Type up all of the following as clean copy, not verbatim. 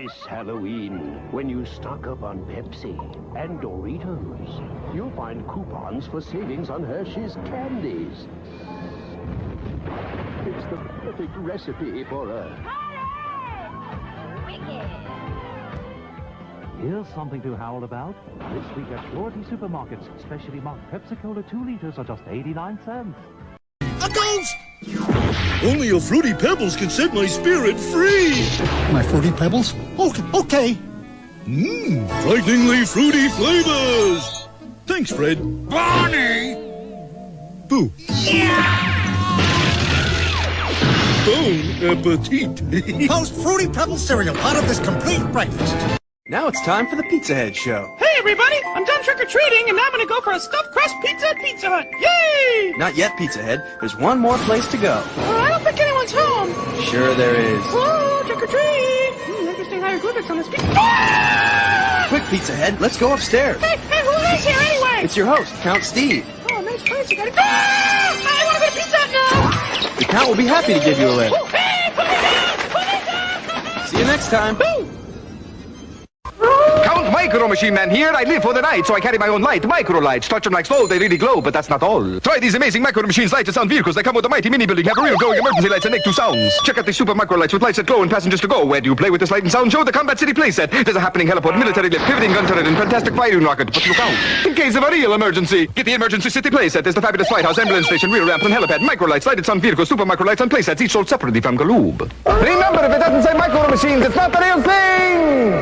This Halloween, when you stock up on Pepsi and Doritos, you'll find coupons for savings on Hershey's candies. It's the perfect recipe for a... Wicked! Here's something to howl about. This week at Florida Supermarkets, specially marked Pepsi-Cola 2 liters are just 89 cents. A ghost! Only a Fruity Pebbles can set my spirit free! My Fruity Pebbles? Okay. Frighteningly fruity flavors! Thanks, Fred. Barney! Boo. Yeah! Bon appetit! Post Fruity Pebbles cereal, part of this complete breakfast. Now it's time for the Pizza Head Show. Hey everybody, I'm done trick-or-treating and now I'm gonna go for a stuffed crust pizza at Pizza Hut. Yay! Not yet, Pizza Head. There's one more place to go. I don't think anyone's home. Sure there is. Whoa, trick-or-treat! Interesting hieroglyphics on this pizza. Quick, Pizza Head, let's go upstairs. Hey, who is here anyway? It's your host, Count Steve. Oh, nice place, you got it. I wanna go to Pizza Hut now! The Count will be happy to give you a lift. Oh, hey, put me down! Put me down! See you next time. Count Micro Machine Man here. I live for the night, so I carry my own light. Micro lights. Touch them like slow, they really glow, but that's not all. Try these amazing Micro Machines lights to sound vehicles. They come with a mighty mini building, have a real glowing emergency lights and make 2 sounds. Check out these super micro lights with lights that glow and passengers to go. Where do you play with this light and sound show? The Combat City playset. There's a happening heliport, military lift, pivoting gun turret, and fantastic firing rocket. But look out, in case of a real emergency. Get the Emergency City playset. There's the fabulous White House, ambulance station, rear ramp, and helipad. Micro lights, lighted sound vehicles, super micro lights, and playsets, each sold separately from Galoob. Remember, if it doesn't say Micro Machines, it's not the real thing!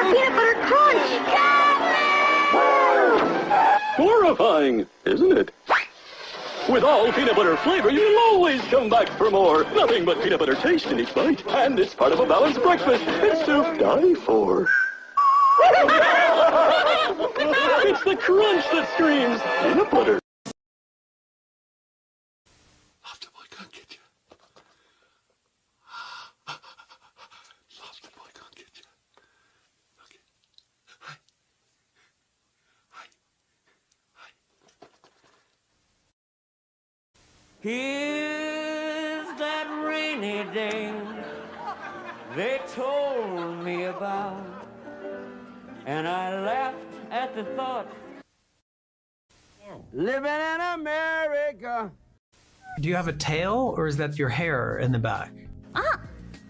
Peanut butter crunch! Horrifying, isn't it? With all peanut butter flavor, you'll always come back for more. Nothing but peanut butter taste in each bite. And it's part of a balanced breakfast. It's to die for. It's the crunch that screams peanut butter. Love them, I can't get you. Love them, I can't get you. Okay. Hi. Here's that rainy day they told me about, and I laughed at the thought. Living in America. Do you have a tail, or is that your hair in the back? あ、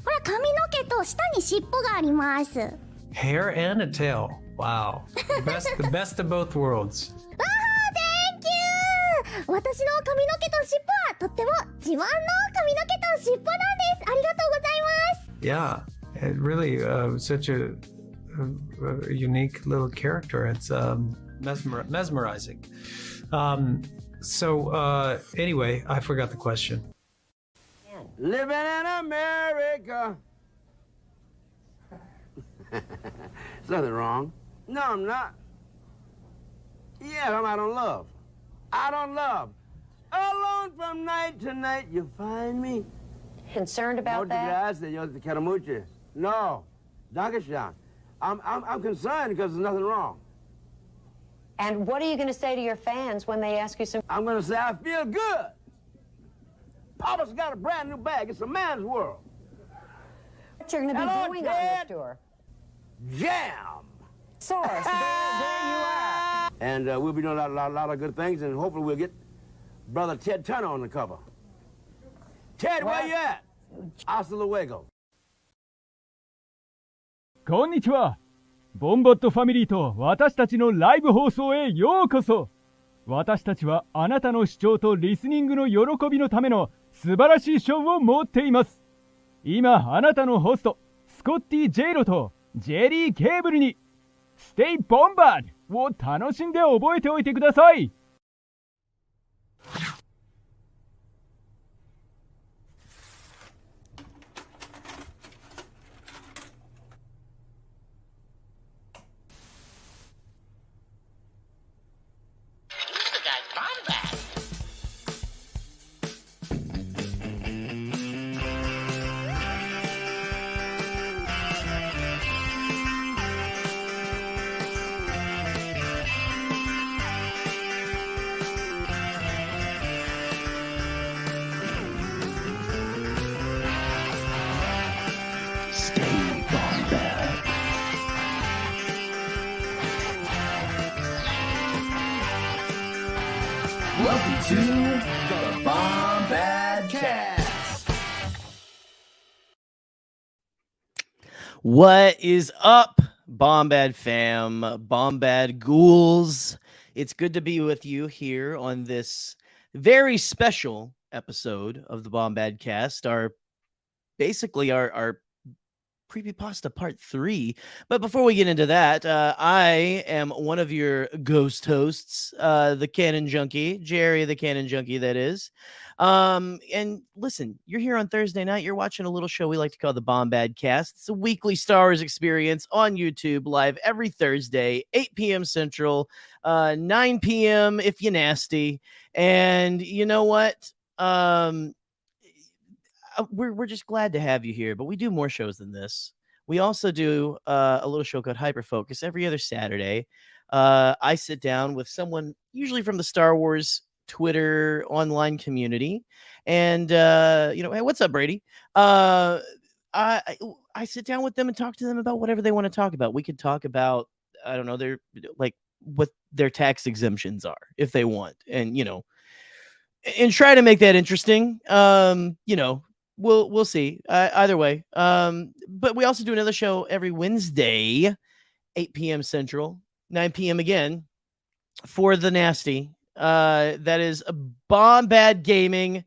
ほら髪の毛と下に尻尾があります。Hair and a tail. Wow. The best of both worlds. Thank you! 私の髪の毛と尻尾はとっても自慢の髪の毛と尻尾なんです。ありがとうございます。 Yeah, it really such a unique little character. It's mesmerizing. So anyway, I forgot the question. Living in America. There's nothing wrong. No, I'm not. Yeah, I don't love. I don't love. Alone from night to night, you find me. Concerned about that? No, Dankeschön. I'm concerned because there's nothing wrong. And what are you going to say to your fans when they ask you some... I'm going to say I feel good. Papa's got a brand new bag. It's a man's world. What you're going to be doing on this tour? Jam. Source, there you are. And we'll be doing a lot of good things, and hopefully we'll get Brother Ted Turner on the cover. Ted, where you at? Hasta luego. こんにちは。ボンバットファミリーと私たちのライブ放送へようこそ。私たちはあなたの視聴とリスニングの喜びのための素晴らしいショーを持っています。今あなたのホストスコッティ・ジェイロとジェリー・ケーブルにステイ・ボンバードを楽しんで覚えておいてください。Welcome to the Bombadcast. What is up, Bombad fam, Bombad ghouls? It's good to be with you here on this very special episode of the Bombadcast, our Creepypasta Part 3. But before we get into that, I am one of your ghost hosts, the Canon Junkie, Gerry the Canon Junkie, that is. And listen, you're here on Thursday night. You're watching a little show we like to call the Bombadcast. It's a weekly Star Wars experience on YouTube, live every Thursday, 8 p.m. Central, 9 p.m. if you're nasty. And you know what? We're just glad to have you here, but we do more shows than this. We also do a little show called Hyperfocus every other Saturday. I sit down with someone usually from the Star Wars Twitter online community, and hey, what's up, Brady? I sit down with them and talk to them about whatever they want to talk about. We could talk about, I don't know, their what their tax exemptions are if they want, and and try to make that interesting. We'll see. Either way. But we also do another show every Wednesday, 8 p.m. Central, 9 p.m. again, for the nasty. That is Bombad Gaming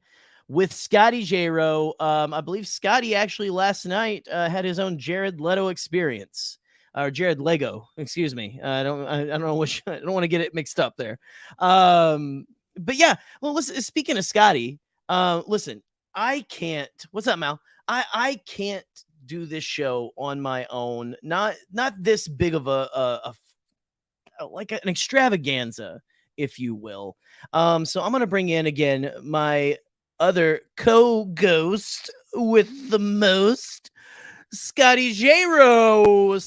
with Scotty J-Ro. I believe Scotty actually last night had his own Jared Leto experience. Or Jared Lego, excuse me. I don't know which. I don't want to get it mixed up there. But yeah, well, listen, speaking of Scotty, listen, I can't. What's up, Mal? I can't do this show on my own. Not this big of a like an extravaganza, if you will. So I'm gonna bring in again my other co-ghost with the most, Scotty J-Ro.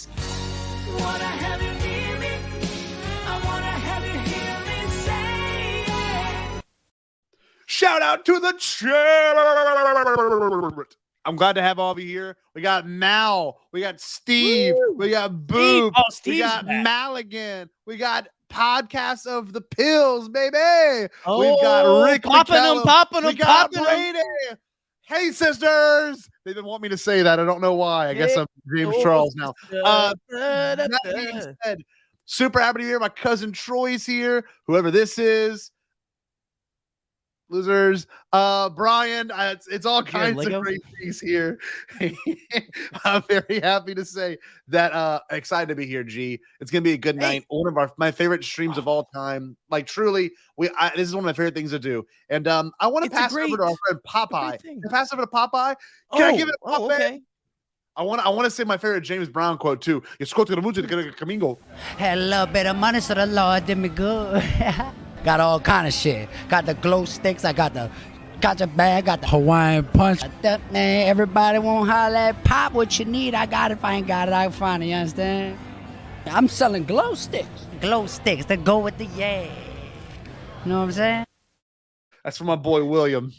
Shout out to the chat. I'm glad to have all of you here. We got Mal. We got Steve. Woo! We got Boob. We got Maligan. We got Podcast of the Pills, baby. We've got Rick. Popping them. We got Brady. Hey, sisters. They've been wanting me to say that. I don't know why. I guess I'm James Charles now. That being said, super happy to be here. My cousin Troy's here. Whoever this is. Losers, Brian, it's all kinds of great things here. I'm very happy to say that excited to be here, G. It's gonna be a good night. One of my favorite streams of all time. Like truly, this is one of my favorite things to do. And I want to pass over to our friend Popeye. Can I pass over to Popeye? Can I give it a Popeye? Okay. I want to say my favorite James Brown quote too. Hello, bit of money, so the Lord did me good. Got all kind of shit. Got the glow sticks. I got the gotcha bag. Got the Hawaiian punch. Man, everybody won't holler at Pop what you need. I got it. If I ain't got it, I can find it. You understand? I'm selling glow sticks. Glow sticks that go with the yeah. You know what I'm saying? That's for my boy William.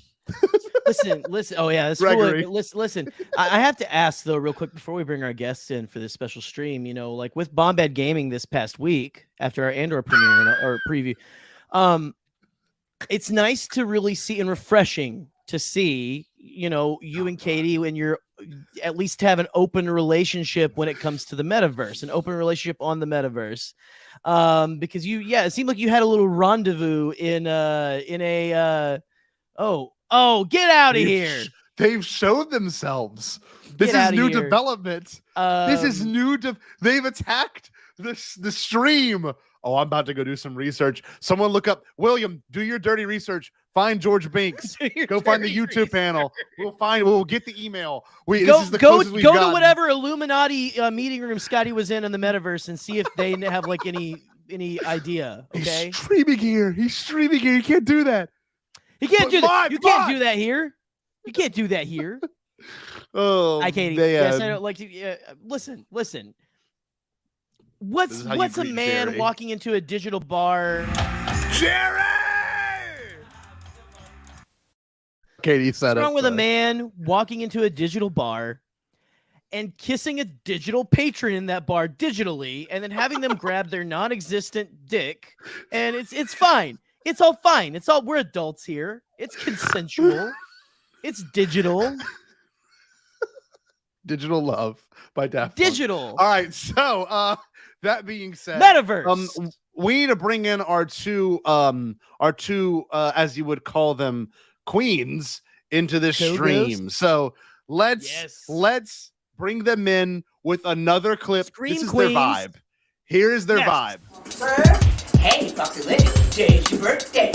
Listen. Oh yeah, that's cool. Listen. I have to ask though, real quick, before we bring our guests in for this special stream. Like with Bombad Gaming this past week after our Andor premiere or preview. It's nice to really see and refreshing to see, you and Katie, when you're at least have an open relationship when it comes to the metaverse, an open relationship on the metaverse. Because it seemed like you had a little rendezvous in a get out of here. They've showed themselves. This is new development. This is new. They've attacked the stream. Oh, I'm about to go do some research. Someone look up William. Do your dirty research. Find George Binks. Go find the YouTube panel. We'll get the email. This is the closest we've gotten. To whatever Illuminati meeting room Scotty was in the metaverse and see if they have like any idea. Okay. He's streaming here. You can't do that. You can't do that. You can't do that here. You can't do that here. Oh, Hi, Katie. Yes, I don't like to. Listen. What's a man Gerry. walking into a digital bar? Gerry! Katie said What's wrong with a man walking into a digital bar and kissing a digital patron in that bar digitally and then having them grab their non-existent dick, and it's fine. It's all fine. We're adults here. It's consensual. It's digital. Digital Love by Daft Punk. Digital. All right, so that being said, Metaverse. We need to bring in our two as you would call them, queens into this stream. So let's bring them in with another clip. This is their vibe. Here is their vibe. Hey, Foxy Lady, today's your birthday.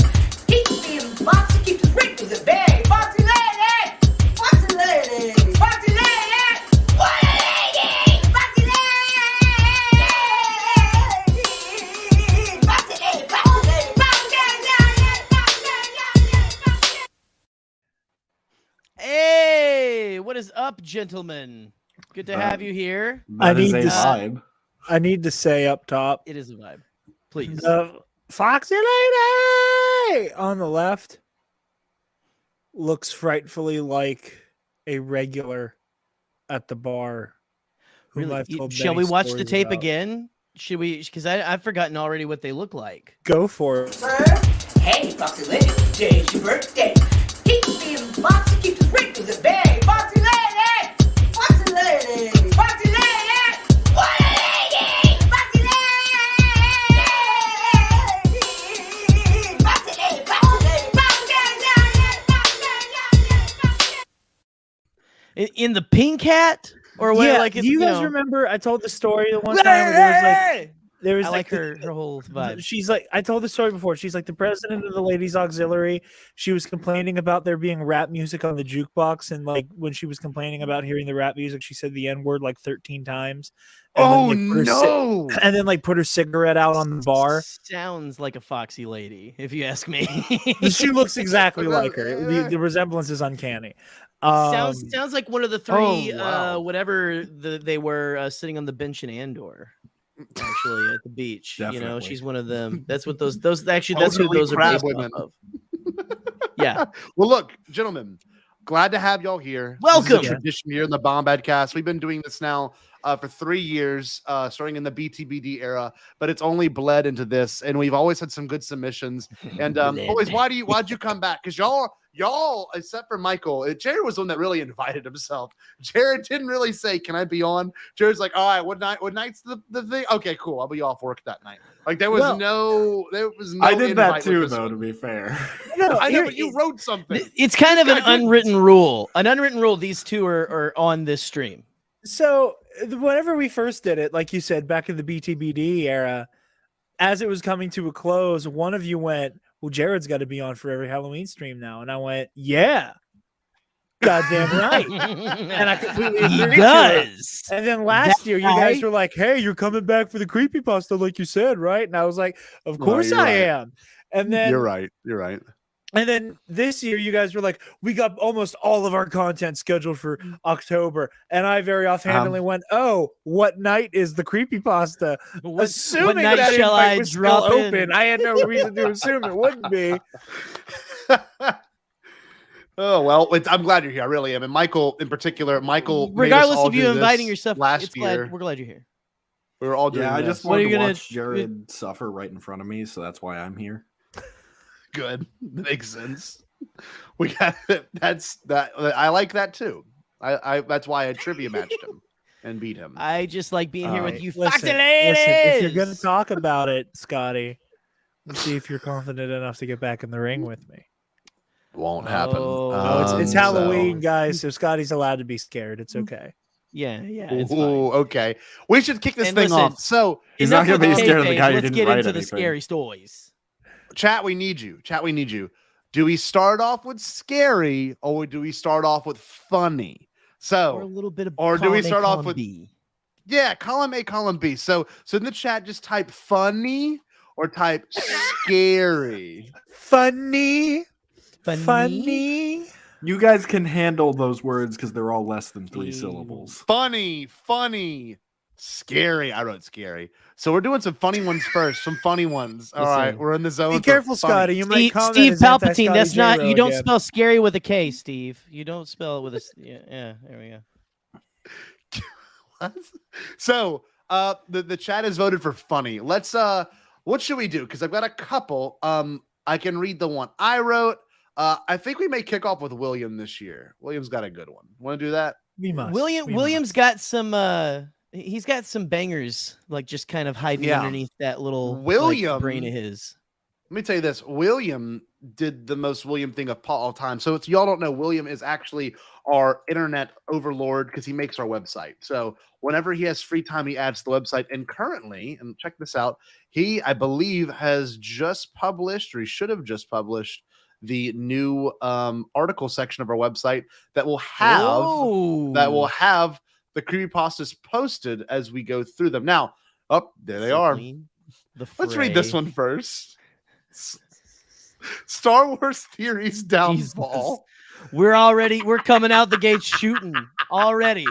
Keep being Foxy, keep the sprinkles at bay. Foxy Lady! Foxy Lady! Foxy Lady! What a lady! Foxy Lady! Foxy Lady! Foxy Lady! Foxy Lady! Hey, what is up, gentlemen? Good to have you here. I need to say up top. It is a vibe. Please. The Foxy Lady on the left looks frightfully like a regular at the bar. Really? Shall we watch the tape again? Should we? Because I've forgotten already what they look like. Go for it. Hey, Foxy Lady, today's your birthday. Keep being Foxy, keep the sprinkles at bay. Foxy Lady! Foxy Lady! Foxy Lady! What a lady! Foxy Lady! Foxy Lady! Foxy Lady! In the pink hat, or what? Yeah, Like, do you guys remember? I told the story the one time. Where there was I like her whole vibe. She's like, I told the story before. She's like the president of the ladies auxiliary. She was complaining about there being rap music on the jukebox, and like when she was complaining about hearing the rap music, she said the N-word like 13 times. And no! And then like put her cigarette out on the bar. Sounds like a Foxy Lady, if you ask me. She looks exactly like her. The resemblance is uncanny. Sounds like one of the three, wow. they were sitting on the bench in Andor. Actually, at the beach, Definitely. she's one of them. That's what those actually. That's who those are based women. off of. Yeah. Well, look, gentlemen, glad to have y'all here. Welcome. This is a tradition here in the Bombadcast. We've been doing this now for 3 years, starting in the BTBD era, but it's only bled into this, and we've always had some good submissions. And boys, why'd you come back? Because y'all, except for Michael, Jared was the one that really invited himself. Jared didn't really say, "Can I be on?" Jared's like, "All right, what night's the thing? Okay, cool. I'll be off work that night." Like there was no. I did that too, though. To be fair, I know, but you wrote something. It's kind of an unwritten rule. An unwritten rule. These two are on this stream. So whenever we first did it, like you said, back in the BTBD era, as it was coming to a close, one of you went, "Well, Jared's got to be on for every Halloween stream now," and I went, "Yeah, goddamn right." And I completely agreed. He does. And then last year, you guys were like, "Hey, you're coming back for the creepypasta, like you said, right?" And I was like, "Of course I am." And then You're right. And then this year, you guys were like, "We got almost all of our content scheduled for October." And I very offhandedly went, "Oh, what night is the creepypasta?" Assuming night that shall invite I was still drop in? open. I had no reason to assume it wouldn't be. Oh, well, I'm glad you're here. I really am. And Michael, in particular, regardless of you inviting yourself last year. we're glad you're here. We were all doing I this. just wanted to watch Jared suffer right in front of me, so that's why I'm here. Good. That makes sense. We got that's that. I like that too. I that's why I trivia matched him and beat him. I just like being here with you, Listen, Foxy Ladies. if you're going to talk about it, Scotty, let's see if you're confident enough to get back in the ring with me. Won't happen. It's Halloween, guys, so Scotty's allowed to be scared. It's okay. Yeah, it's fine. Okay. We should kick this thing off. So he's not going to be scared of the guy who Let's didn't get write into anything. the scary stories. Chat, we need you. Do we start off with scary or do we start off with funny? So, or a little bit of, or do we start off with B? Yeah, column A, column B. So in the chat, just type funny or type scary. Funny. You guys can handle those words because they're all less than 3 syllables. Funny, scary. I wrote scary. So we're doing some funny ones first. Some funny ones. All right, we're in the zone. Be careful, Scotty. You might call Steve Palpatine. That's not. You don't spell scary with a K, Steve. You don't spell it with a. Yeah. There we go. What? So the chat has voted for funny. Let's what should we do? Because I've got a couple. I can read the one I wrote. I think we may kick off with William this year. William's got a good one. Want to do that? We must. William's got some. He's got some bangers, like just kind of hiding underneath that little brain of his. Let me tell you this. William did the most William thing of all time. So y'all don't know, William is actually our internet overlord because he makes our website. So whenever he has free time, he adds to the website. And currently, and check this out, he, I believe, has just published, or he should have just published, the new article section of our website that will have the creepypastas posted as we go through them. Now, there they are. Let's read this one first. Star Wars theories downfall. We're coming out the gate shooting already.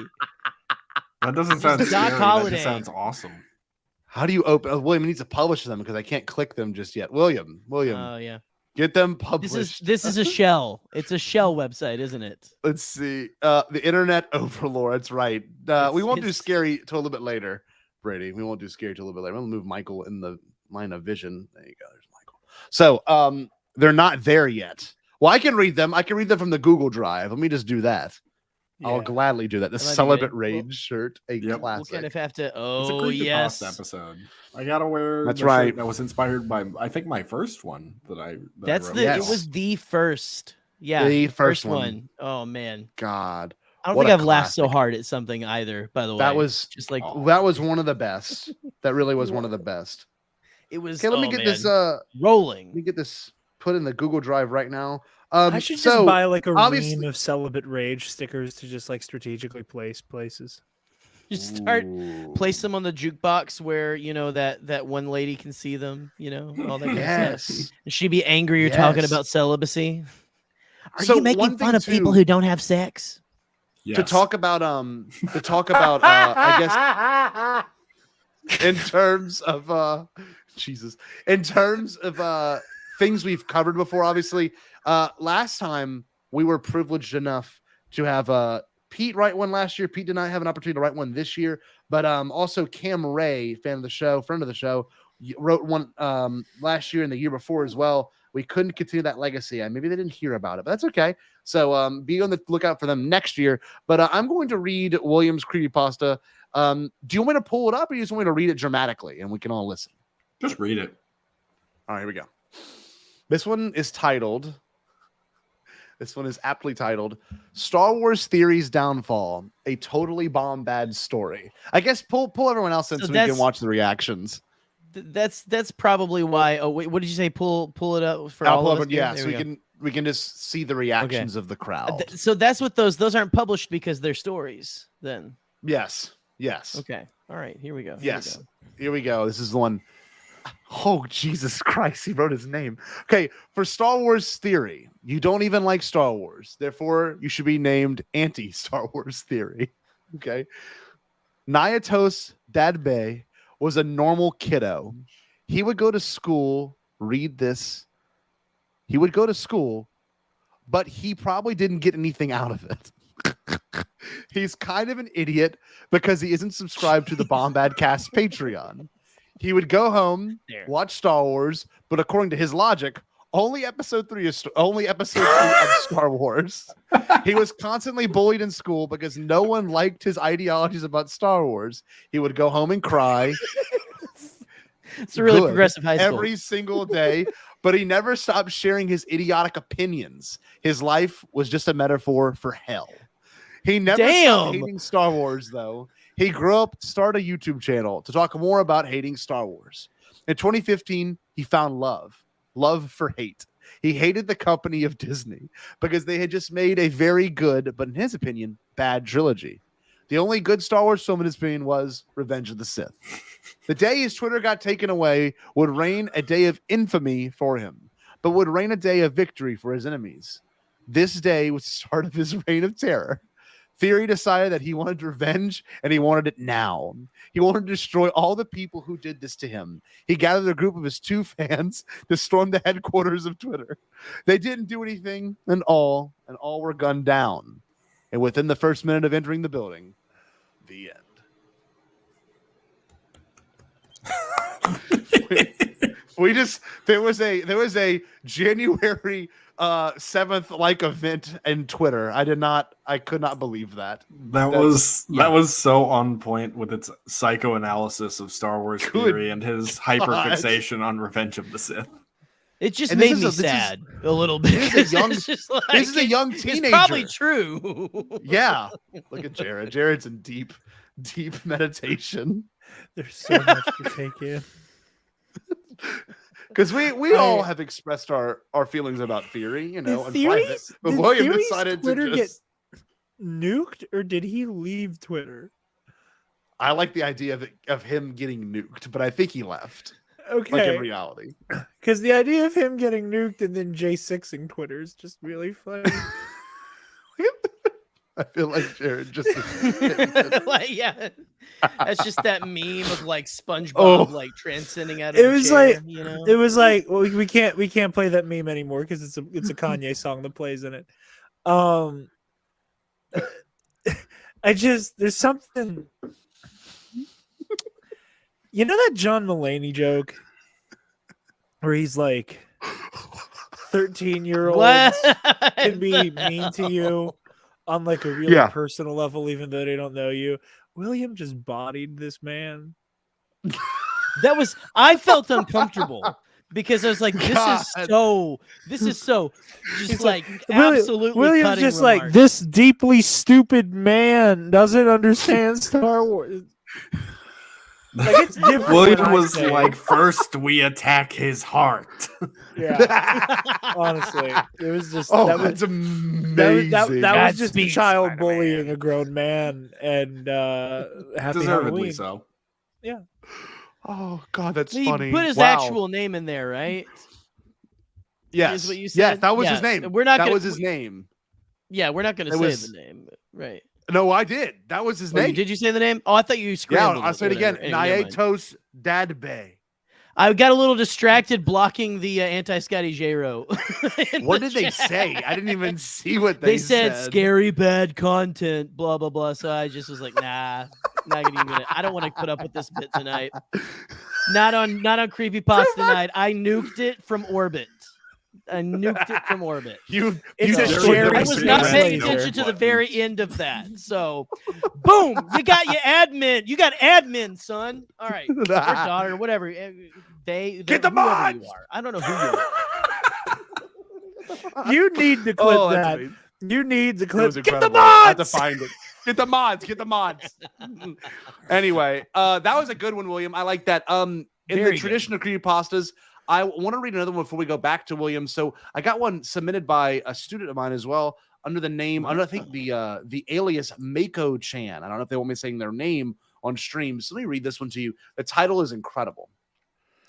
That doesn't sound scary. That just sounds awesome. How do you open? William needs to publish them because I can't click them just yet. William. Oh yeah. Get them published. This is a shell. It's a shell website, isn't it? Let's see. The internet overlord. That's right. We won't do scary till a little bit later, Brady. We won't do scary till a little bit later. I'm gonna move Michael in the line of vision. There you go. There's Michael. So they're not there yet. Well, I can read them. I can read them from the Google Drive. Let me just do that. Yeah. I'll gladly do that. The Celibate Rage shirt, classic. We'll kind of have to. It's a Oh Creepypasta episode. I gotta wear. That's the right. shirt that was inspired by, I think, my first one that I. That's I the. It was the first. Yeah, the first one. Oh man. God. I don't think I've laughed so hard at something either. By the way, that was just like that was one of the best. That really was one of the best. It was. Okay, let me get this rolling. Let me get this put in the Google Drive right now. I should just buy like a ream of Celibate Rage stickers to just like strategically place places. Just start place them on the jukebox where that one lady can see them. All that kind of stuff. And she'd be angry you're talking about celibacy. Are you making fun of people who don't have sex? Yes. To talk about I guess in terms of things we've covered before, obviously. Last time we were privileged enough to have Pete write one last year. Pete did not have an opportunity to write one this year, but also Cam Ray, friend of the show, wrote one last year and the year before as well. We couldn't continue that legacy. Maybe they didn't hear about it, but that's okay. So be on the lookout for them next year. But I'm going to read William's Creepypasta. Do you want me to pull it up, or you just want me to read it dramatically and we can all listen? Just read it. All right, here we go. This one is titled. This one is aptly titled Star Wars Theories Downfall, a totally Bombad story. I guess pull everyone else in so we can watch the reactions. That's probably why. Oh wait, what did you say? Pull it up for all of us. Yeah, so we can just see the reactions of the crowd. So that's what those aren't published because they're stories. Then yes. Okay. All right. Here we go. Here we go. This is the one. Oh, Jesus Christ. He wrote his name. Okay. For Star Wars theory, you don't even like Star Wars. Therefore, you should be named anti-Star Wars theory. Okay. Nyatos Dadbei was a normal kiddo. He would go to school, read this. He would go to school, but he probably didn't get anything out of it. He's kind of an idiot because he isn't subscribed to the Bombadcast Patreon. He would go home, watch Star Wars, but according to his logic, only episode 3 of Star Wars. He was constantly bullied in school because no one liked his ideologies about Star Wars. He would go home and cry. It's a really progressive high school. Every single day, but he never stopped sharing his idiotic opinions. His life was just a metaphor for hell. He never stopped hating Star Wars, though. He grew up, started a YouTube channel to talk more about hating Star Wars. In 2015, he found love for hate. He hated the company of Disney because they had just made a very good, but in his opinion, bad trilogy. The only good Star Wars film in his opinion was Revenge of the Sith. The day his Twitter got taken away would reign a day of infamy for him, but would reign a day of victory for his enemies. This day was the start of his reign of terror. Theory decided that he wanted revenge, and he wanted it now. He wanted to destroy all the people who did this to him. He gathered a group of his 2 fans to storm the headquarters of Twitter. They didn't do anything, and all were gunned down. And within the first minute of entering the building, the end. there was a January 7th like event in Twitter. I could not believe that. That was so on point with its psychoanalysis of Star Wars theory and his hyperfixation on Revenge of the Sith. It just made me sad a little bit. This is a young teenager. It's probably true. Yeah. Look at Jared. Jared's in deep meditation. There's so much to take in. Because we all have expressed our feelings about theory, in private. But William decided Twitter to just get nuked, or did he leave Twitter? I like the idea of him getting nuked, but I think he left. Okay. Like in reality. Because the idea of him getting nuked and then J6ing Twitter is just really funny. I feel like Jared just yeah. That's just that meme of like SpongeBob like transcending out of It was chair, like it was like well, we can't play that meme anymore because it's a Kanye song that plays in it. There's something. You know that John Mulaney joke where he's like 13-year-olds can be mean to you on like a really personal level, even though they don't know you. William just bodied this man. I felt uncomfortable because I was like, this is so just like absolutely William's cutting just remarks. like, this deeply stupid man doesn't understand Star Wars. Like, it's different. William was like, first we attack his heart. Yeah, honestly, it was just that's amazing. That was just a child bullying a grown man, and happy Deservedly Halloween. so. Yeah. Oh God, that's he funny. put his actual name in there, right? Yes. Is what you Yes, said? that was his name. That was his name. Yeah, we're not going to say the name, right? No, I did. That was his name. Did you say the name? Oh, I thought you scrambled. Yeah, I'll say it again. Nietos Dadbe. I got a little distracted blocking the anti-Scotty J-Ro. What did they say? I didn't even see what they said. Scary bad content, blah blah blah. So I just was like, nah, not gonna. I don't want to put up with this bit tonight. Not on Creepypasta tonight. I nuked it from orbit. I nuked it from orbit. I was not paying attention to the very end of that. So, boom! You got your admin. You got admin, son. All right, or daughter, whatever. They get the mods. I don't know who you are. You need to clip that. You need to clip. Get the mods. I have to find it. Get the mods. Get the mods. Anyway, that was a good one, William. I like that. In the tradition of creepypastas, I want to read another one before we go back to William. So I got one submitted by a student of mine as well under the name, I think the alias Mako-chan. I don't know if they want me saying their name on stream. So let me read this one to you. The title is incredible.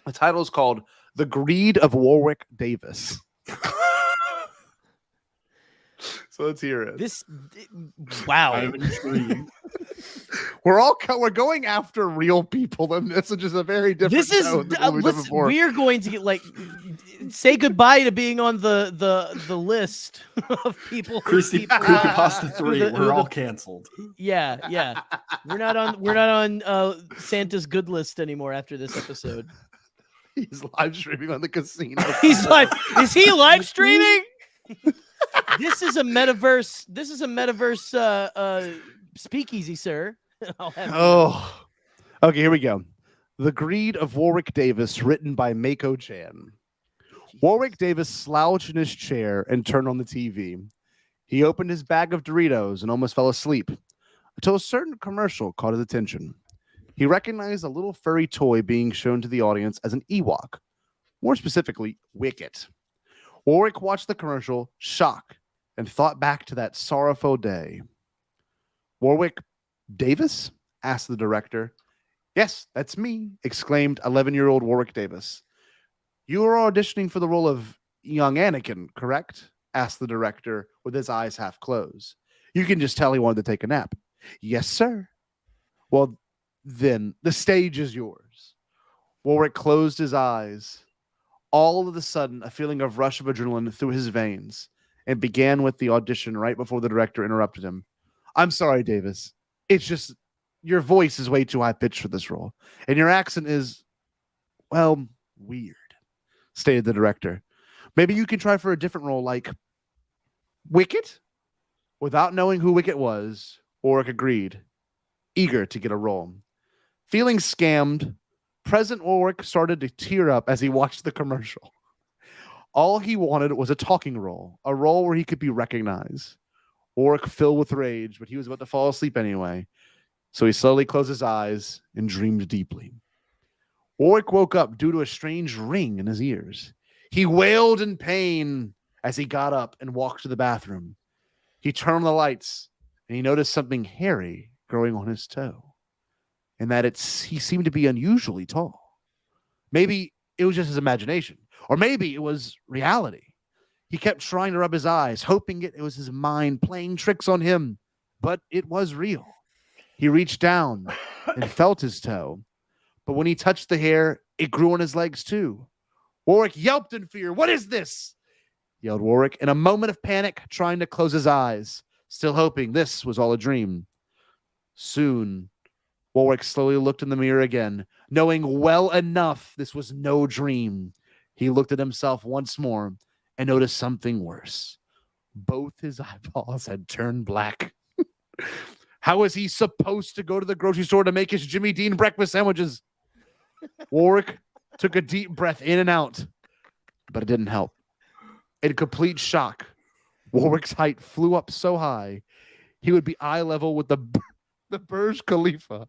The title is called The Greed of Warwick Davis. So let's hear it. Wow. We're going after real people in this, which is a very different tone than what we've done before. We are going to get say goodbye to being on the list of people. Creepypasta 3. We're all canceled. Yeah. We're not on Santa's good list anymore after this episode. He's live streaming on the casino. He's like, is he live streaming? This is a metaverse. This is a metaverse speakeasy, sir. Okay, here we go. The Greed of Warwick Davis, written by Mako-chan. Warwick Davis slouched in his chair and turned on the TV. He opened his bag of Doritos and almost fell asleep until a certain commercial caught his attention. He recognized a little furry toy being shown to the audience as an Ewok, more specifically, Wicket. Warwick watched the commercial, shocked, and thought back to that sorrowful day. Warwick Davis? Asked the director. Yes, that's me, exclaimed 11-year-old Warwick Davis. You are auditioning for the role of young Anakin, correct? Asked the director with his eyes half closed. You can just tell he wanted to take a nap. Yes, sir. Well, then the stage is yours. Warwick closed his eyes. All of a sudden, a feeling of rush of adrenaline through his veins, and began with the audition right before the director interrupted him. I'm sorry, Davis. It's just your voice is way too high pitched for this role, and your accent is, well, weird. stated the director. Maybe you can try for a different role like Wicket? Without knowing who Wicket was, Ulrich agreed, eager to get a role. Feeling scammed, President Ulrich started to tear up as he watched the commercial. All he wanted was a talking role, a role where he could be recognized. Ulrich filled with rage, but he was about to fall asleep anyway, so he slowly closed his eyes and dreamed deeply. Ulrich woke up due to a strange ring in his ears. He wailed in pain as he got up and walked to the bathroom. He turned on the lights, and he noticed something hairy growing on his toe, and that he seemed to be unusually tall. Maybe it was just his imagination, or maybe it was reality. He kept trying to rub his eyes, hoping it was his mind playing tricks on him, but it was real. He reached down and felt his toe, but when he touched the hair, it grew on his legs too. Warwick yelped in fear. "What is this?" yelled Warwick in a moment of panic, trying to close his eyes, still hoping this was all a dream. Soon, Warwick slowly looked in the mirror again, knowing well enough this was no dream. He looked at himself once more and noticed something worse. Both his eyeballs had turned black. How was he supposed to go to the grocery store to make his Jimmy Dean breakfast sandwiches? Warwick took a deep breath in and out, but it didn't help. In complete shock, Warwick's height flew up so high, he would be eye level with the Burj Khalifa,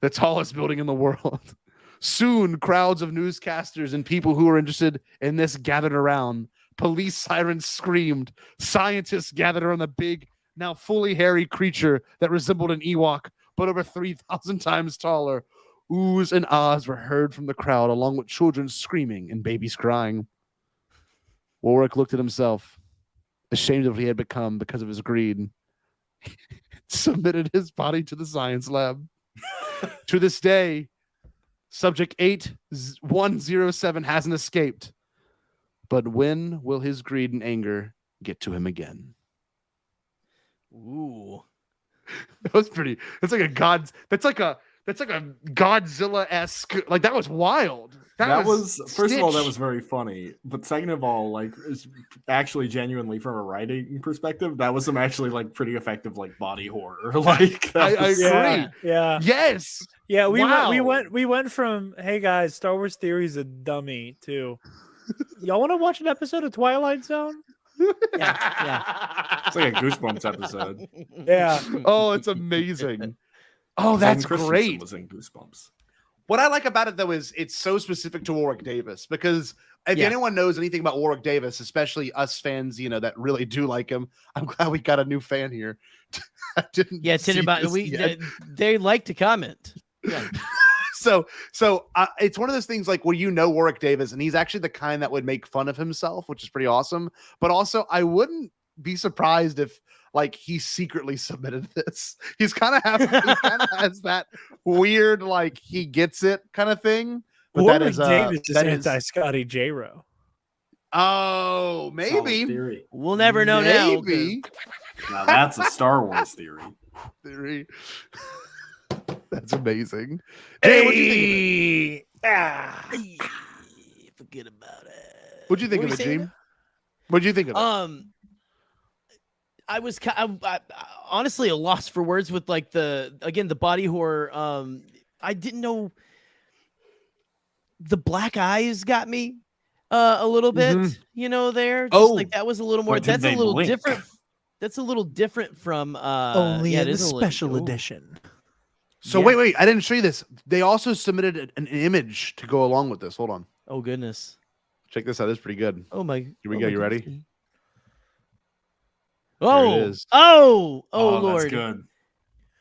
the tallest building in the world. Soon, crowds of newscasters and people who were interested in this gathered around. Police sirens screamed. Scientists gathered around the big, now fully hairy creature that resembled an Ewok, but over 3,000 times taller. Oohs and ahs were heard from the crowd, along with children screaming and babies crying. Warwick looked at himself, ashamed of what he had become because of his greed. He submitted his body to the science lab. To this day, Subject 8107 hasn't escaped. But when will his greed and anger get to him again? Ooh. That was pretty. That's like a Godzilla-esque. Like, that was wild. That was first of all, that was very funny. But second of all, like, it's actually genuinely from a writing perspective, that was some actually like pretty effective like body horror. Like, I agree. Yeah. Yes. Yeah. We Wow. went from, hey guys, Star Wars Theory is a dummy, to y'all want to watch an episode of Twilight Zone? Yeah. It's like a Goosebumps episode. Yeah. Oh, it's amazing. Oh, that's great. Was in Goosebumps. What I like about it, though, is it's so specific to Warwick Davis, because if anyone knows anything about Warwick Davis, especially us fans, that really do like him, I'm glad we got a new fan here. I didn't. Yeah, they like to comment. Yeah. So it's one of those things like where Warwick Davis, and he's actually the kind that would make fun of himself, which is pretty awesome. But also, I wouldn't be surprised if like he secretly submitted this. He kind of has that weird like he gets it kind of thing. But Warwick Davis is anti-Scotty J-Ro. Oh, maybe. We'll never know now. Now that's a Star Wars theory. That's amazing. Jay, what do you think of it? Forget about it. What'd you think of it, Jim? What'd you think of it? I was honestly a loss for words with like the body horror. I didn't know the black eyes got me a little bit, there. Just like that was a little more. That's a little different. That's a little different from only in the special edition. So wait, I didn't show you this. They also submitted an image to go along with this. Hold on. Oh goodness. Check this out. This is pretty good. Oh my. Here we go. You ready? Oh, Lord. That's good.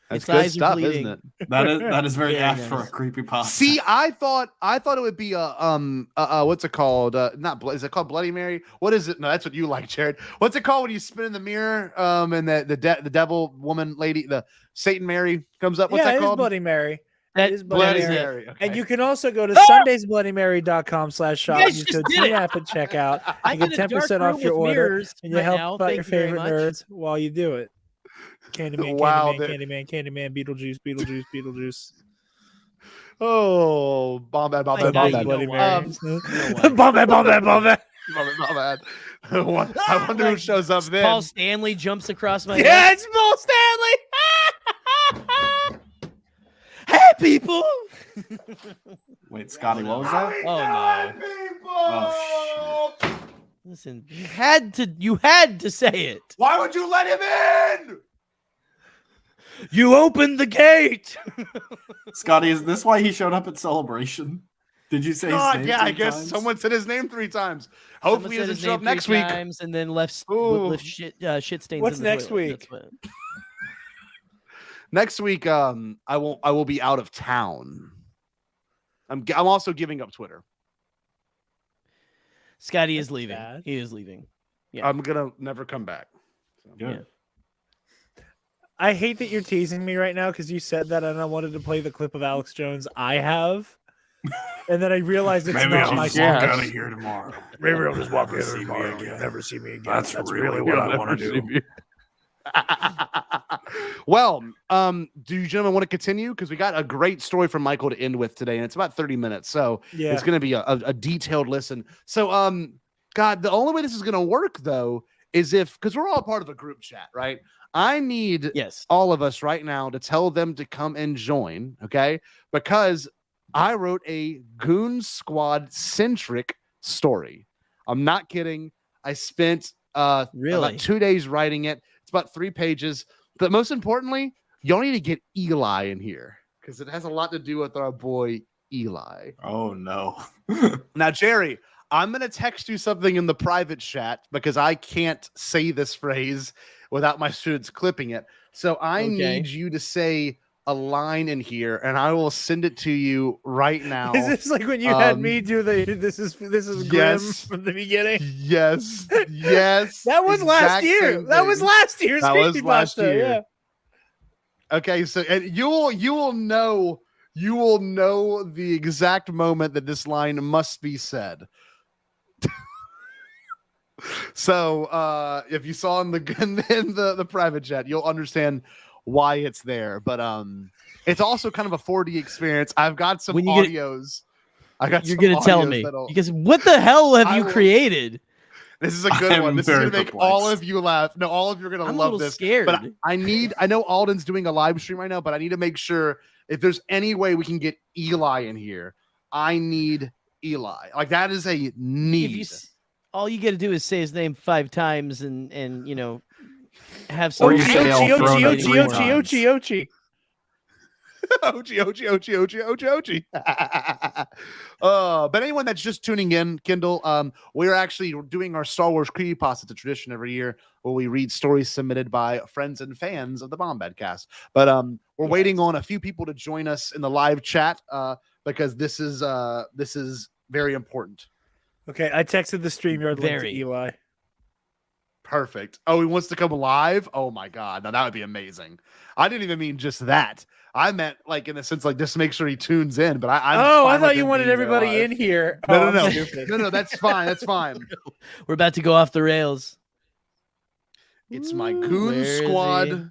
That's good stuff, isn't it? That is very apt for a creepypasta. See, I thought it would be what's it called? Is it called Bloody Mary? What is it? No, that's what you like, Jared. What's it called when you spin in the mirror? And the devil woman lady, the Satan Mary comes up. What's that called? It is Bloody Mary. That is Bloody Mary. Okay. And you can also go to sundaysbloodymary.com/shop. You go to the app and check out. You get 10% off your order, and you help out your favorite nerds while you do it. Candyman, Candyman, Beetlejuice. Oh, Bombad. Bloody Mary. Bombad. I wonder who shows up then. Paul Stanley jumps across my Yeah, head. it's Paul Stanley. Hey, people! Wait, Scotty, what was that? Oh no! Oh shit! Listen, you had to say it. Why would you let him in? You opened the gate. Scotty, is this why he showed up at Celebration? Did you say his God, name yeah, I 3 guess times? someone said his name 3 times. Hopefully, he doesn't show up next week. And then left shit stains. What's in the next toilet. week? Next week, I will be out of town. I'm also giving up Twitter. Scotty is leaving. He is leaving. Yeah, I'm gonna never come back. So, yeah. I hate that you're teasing me right now because you said that and I wanted to play the clip of Alex Jones I have. And then I realized it's Maybe not I'll my just walk song. out of here tomorrow. Maybe I'll just walk out of Never see tomorrow me again. Never see me again. That's really what I want to do. Well, do you gentlemen want to continue? Because we got a great story from Michael to end with today, and it's about 30 minutes. So Yeah. it's going to be a detailed listen. So, God, the only way this is going to work, though, is because we're all part of a group chat, right? I need all of us right now to tell them to come and join, okay? Because I wrote a Goon Squad centric story. I'm not kidding. I spent about 2 days writing it. It's about 3 pages. But most importantly, y'all need to get Eli in here because it has a lot to do with our boy Eli. Oh, no. Now, Gerry, I'm going to text you something in the private chat because I can't say this phrase without my students clipping it. So I need you to say a line in here, and I will send it to you right now. Is this like when you had me do this is Grim from the beginning? Yes. That was last year. That was last year's That was last Creepypasta, year. yeah. Okay, so and you will know the exact moment that this line must be said. So if you saw in the private chat, you'll understand why it's there. But it's also kind of a 4D experience. I've got some audios. You're gonna tell me because what the hell have you created? This is a good one. This is gonna make all of you laugh. No, all of you are gonna love this. Scared. But I know Alden's doing a live stream right now, but I need to make sure if there's any way we can get Eli in here. I need Eli. Like that is a need. All you got to do is say his name 5 times and you know have some. Ochi. Ochi. But anyone that's just tuning in, Kindle, we're actually doing our Star Wars Creepypasta. It's a tradition every year where we read stories submitted by friends and fans of the Bombadcast. But we're waiting on a few people to join us in the live chat because this is very important. Okay, I texted the StreamYard link to Eli. Perfect. Oh, he wants to come live? Oh my God. Now that would be amazing. I didn't even mean just that. I meant like in the sense like just make sure he tunes in. But I thought you wanted everybody in here. No. No, that's fine. That's fine. We're about to go off the rails. It's my Goon Squad.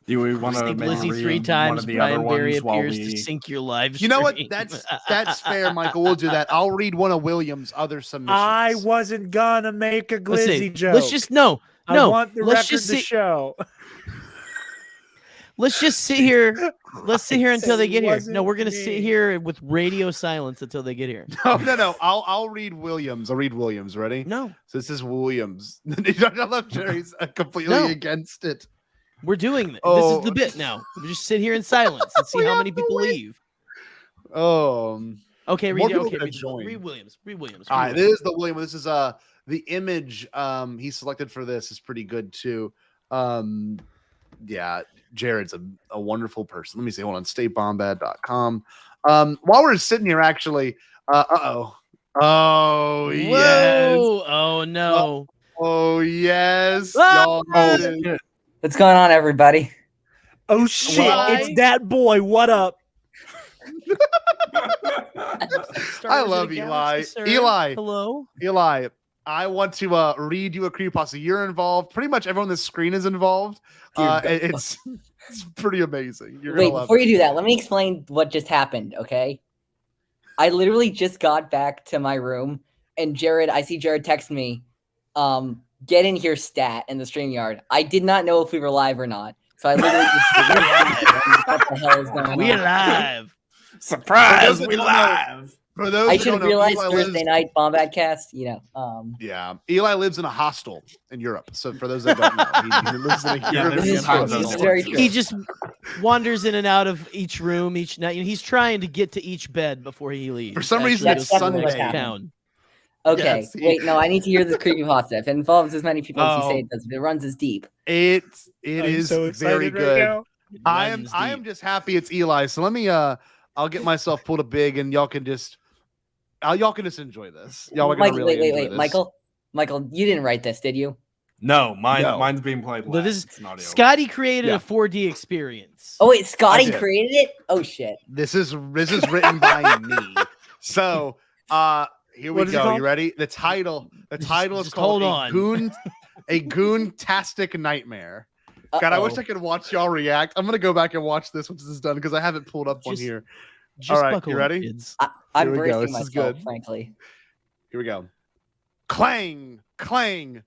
Do we want to maybe Lizzie read 3 times? one of the Brian other Barry ones while appears we... to sync your live stream. You know what? That's fair, Michael. We'll do that. I'll read one of Williams' other submissions. I wasn't gonna make a glizzy joke. Let's just I want the record to show. Let's just sit here. Let's sit here until they get here. No, we're gonna sit here with radio silence until they get here. No. I'll read Williams. I'll read Williams. Ready? No. So this is Williams. I love Jerry's completely against it. We're doing this. This is the bit now. We just sit here in silence and see how many people leave. Okay, read Williams. Read Williams. All right, this is the William. This is the image he selected for this is pretty good too. Yeah, Jared's a wonderful person. Let me see. Hold on, staybombad.com. While we're sitting here, actually, oh yes. Oh no. Oh yes. Ah! Y'all What's going on, everybody? Oh shit! It's that boy. What up? I love Eli. Eli, hello. Eli, I want to read you a creepypasta. You're involved. Pretty much everyone on the screen is involved. It's It's pretty amazing. You're Wait, gonna love before it. you do that, let me explain what just happened, okay? I literally just got back to my room, and I see Jared text me, get in here stat in the StreamYard. I did not know if we were live or not. So I literally just what the hell is going on? We're live. Surprise, we live. For those I who should don't have know, realized Eli Thursday lives- night Bombadcast, Yeah, Eli lives in a hostel in Europe. So for those that don't know, he lives in a European hostel. He just wanders in and out of each room each night. And he's trying to get to each bed before he leaves. For some reason, Actually, it's goes to the Sunday. next town. Okay, Yes, wait, no, I need to hear this creepypasta. If it involves as many people as you say Oh. it does, if it runs as deep. It I'm is so very excited right good. now. I am just happy it's Eli. So let me I'll get myself pulled a big and y'all can just enjoy this. Y'all are gonna really enjoy this. Michael, you didn't write this, did you? No, No. mine's being played live. No, this is It's an audio. Scotty created Yeah. a 4D experience. Oh wait, Scotty did. created it? Oh shit. This is written by me. So here we What is it go. called? You ready? The title is just called hold on. a Goontastic Nightmare. God, I wish I could watch y'all react. I'm gonna go back and watch this once this is done because I haven't pulled up one Just- here. Just All right, buckle you up, ready? kids. I'm Here we go. bracing This is myself, good. frankly. Here we go. Clang, clang.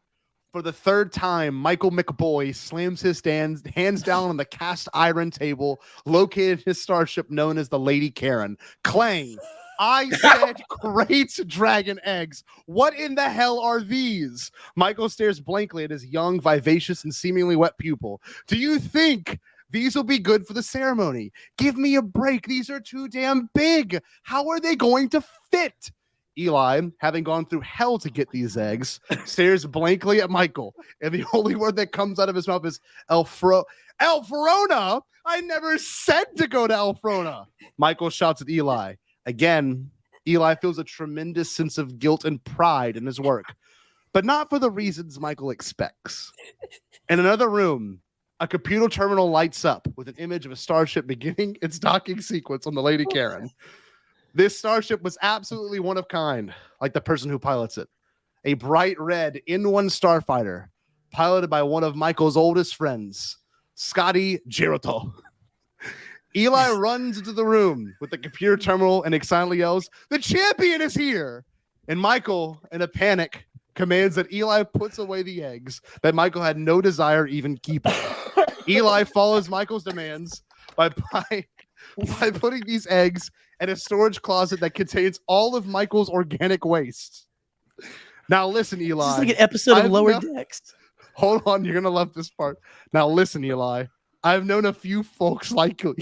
For the third time, Michael McBoy slams his hands down on the cast iron table located in his starship known as the Lady Karen. Clang. I said great dragon eggs. What in the hell are these? Michael stares blankly at his young, vivacious, and seemingly wet pupil. Do you think these will be good for the ceremony? Give me a break. These are too damn big. How are they going to fit? Eli, having gone through hell to get these eggs, stares blankly at Michael, and the only word that comes out of his mouth is Elfrona? I never said to go to Elfrona. Michael shouts at Eli. Again, Eli feels a tremendous sense of guilt and pride in his work, but not for the reasons Michael expects. In another room, a computer terminal lights up with an image of a starship beginning its docking sequence on the Lady Karen. This starship was absolutely one of kind, like the person who pilots it. A bright red N1 starfighter, piloted by one of Michael's oldest friends, Scotty Gerotto. Eli runs into the room with the computer terminal and excitedly yells, "The champion is here!" And Michael, in a panic, commands that Eli puts away the eggs that Michael had no desire even keeping. Eli follows Michael's demands by putting these eggs in a storage closet that contains all of Michael's organic waste. Now listen, Eli. This is like an episode of Lower Decks. Hold on, you're gonna love this part. Now listen, Eli. I've known a few folks like you.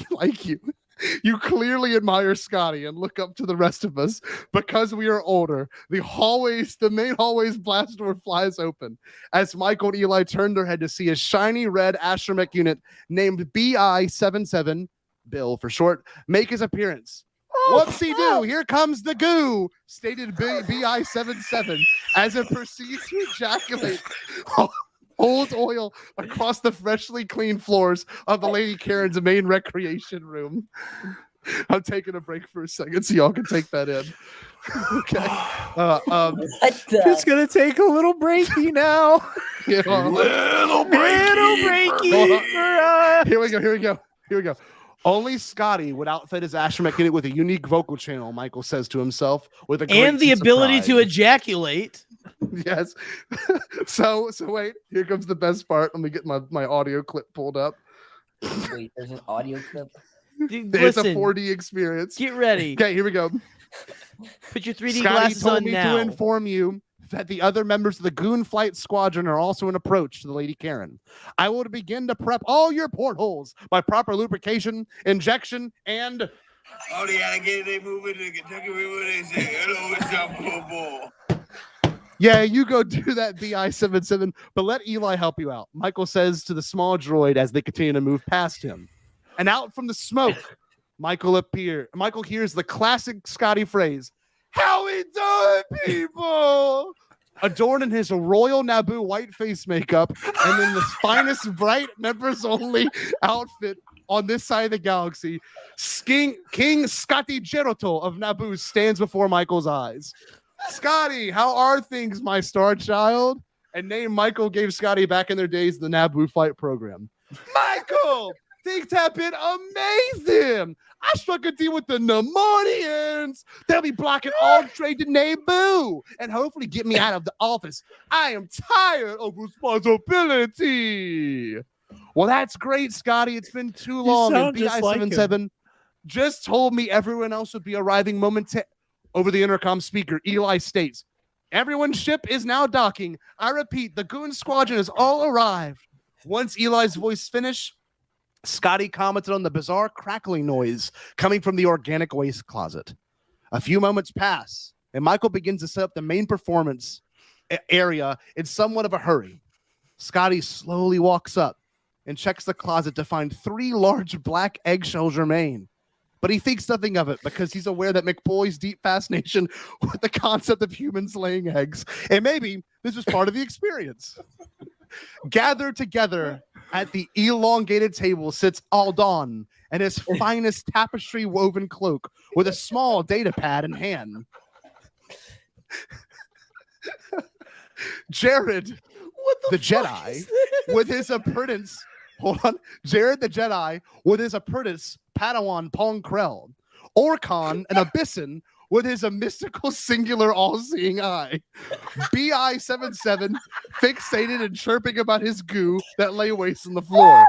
You clearly admire Scotty and look up to the rest of us because we are older. The main hallway's blast door flies open as Michael and Eli turn their head to see a shiny red astromech unit named BI-77, Bill for short, make his appearance. Whoopsie-doo, here comes the goo, stated BI-77 as it proceeds to ejaculate old oil across the freshly cleaned floors of the Lady Karen's main recreation room. I'm taking a break for a second so y'all can take that in. Okay. It's gonna take a little breaky now. Little breaky. Here we go. Only Scotty would outfit his astromech unit with a unique vocal channel, Michael says to himself, with a great And the sense of ability pride. to ejaculate. Yes. So wait, here comes the best part. Let me get my audio clip pulled up. Wait, there's an audio clip? Dude, It's listen, a 4D experience. Get ready. Okay, here we go. Put your 3D Scotty glasses told on me now. to inform you that the other members of the Goon Flight Squadron are also an approach to the Lady Karen. I will begin to prep all your portholes by proper lubrication, injection, and... Oh, they gotta get they moving to Kentucky River. They say, hello, it's your football. Yeah, you go do that BI-77, but let Eli help you out. Michael says to the small droid as they continue to move past him. And out from the smoke, Michael hears the classic Scotty phrase, "How we doing, people?" Adorned in his royal Naboo white face makeup and in the finest bright members only outfit on this side of the galaxy, King Scotty Gerotto of Naboo stands before Michael's eyes. Scotty, how are things, my star child? A name Michael gave Scotty back in their days in the Naboo flight program. Michael, Things have been amazing. I struck a deal with the Nemonians. They'll be blocking all trade to Naboo and hopefully get me out of the office. I am tired of responsibility. Well, that's great, Scotty. It's been too long. And BI77 just told me everyone else would be arriving over the intercom speaker. Eli states, everyone's ship is now docking. I repeat, the Goon Squadron has all arrived. Once Eli's voice finished, Scotty commented on the bizarre crackling noise coming from the organic waste closet. A few moments pass, and Michael begins to set up the main performance area in somewhat of a hurry. Scotty slowly walks up and checks the closet to find 3 large black eggshells remain. But he thinks nothing of it because he's aware that McBoy's deep fascination with the concept of humans laying eggs, and maybe this was part of the experience. Gathered together at the elongated table sits Aldon and his finest tapestry woven cloak with a small data pad in hand. Jared, the Jedi, with his apprentice, Jared the Jedi with his apprentice Padawan Pong Krell, Orcon and Abyssin with his mystical singular all-seeing eye, BI77 fixated and chirping about his goo that lay waste on the floor.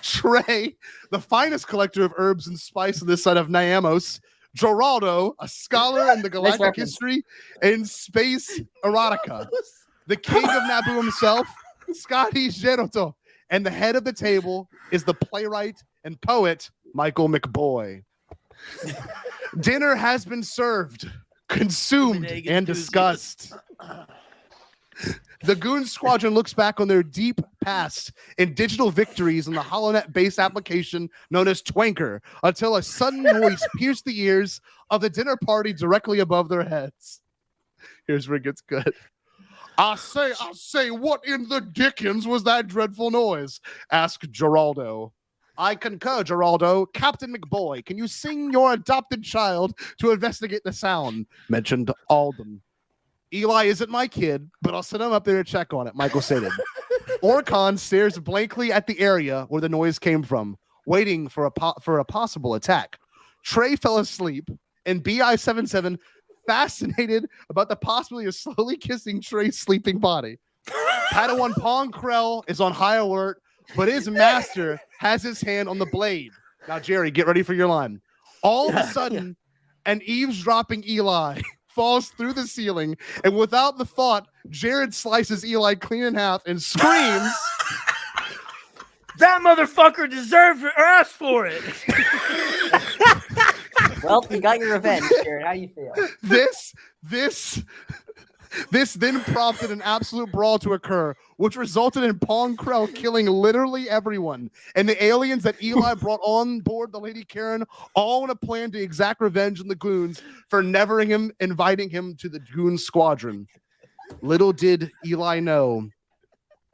Trey, the finest collector of herbs and spice on this side of Niamos, Geraldo, a scholar in the galactic history and space erotica, the king of Naboo himself, Scotty Geroto, and the head of the table is the playwright and poet Michael McBoy. Dinner has been served, consumed, and discussed. The Goon Squadron looks back on their deep past and digital victories in the HoloNet-based application known as Twanker until a sudden noise pierced the ears of the dinner party directly above their heads. Here's where it gets good. I say, what in the dickens was that dreadful noise? Asked Geraldo. I concur, Geraldo. Captain McBoy, can you sing your adopted child to investigate the sound? Mentioned Alden. Eli isn't my kid, but I'll send him up there to check on it, Michael stated. Orcon stares blankly at the area where the noise came from, waiting for a possible attack. Trey fell asleep, and BI77 fascinated about the possibility of slowly kissing Trey's sleeping body. Padawan Pong Krell is on high alert, but his master has his hand on the blade. Now, Jerry, get ready for your line. All of a sudden, an eavesdropping Eli falls through the ceiling, and without the thought, Jared slices Eli clean in half and screams, "That motherfucker deserved or asked for it." Well, you got your revenge, Jared. How you feel? This then prompted an absolute brawl to occur, which resulted in Pong Krell killing literally everyone, and the aliens that Eli brought on board the Lady Karen all in a plan to exact revenge on the Goons for never inviting him to the Goon Squadron. Little did Eli know,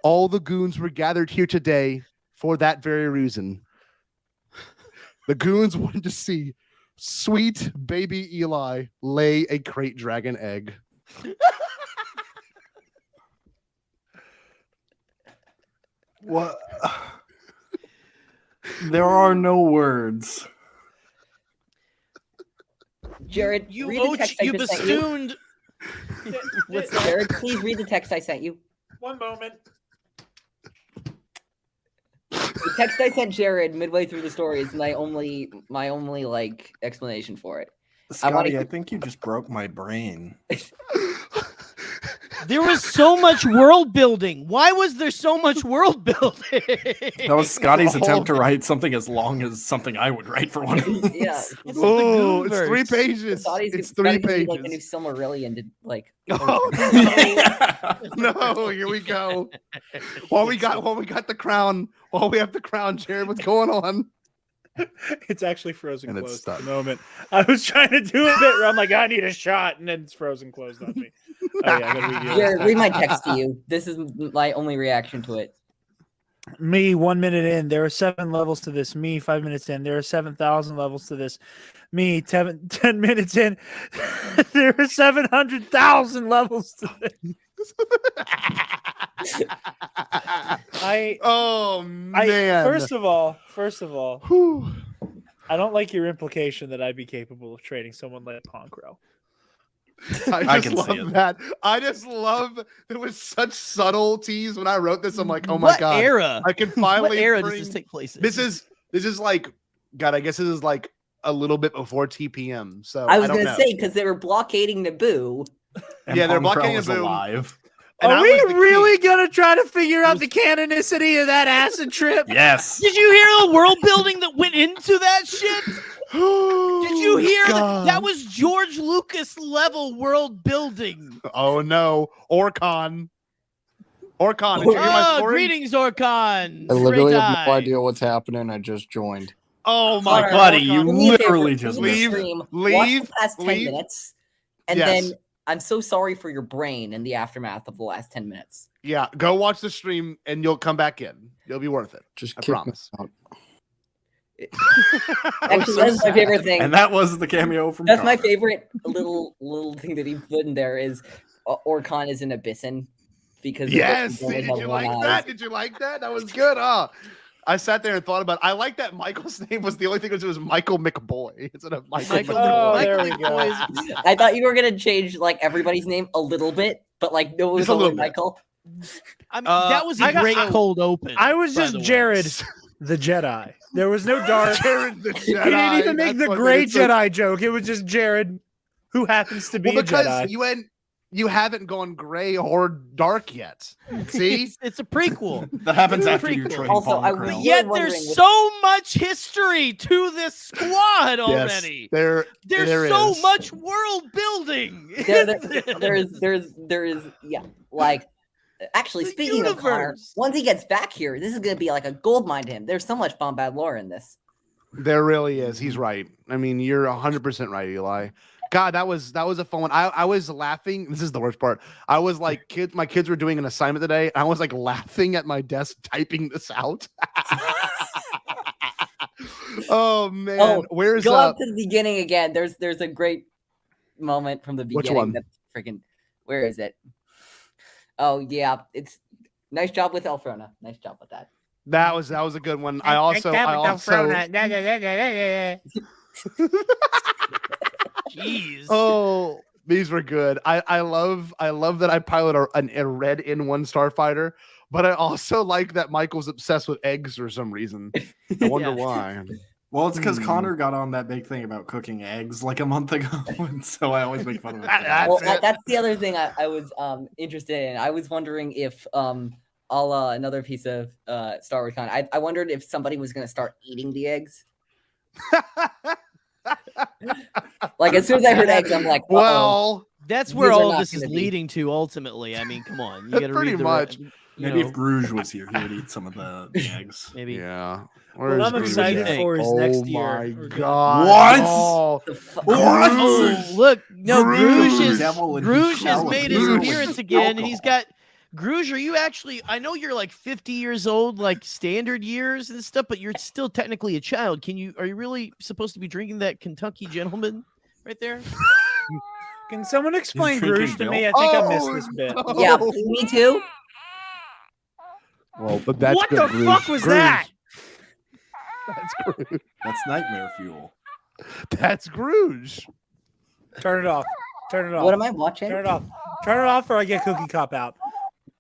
all the Goons were gathered here today for that very reason. The Goons wanted to see sweet baby Eli lay a crate dragon egg. What? There are no words. Jared, you read the text I just sent bastooned. Jared, please read the text I sent you. One moment. The text I sent Jared midway through the story is my only like explanation for it. Scotty, I think you just broke my brain. There was so much world building. Why was there so much world building? That was Scotty's attempt to write something as long as something I would write for one. Yeah. Oh, it's 3 pages. It's 3 pages. Like a new Silmarillion to like. Oh, no. No, here we go. While we got the crown, while we have the crown, Jared, what's going on? It's actually frozen closed at the moment. I was trying to do a bit where I'm like, I need a shot, and then it's frozen closed on me. Oh, yeah, I gotta read you. Jared, read my text to you. This is my only reaction to it. Me, 1 minute in, there are 7 levels to this. Me, 5 minutes in, there are 7,000 levels to this. Me, 10 minutes in, there are 700,000 levels to this. Oh man. First of all, I don't like your implication that I'd be capable of trading someone like Pancro. I just love that. I just love there was such subtleties when I wrote this. I'm like, oh my What god, era? I can finally. What era does this take place in? This is like, God, I guess this is like a little bit before TPM. So I was don't gonna know. say because they were blockading Naboo. Yeah, they're blocking was Naboo. alive. And Are I we was the really gonna try to figure out the canonicity of that acid trip? Yes. Did you hear the world building that went into that shit? Did you hear that was George Lucas level world building? Oh no, Orcon. Did you hear my story? Greetings, Orcon. I literally Great have no eye. idea what's happening. I just joined. Oh my Connor, buddy, Orcon, you do me a favor, literally just leave. Watch the past 10 minutes, and Yes. then I'm so sorry for your brain in the aftermath of the last 10 minutes. Yeah, go watch the stream and you'll come back in. You'll be worth it. Just I kick me promise. out. Actually, that's my favorite thing. And that was the cameo from That's my Connor. favorite little thing that he put in there is Orcon is an abyssin because Yes, they did have you one like eye. that? Did you like that? That was good. I sat there and thought about it. I like that Michael's name was the only thing was Michael McBoy instead of Michael Michael McBoy. Oh, there we go. I thought you were gonna change like everybody's name a little bit, but like no, it was Just a only little bit. Michael. I mean, that was a great cold open. I was by just the way. Jared the Jedi. There was no dark. Jared the He Jedi. didn't even make That's the what great made it so- Jedi joke. It was just Jared, who happens to be Well, a because Jedi. you haven't gone gray or dark yet. See, it's a prequel. That happens It's a after you prequel. train Also, Paul I McCrell. was- Yet wondering there's what- so much history to this squad already. there There's so is. much world building. There is yeah. Like actually, speaking of Connor, universe. once he gets back here, this is gonna be like a gold mine to him. There's so much Bombad lore in this. There really is. He's right. I mean, you're 100% right, Eli. God, that was a fun one. I was laughing. This is the worst part. I was like, my kids were doing an assignment today. And I was like laughing at my desk typing this out. Oh man, Oh, where's go up to the beginning again? There's a great moment from the Which beginning. one? That's freaking. Where is it? Oh yeah, it's nice job with Elfrona. Nice job with that. That was a good one. I also Jeez. Oh, these were good. I love that I pilot a red N1 starfighter, but I also like that Michael's obsessed with eggs for some reason. I wonder why. Well, it's because Connor got on that big thing about cooking eggs like a month ago, and so I always make fun of it. That's the other thing I was interested in. I was wondering if another piece of Star Wars con. I wondered if somebody was going to start eating the eggs. Like as soon as I heard eggs, I'm like, uh-oh. Well, that's where These are all of not this is gonna be- leading to ultimately. I mean, come on. You got to Pretty read the much. Maybe if Gruge was here, he would eat some of the eggs. Maybe. Yeah. What I'm excited for is next year. Oh my We're gonna- god! What? Oh, Oh, look, no, Gruge. Devil and Gruge has Shell made and his Gruge. appearance again, and he's got Gruge. Are you actually? I know you're like 50 years old, like standard years and stuff, but you're still technically a child. Are you really supposed to be drinking that Kentucky Gentleman right there? Can someone explain drinking Gruge to me? I milk? think I missed this bit. no. Yeah, me too. Well, but that's What good, the Gruge. fuck was Gruge. that? That's Gruge. That's nightmare fuel. That's Gruge. Turn it off. Turn it off. What am I watching? Turn it off. Turn it off, or I get Cookie Cop out.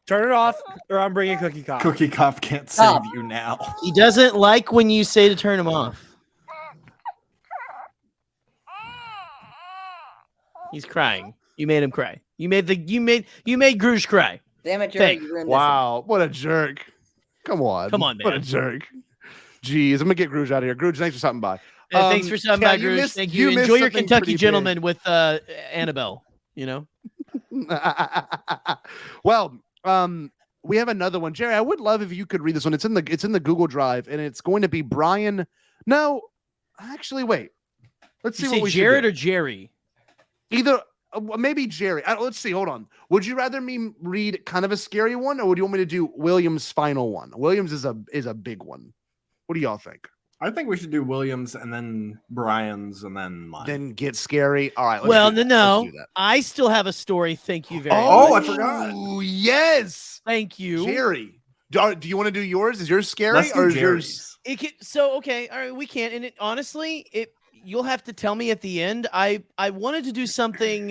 Turn it off, or I'm bringing Cookie Cop. Cookie Cop can't save Stop. you now. He doesn't like when you say to turn him off. He's crying. You made him cry. You made Gruge cry. Damn it, Jerry, Thank- you ruined Wow, what a jerk! Come on, Come on, What a man. jerk! Jeez, I'm gonna get Gruge out of here. Gruge, thanks for stopping by. Thanks for stopping by, yeah, Gruge. missed- Thank you. missed Enjoy your something Kentucky pretty Gentleman with Annabelle. You know. big. Well, we have another one, Jerry. I would love if you could read this one. It's in the Google Drive, and it's going to be Brian. No, actually, wait. Let's see You what say we Jared should or Jerry? do. Either maybe Jerry. Let's see. Hold on. Would you rather me read kind of a scary one, or would you want me to do Williams' final one? Williams is a big one. What do y'all think? I think we should do Williams and then Brian's and then mine. Then get scary. All right. Let's Well, do that. no. Let's do that. I still have a story. Thank you very Oh, I much. forgot. Oh, yes. Thank you. Jerry, do you want to do yours? Is yours scary Let's do or is Jerry's. yours? Okay, all right, we can. And honestly, you'll have to tell me at the end. I wanted to do something.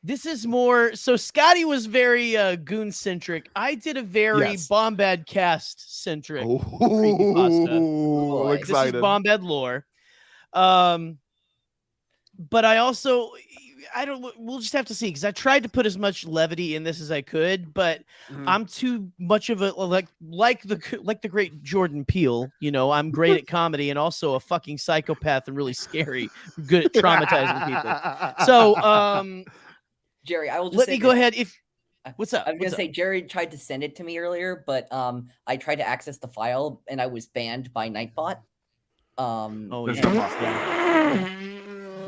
This is more. So Scotty was very goon centric. I did a very Bombadcast centric creepypasta. Ooh, excited. This is Bombad lore. But I also, we'll just have to see, because I tried to put as much levity in this as I could, but I'm too much of a like the great Jordan Peele. You know, I'm great at comedy and also a fucking psychopath and really scary, good at traumatizing people. So, Jerry, I will just let say me go this. ahead. What's up? I was gonna say Jerry tried to send it to me earlier, but I tried to access the file and I was banned by Nightbot.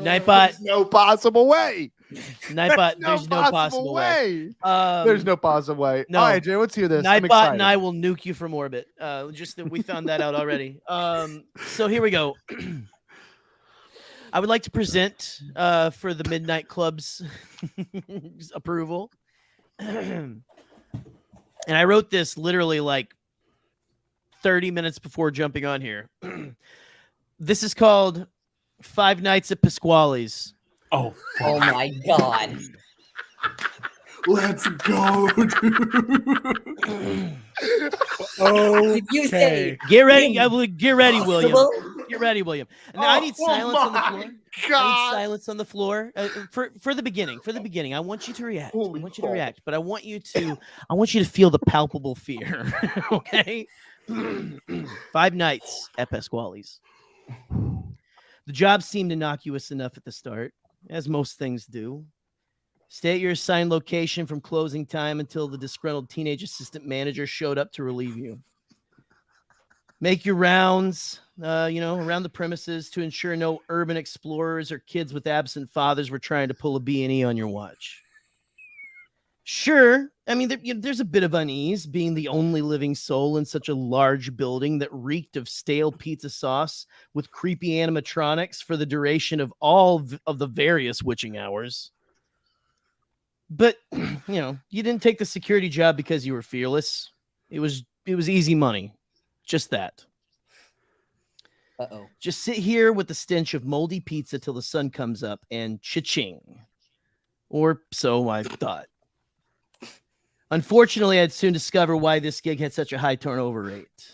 Nightbot. There's no possible way. Nightbot. There's no possible way. There's no possible way. No. All right, Jay, let's hear this. Nightbot and I will nuke you from orbit. Just that we found that out already. So here we go. I would like to present for the Midnight Club's approval. And I wrote this literally like 30 minutes before jumping on here. This is called Five Nights at Pasquale's. Oh my God. Let's go, dude. You say Get ready, William. Get ready, William. And I need silence on the floor. I need silence on the floor for the beginning. For the beginning, I want you to react. But I want you to feel the palpable fear. Okay. 5 nights at Pasquale's. The job seemed innocuous enough at the start, as most things do. Stay at your assigned location from closing time until the disgruntled teenage assistant manager showed up to relieve you. Make your rounds, around the premises to ensure no urban explorers or kids with absent fathers were trying to pull a B&E on your watch. Sure, I mean, there's a bit of unease being the only living soul in such a large building that reeked of stale pizza sauce with creepy animatronics for the duration of all of the various witching hours. But, you didn't take the security job because you were fearless. It was easy money. Just that. Uh-oh. Just sit here with the stench of moldy pizza till the sun comes up and cha-ching. Or so I thought. Unfortunately, I'd soon discover why this gig had such a high turnover rate.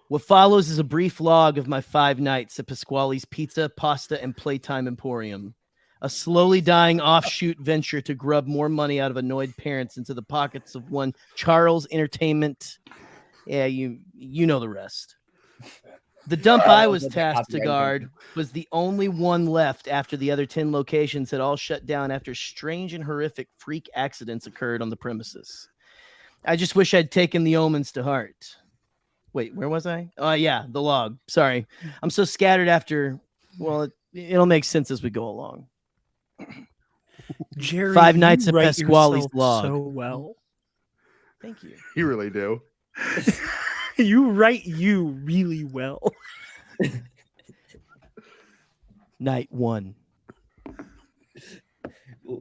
What follows is a brief log of my 5 nights at Pasquale's Pizza, Pasta, and Playtime Emporium. A slowly dying offshoot venture to grub more money out of annoyed parents into the pockets of one Charles Entertainment. Yeah, you know the rest. The dump I was tasked to guard was the only one left after the other 10 locations had all shut down after strange and horrific freak accidents occurred on the premises. I just wish I'd taken the omens to heart. Wait, where was I? Oh, yeah, the log. Sorry. I'm so scattered after, well, it'll make sense as we go along. Jerry, 5 nights at write Pasquale's yourself log. so well. Thank you. You really do. You write you really well. Night 1.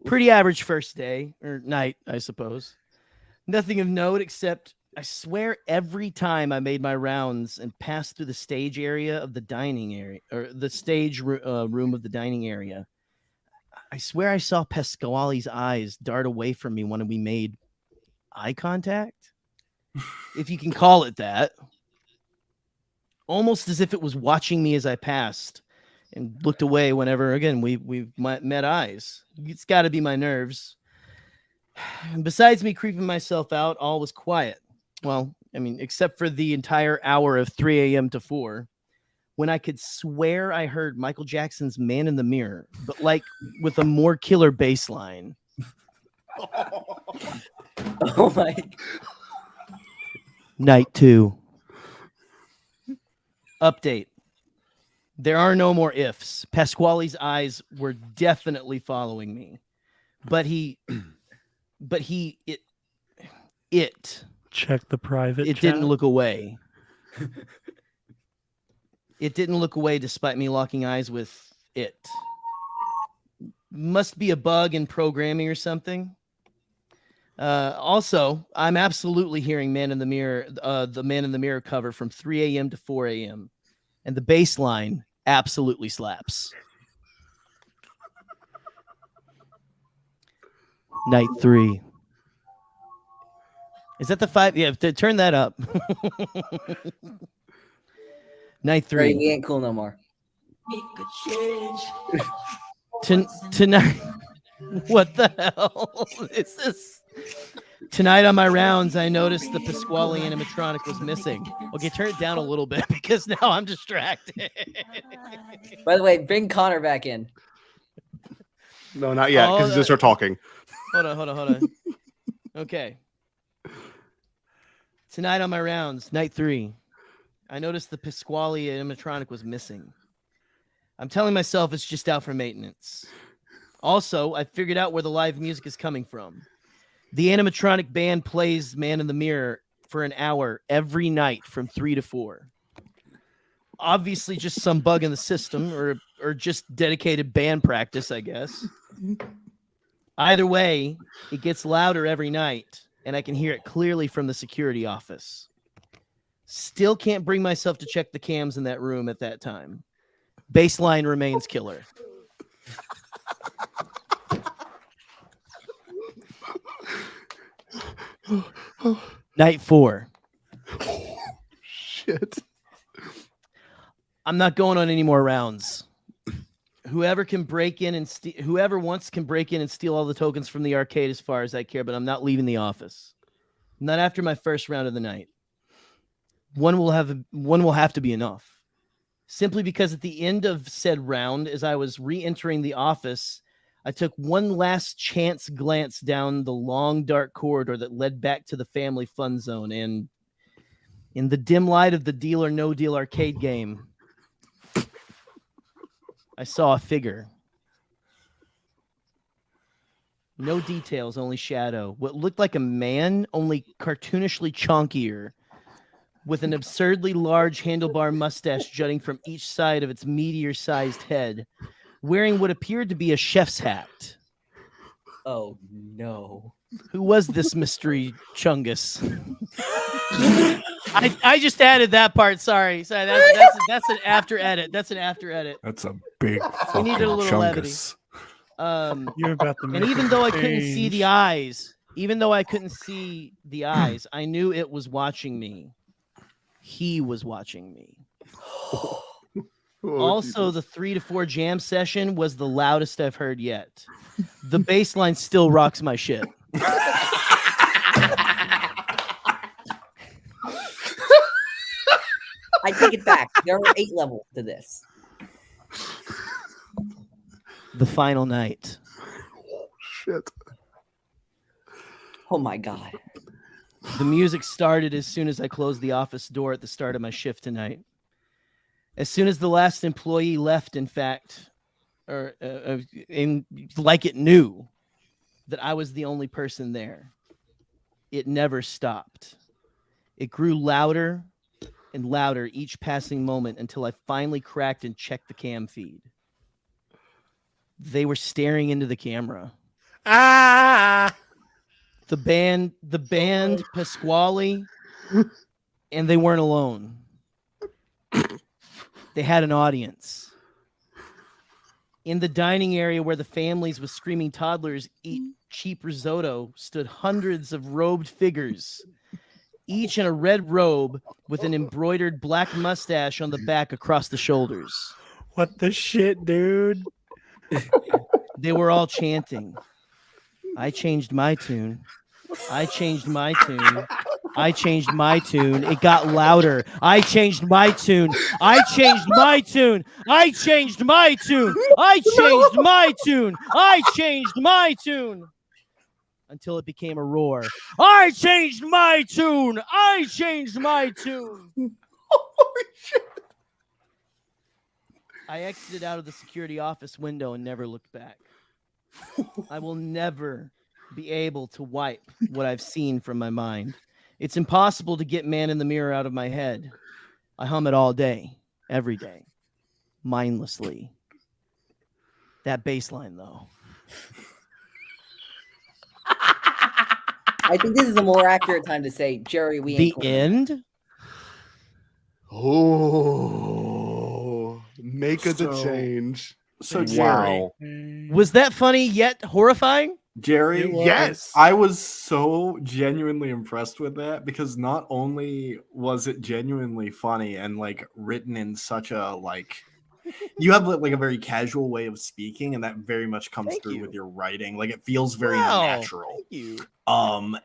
Pretty average first day, or night, I suppose. Nothing of note except I swear every time I made my rounds and passed through the stage area of the dining area, or the stage room of the dining area, I swear I saw Pasquale's eyes dart away from me when we made eye contact, if you can call it that. Almost as if it was watching me as I passed and looked away whenever, again, we met eyes. It's got to be my nerves. Besides me creeping myself out, all was quiet. Well, I mean, except for the entire hour of 3 a.m. to 4, when I could swear I heard Michael Jackson's Man in the Mirror, but like with a more killer bass line. Oh my. Night 2. Update. There are no more ifs. Pasquale's eyes were definitely following me. But it check the private chat. Didn't look away. It didn't look away despite me locking eyes with it. Must be a bug in programming or something. Also, I'm absolutely hearing Man in the Mirror, the Man in the Mirror cover from 3 a.m. to 4 a.m. And the bass line absolutely slaps. Night 3. Is that the 5? Yeah, turn that up. Night 3. Right, we ain't cool no more. Tonight. What the hell is this? Tonight on my rounds, I noticed the Pasquale animatronic was missing. Okay, turn it down a little bit because now I'm distracted. By the way, bring Connor back in. No, not yet, because he's just start talking. Hold on. Okay. Tonight on my rounds, night 3, I noticed the Pasquale animatronic was missing. I'm telling myself it's just out for maintenance. Also, I figured out where the live music is coming from. The animatronic band plays Man in the Mirror for an hour every night from 3 to 4. Obviously, just some bug in the system or just dedicated band practice, I guess. Either way, it gets louder every night, and I can hear it clearly from the security office. Still can't bring myself to check the cams in that room at that time. Baseline remains killer. Night 4. Shit. I'm not going on any more rounds. Whoever can break in and whoever wants can break in and steal all the tokens from the arcade as far as I care, but I'm not leaving the office. Not after my first round of the night. One will have to be enough. Simply because at the end of said round, as I was re-entering the office, I took one last chance glance down the long, dark corridor that led back to the family fun zone, and in the dim light of the Deal or No Deal arcade game, I saw a figure. No details, only shadow. What looked like a man, only cartoonishly chonkier, with an absurdly large handlebar mustache jutting from each side of its meteor-sized head, wearing what appeared to be a chef's hat. Oh, no. Who was this mystery chungus? I just added that part. Sorry. That's an after edit. That's a big We fucking needed a little levity. chungus. You're about to make And even a though I couldn't see change. the eyes, I knew it was watching me. He was watching me. Also, the 3 to 4 jam session was the loudest I've heard yet. The bass line still rocks my shit. I take it back. There are 8 levels to this. The final night. Shit. Oh my god. The music started as soon as I closed the office door at the start of my shift tonight. As soon as the last employee left, in fact, like it knew that I was the only person there, it never stopped. It grew louder and louder each passing moment until I finally cracked and checked the cam feed. They were staring into the camera. Ah! The band Pasquale, and they weren't alone. They had an audience. In the dining area where the families with screaming toddlers eat cheap risotto stood hundreds of robed figures, each in a red robe with an embroidered black mustache on the back across the shoulders. What the shit, dude? They were all chanting. I changed my tune. I changed my tune. I changed my tune. It got louder. I changed my tune. I changed my tune. I changed my tune. I changed my tune. I changed my tune. Until it became a roar. I changed my tune. I changed my tune. Holy shit. I exited out of the security office window and never looked back. I will never be able to wipe what I've seen from my mind. It's impossible to get Man in the Mirror out of my head. I hum it all day, every day, mindlessly. That bass line, though. I think this is a more accurate time to say, Jerry, we ain't The cool. end? Oh, make a So- change. So wow. Was that funny yet horrifying? Jerry, Yes. I was so genuinely impressed with that because not only was it genuinely funny and like written in such a like you have like a very casual way of speaking, and that very much comes through with your writing. Like it feels very natural. Thank you.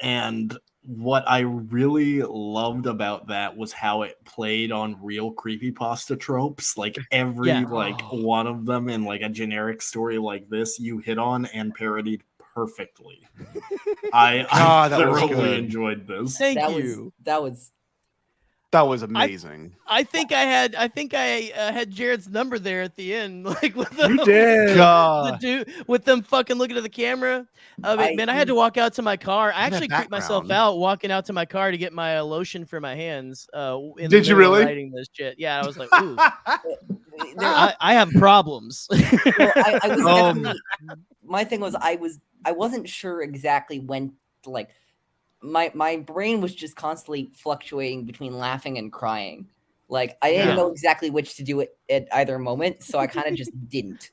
And what I really loved about that was how it played on real creepypasta tropes. Like every like one of them in like a generic story like this, you hit on and parodied perfectly. I that was thoroughly good. enjoyed this. Thank That you. That was amazing. I think I had Jared's number there at the end, like with You did. the dude with them fucking looking at the camera. Man, I had to walk out to my car. I actually creeped myself out walking out to my car to get my lotion for my hands. Did you really? Writing this shit? Yeah, I was like, ooh, I have problems. I was definitely, my thing was I wasn't sure exactly when like. My brain was just constantly fluctuating between laughing and crying. Like I didn't know exactly which to do it at either moment, so I kind of just didn't.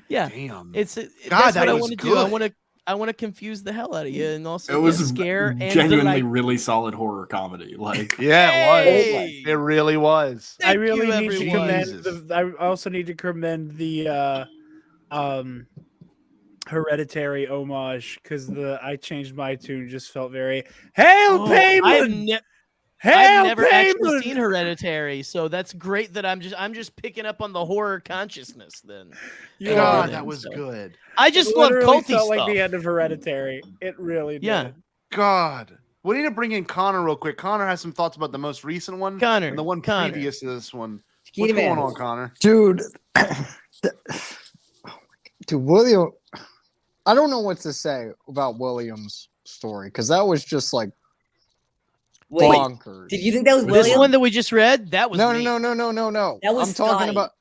Yeah, damn. That's God, what that I was want to do. good. I want to confuse the hell out of you, and also It was scare and genuinely delight. really solid horror comedy. Like Yeah, it was. Hey! It really was. I really you, need to everyone. commend I also need to commend the Hereditary homage because I changed my tune, just felt very Hail Payman! I've never actually seen Hereditary, so that's great that I'm just picking up on the horror consciousness then. God, that was good. I just It love literally culty felt stuff. like the end of Hereditary. It really did. Yeah. God. We need to bring in Connor real quick. Connor has some thoughts about the most recent one. Connor, and the one Connor. previous to this one. Skeet What's man. going on, Connor? Dude, William, I don't know what to say about William's story because that was just like bonkers. Did you think that was This William? one that we just read? That was No. me. That was I'm talking Scotty. about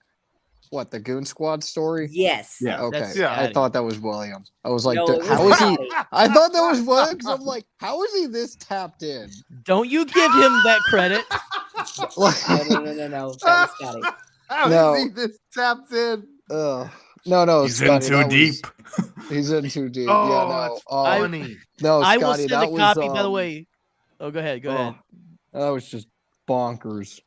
what, the Goon Squad story? Yes. Yeah. Okay. That's I Scotty. thought that was William. I was like, No, dude, it was how is he? Scotty. I thought that was William because I'm like, how is he this tapped in? Don't you give him that credit. No. That was Scotty. How No. is he this tapped in? No, He's in Scotty, too that was- deep. He's in too deep. Oh, Yeah, no. that's Oh, funny. no, I will Scotty, send that a was copy, by the way. Oh, go ahead. Go ahead. that was just bonkers.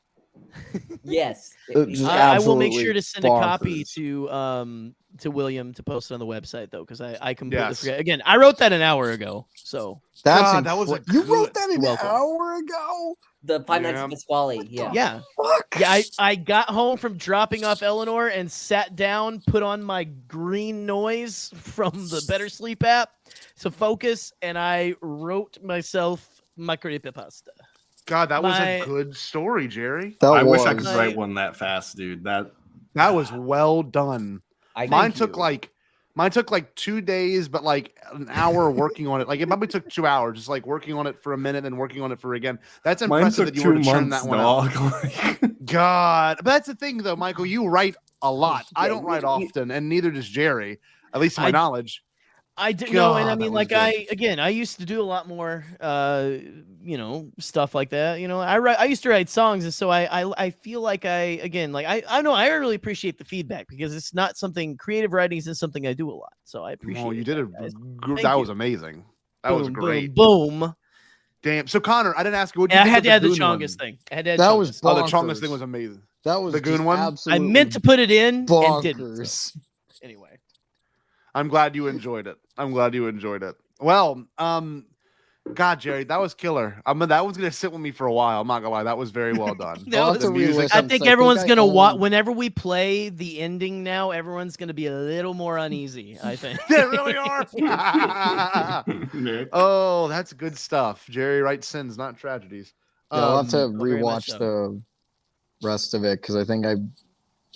Yes. Just I will make absolutely sure to send a copy bonkers. to William to post it on the website though, because I completely Yes. forget. Again, I wrote that an hour ago, so That's God, that was a you good- wrote that an welcome. hour ago. The Five Nights Yeah. at Pasquale. Yeah. yeah. Fuck. Yeah, I got home from dropping off Eleanor and sat down, put on my green noise from the Better Sleep app to focus, and I wrote myself my creepypasta. God, that was My- a good story, Jerry. I wish I could was. write one that fast, dude. That was well done. Mine Thank took you. like 2 days, but like an hour working on it. Like it probably took 2 hours, just like working on it for a minute and working on it for again. That's mine impressive took that you were 2 to churn months, that one out. dog. God, but that's the thing though, Michael. You write a lot. I Yeah, don't write you- often, and neither does Jerry, at least to my I- knowledge. I didn't know, and I God, that mean, was like good. I used to do a lot more, stuff like that. I used to write songs, and so I feel like I know I really appreciate the feedback because it's not something creative writing isn't something I do a lot. So I appreciate. Oh, you did it. guys. That Thank was you. amazing. That was Boom, great. Boom, boom. Damn. So Connor, I didn't ask you what you Yeah, I think had of to add the Goon one. Chongus thing. I had to add That Chongus. was Oh, the bonkers. Chongus thing was amazing. That was The Goon just one? Absolutely I meant to put it in and didn't. bonkers. So. Anyway, I'm glad you enjoyed it. I'm glad you enjoyed it. Well, God, Jerry, that was killer. That one's gonna sit with me for a while. I'm not gonna lie. That was very well done. No, I'll have to re-listen. I So think I everyone's think I gonna watch only- whenever we play the ending. Now everyone's gonna be a little more uneasy. I think They really are. Oh, that's good stuff. Jerry writes sins, not tragedies. Yeah, I'll have to very much rewatch so. the rest of it because I think I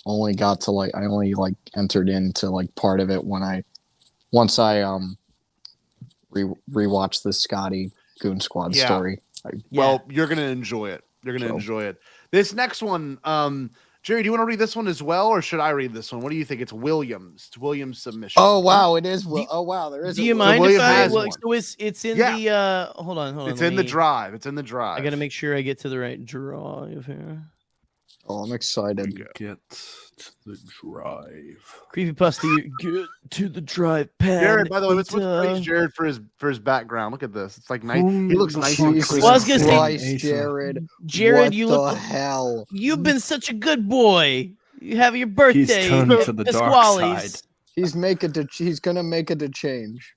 only got to I only entered into part of it once I rewatched the Scotty Goon Squad Yeah. story. Well, you're gonna enjoy it. You're gonna enjoy it. This next one, Jerry, do you want to read this one as well, or should I read this one? What do you think? It's Williams. It's Williams' submission. Oh wow, it is. Oh wow, there is. Do you mind if I? Well, so it's in the. Hold on. It's in the drive. It's in the drive. I got to make sure I get to the right drive here. Oh, I'm excited. Get to the drive. Creepypasta, get to the drive pad. Jared, by the way, let's praise Jared for his background. Look at this. It's like nice. He looks nice. Well, I was gonna say, Jared. Jared, what you the look. hell? You've been such a good boy. You have your birthday. He's turned to the dark side. He's gonna make it a change.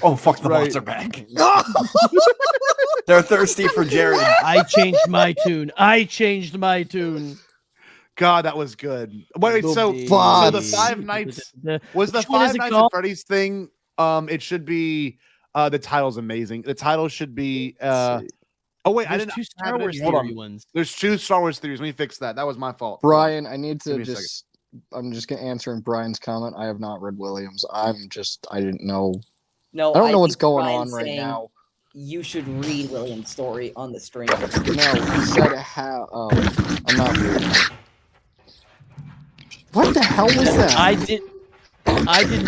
Oh fuck! The bots are back. They're thirsty for Jared. I changed my tune. God, that was good. Wait, so the Five Nights was the Five Nights at Freddy's thing. It should be the title's amazing. The title should be oh wait, I didn't. Two Star Wars theory ones. There's 2 Star Wars theories. Let me fix that. That was my fault. Brian, I need to just. I'm just gonna answer in Brian's comment. I have not read Williams. I didn't know. No, I don't know what's going Brian's on right saying now. You should read William's story on the stream. No, he said how. Oh, I'm not reading. What the hell was that? I did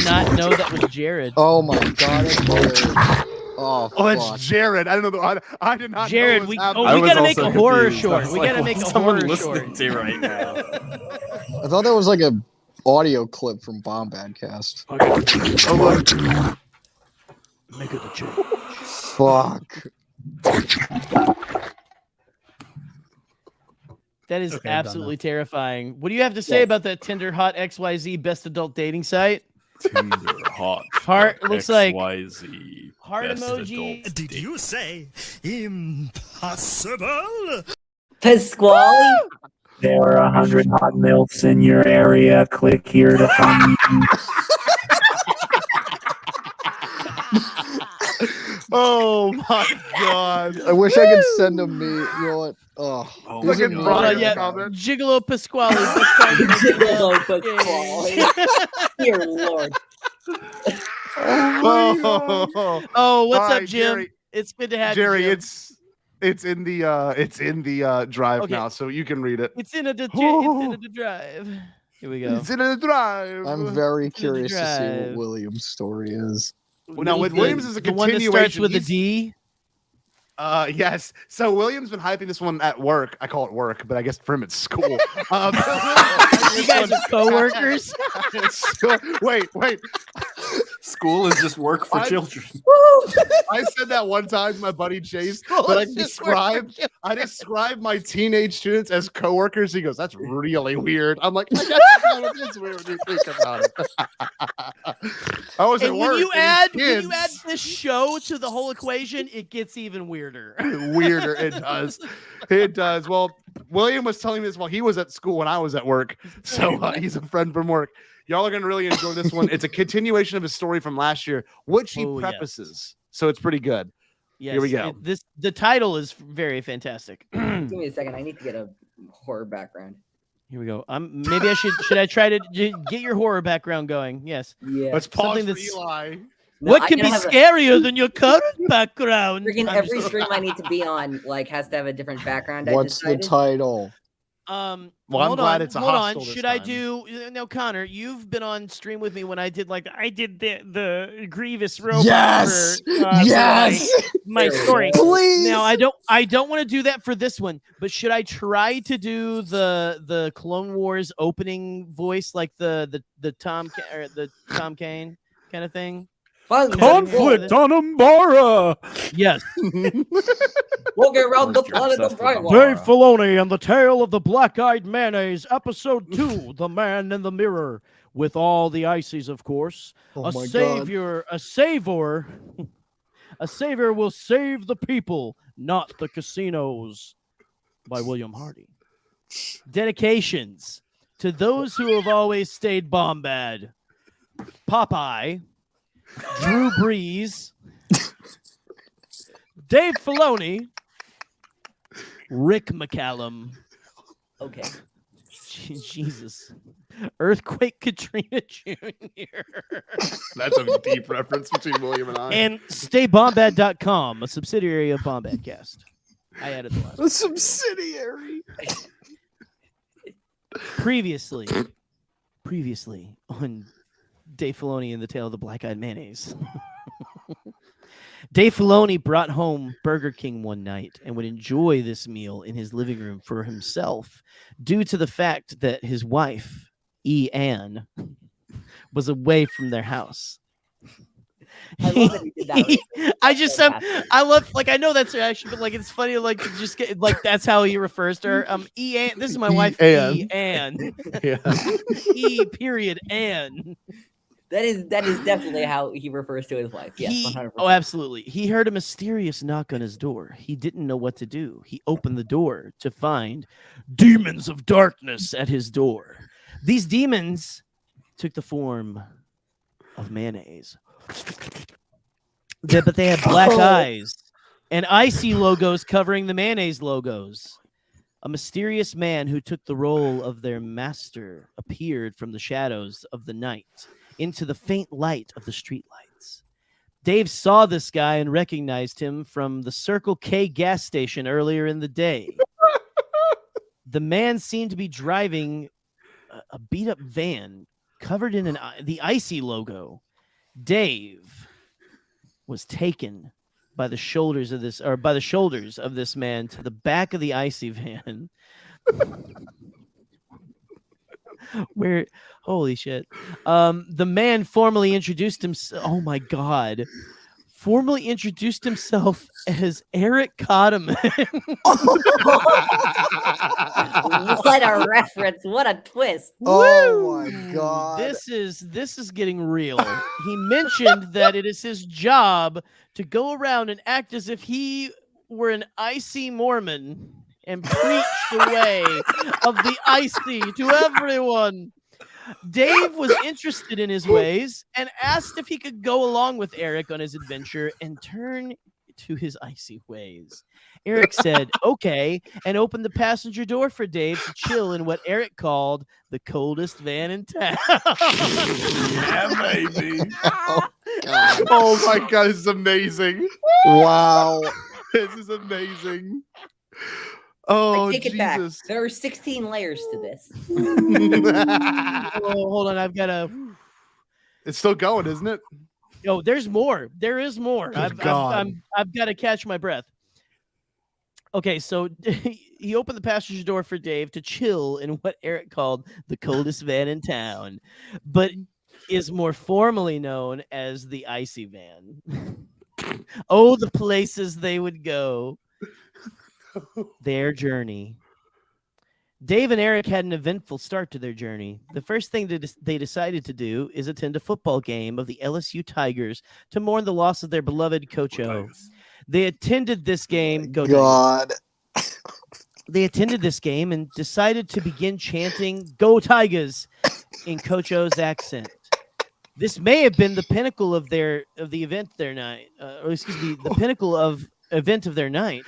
not know that was Jared. Oh my god, it's Jared. Oh, it's Jared. I don't know. I did not. Jared, know we happening. gotta make a horror short. We like, gotta make a someone horror listening short. to right now. I thought that was like a audio clip from Bombadcast. Oh look. Make it a change. Fuck. That is Okay, absolutely terrifying. What do you have to say about that Tinder Hot XYZ best adult dating site? Tinder Hot. Heart looks like XYZ. heart best emoji. adult Did you say impossible? Pasquale? There are 100 hot milfs in your area. Click here to find them. Oh my god! I wish I could send him me. You know what? Oh, look at Brian. Gigolo Pasquale. Gigolo Pasquale. Dear Lord. Oh, what's All up, right, Jim? Jerry. It's good to have Jerry, you. Jim. it's in the drive Okay. now, so you can read it. It's in the drive. Here we go. It's in the drive. I'm very curious to see drive. what Williams' story is. Now, with Williams is a the one continuation. that starts with a D. Yes. So Williams been hyping this one at work. I call it work, but I guess for him it's school. You guys are co-workers? Wait. School is just work for children. I said that one time to my buddy Chase, but I described my teenage students as coworkers. He goes, "That's really weird." I'm like, I guess it's weird when you think about it. I was at work. When you add this show to the whole equation, it gets even weirder. Weirder, it does. It does. Well, William was telling me this while he was at school when I was at work. So he's a friend from work. Y'all are going to really enjoy this one. It's a continuation of his story from last year, which he prefaces. So it's pretty good. Yes, here we go. The title is very fantastic. Give me a second. I need to get a horror background. Here we go. Maybe I should I try to get your horror background going? Yes. Yeah. Let's pause Something for that's- Eli. No, what I can gotta be have scarier than your current background? Freaking every stream I need to be on has to have a different background. What's the title? Well, I'm glad it's a hold hostel on. this Should I time. do now, Connor? You've been on stream with me when I did the Grievous robot. Yes! For, Yes! my story. Please! Now I don't want to do that for this one, but should I try to do the Clone Wars opening voice like the Tom Kane kind of thing? Conflict on Umbara. Yes. Walking around the planet of Dave Filoni and the Tale of the Black-Eyed Mayonnaise, Episode 2, The Man in the Mirror, with all the ices, of course. Oh a my savior will save the people, not the casinos, by William Hardy. Dedications to those who have always stayed Bombad. Popeye, Drew Brees, Dave Filoni, Rick McCallum. Okay. Jesus. Earthquake Katrina Jr. That's a deep reference between William and I. And StayBombad.com, a subsidiary of Bombadcast. I added the last A subsidiary. Previously on Dave Filoni and the Tale of the Black-Eyed Mayonnaise. Dave Filoni brought home Burger King one night and would enjoy this meal in his living room for himself due to the fact that his wife, E. Ann, was away from their house. I love that he did that. I love, like, I know that's her actually, but like, it's funny, like, to just get, like, that's how he refers to her. E. Ann, this is my wife, E. Ann. Yeah. E. Period. Ann. That is definitely how he refers to his wife. Yes, 100%. Oh, absolutely. He heard a mysterious knock on his door. He didn't know what to do. He opened the door to find demons of darkness at his door. These demons took the form of mayonnaise. But they had black eyes and icy logos covering the mayonnaise logos. A mysterious man who took the role of their master appeared from the shadows of the night into the faint light of the streetlights. Dave saw this guy and recognized him from the Circle K gas station earlier in the day. The man seemed to be driving a beat-up van covered in the icy logo. Dave was taken by the shoulders of this man to the back of the icy van. Where, holy shit. The man formally introduced himself. Oh my God. Formally introduced himself as Eric Cotterman. What a reference. What a twist. Oh my God. This is getting real. He mentioned that it is his job to go around and act as if he were an icy Mormon and preach the way of the icy to everyone. Dave was interested in his ways and asked if he could go along with Eric on his adventure and turn to his icy ways. Eric said, okay, and opened the passenger door for Dave to chill in what Eric called the coldest van in town. Yeah, baby. Oh, God. Oh my God, this is amazing. Wow. This is amazing. Oh, I take it back. Jesus. There are 16 layers to this. Oh, hold on, I've got to. It's still going, isn't it? Oh, there's more. There is more. I've got to catch my breath. Okay, so he opened the passenger door for Dave to chill in what Eric called the coldest van in town, but is more formally known as the icy van. Oh, the places they would go. Their journey. Dave and Eric had an eventful start to their journey. The first thing that they decided to do is attend a football game of the LSU Tigers to mourn the loss of their beloved Coach O. They attended this game. They attended this game and decided to begin chanting "Go Tigers" in Coach O's accent. This may have been the pinnacle of the event their night, the pinnacle of event of their night,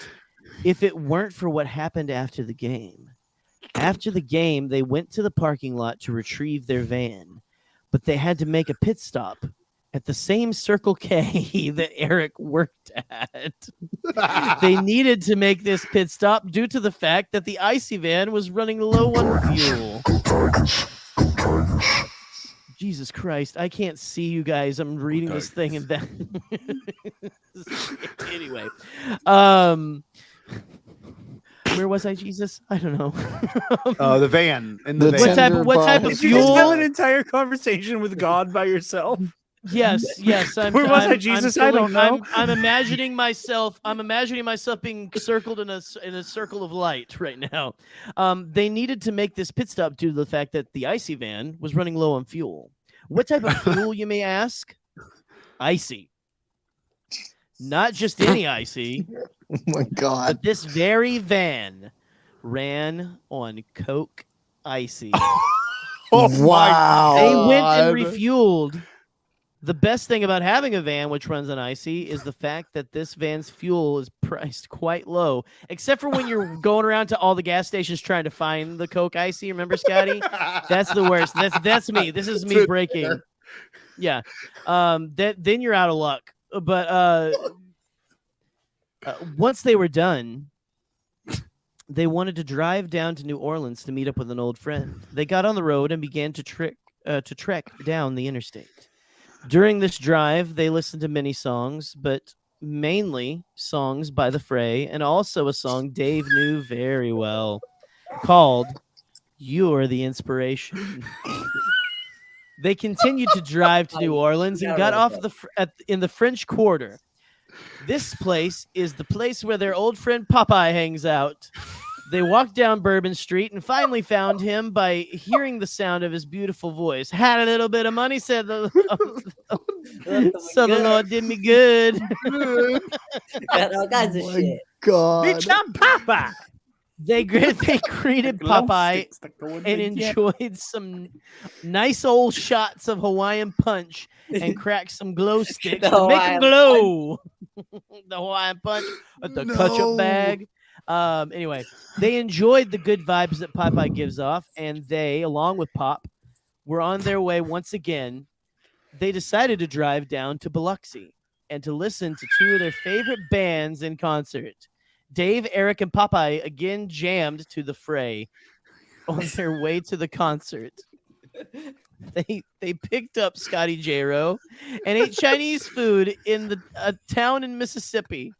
if it weren't for what happened after the game. After the game, they went to the parking lot to retrieve their van, but they had to make a pit stop at the same Circle K that Eric worked at. They needed to make this pit stop due to the fact that the icy van was running low on fuel. Jesus Christ, I can't see you guys. I'm reading this thing and then anyway. Where was I, Jesus? I don't know. The van. In the van. What type of Did you just have fuel? an entire conversation with God by yourself? Yes. Where was I, Jesus? I don't know. I'm imagining myself being circled in a circle of light right now. They needed to make this pit stop due to the fact that the icy van was running low on fuel. What type of fuel, you may ask? Icy. Not just any icy. Oh my God. But this very van ran on Coke Icy. Wow. They went and refueled. The best thing about having a van which runs on Icy is the fact that this van's fuel is priced quite low, except for when you're going around to all the gas stations trying to find the Coke Icy. Remember, Scotty? That's the worst. That's me. This is me breaking. Yeah. Then you're out of luck. But once they were done, They wanted to drive down to New Orleans to meet up with an old friend. They got on the road and began to trek down the interstate. During this drive, they listened to many songs, but mainly songs by The Fray, and also a song Dave knew very well called "You're the Inspiration." They continued to drive to New Orleans and got off in the French Quarter. This place is the place where their old friend Popeye hangs out. They walked down Bourbon Street and finally found him by hearing the sound of his beautiful voice. Had a little bit of money, said the so the Lord did me good. Got all kinds of shit. God. Bitch, I'm Popeye. They greeted Popeye and enjoyed some nice old shots of Hawaiian punch and cracked some glow sticks to make them glow. The Hawaiian punch with the ketchup bag. Anyway, they enjoyed the good vibes that Popeye gives off, and they, along with Pop, were on their way once again. They decided to drive down to Biloxi and to listen to two of their favorite bands in concert. Dave, Eric, and Popeye again jammed to The Fray on their way to the concert. They picked up Scotty J-Ro and ate Chinese food in a town in Mississippi.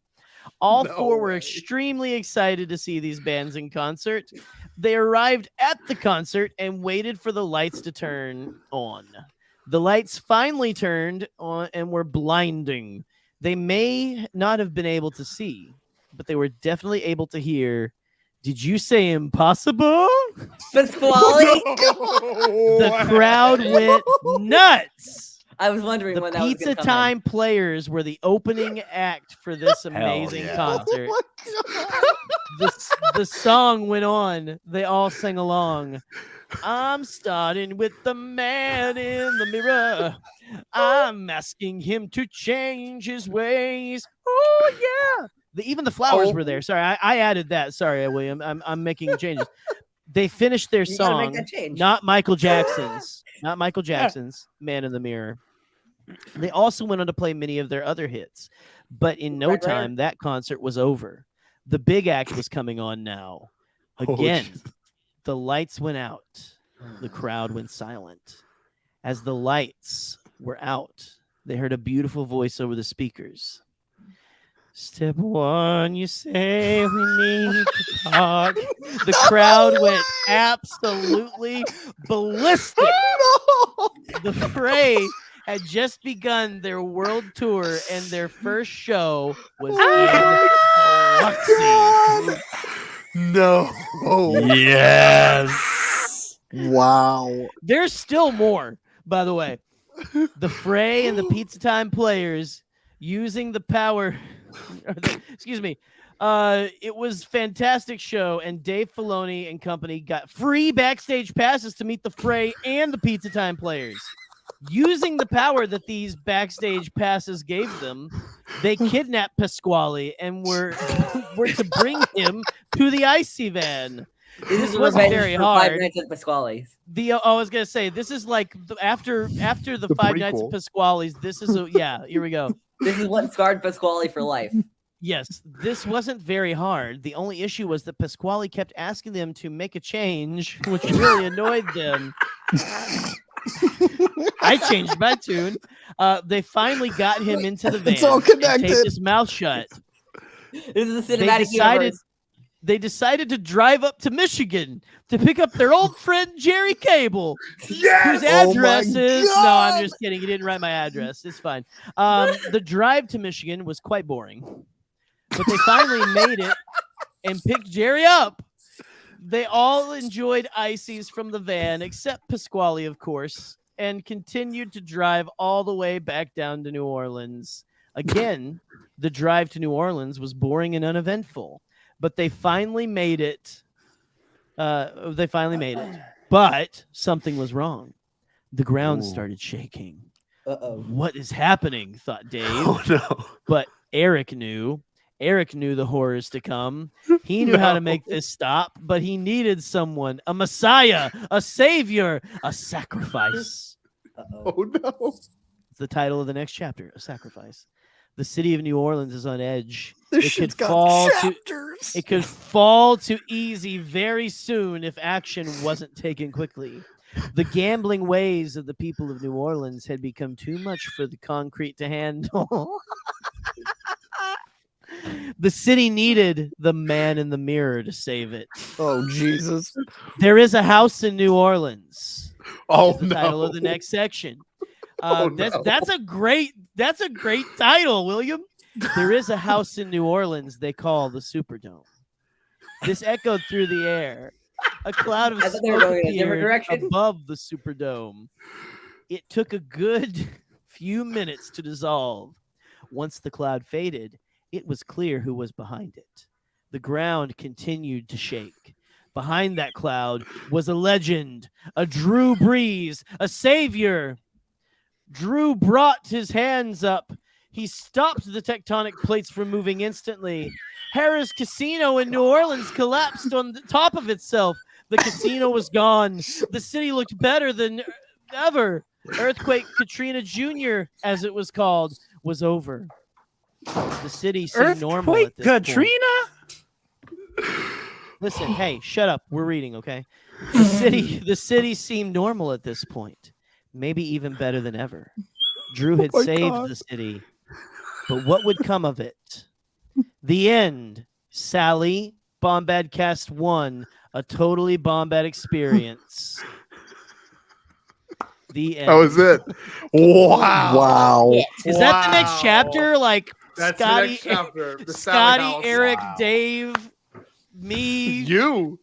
All four were extremely excited to see these bands in concert. They arrived at the concert and waited for the lights to turn on. The lights finally turned on and were blinding. They may not have been able to see, but they were definitely able to hear. Did you say impossible? Pasquale? The crowd went nuts. I was wondering when that was Pizza Time Players were the opening act for this amazing concert. The song went on. They all sang along. I'm starting with the man in the mirror. I'm asking him to change his ways. Oh, yeah. Even the Flowers were there. Sorry, I added that. Sorry, William. I'm making changes. They finished their song. Not Michael Jackson's. Not Michael Jackson's Man in the Mirror. They also went on to play many of their other hits. But in no time, that concert was over. The big act was coming on now. Again, the lights went out. The crowd went silent. As the lights were out, they heard a beautiful voice over the speakers. Step one, you say we need to talk. The crowd went absolutely ballistic. The Fray had just begun their world tour, and their first show was in Biloxi. No. Yes. Wow. There's still more, by the way. The Fray and the Pizza Time Players using the power. Excuse me. It was a fantastic show, and Dave Filoni and company got free backstage passes to meet the Fray and the Pizza Time Players. Using the power that these backstage passes gave them, they kidnapped Pasquale and were to bring him to the icy van. This wasn't very hard. 5 Nights at Pasquale's. I was gonna say this is like after the 5 Nights at Pasquale's. This is here we go. This is what scarred Pasquale for life. Yes, this wasn't very hard. The only issue was that Pasquale kept asking them to make a change, which really annoyed them. I changed my tune. They finally got him into the van. It's all connected. Taped his mouth shut. This is the cinematic universe. They decided to drive up to Michigan to pick up their old friend Gerry Cable, whose address is. No, I'm just kidding. He didn't write my address. It's fine. The drive to Michigan was quite boring, but they finally made it and picked Gerry up. They all enjoyed ices from the van, except Pasquale, of course, and continued to drive all the way back down to New Orleans. Again, the drive to New Orleans was boring and uneventful. But they finally made it. But something was wrong. The ground started shaking. What is happening? Thought Dave. Oh, no. But Eric knew. Eric knew the horrors to come. He knew how to make this stop, but he needed someone, a messiah, a savior, a sacrifice. Oh, no. It's the title of the next chapter, A Sacrifice. The city of New Orleans is on edge. This It shit's could got fall chapters. It could fall to easy very soon if action wasn't taken quickly. The gambling ways of the people of New Orleans had become too much for the concrete to handle. The city needed the man in the mirror to save it. Oh, Jesus. There is a house in New Orleans. Oh, is the title of the next section. That's a great title, William. There is a house in New Orleans they call the Superdome. This echoed through the air. A cloud of I thought they were smoke going in a different appeared direction. above the Superdome. It took a good few minutes to dissolve. Once the cloud faded, it was clear who was behind it. The ground continued to shake. Behind that cloud was a legend, a Drew Brees, a savior. Drew brought his hands up. He stopped the tectonic plates from moving instantly. Harrah's Casino in New Orleans collapsed on the top of itself. The casino was gone. The city looked better than ever. Earthquake Katrina Jr., as it was called, was over. The city seemed normal at this Katrina? point. Listen, hey, shut up. We're reading, okay? The city seemed normal at this point. Maybe even better than ever. Drew had saved the city. But what would come of it? The end. Sally, Bombadcast 1, a totally Bombad experience. The end. That was it. Wow. Wow. Is that the next chapter? Like That's Scotty, the next chapter. The Scotty, Sally House. Eric, Wow. Dave, me, you,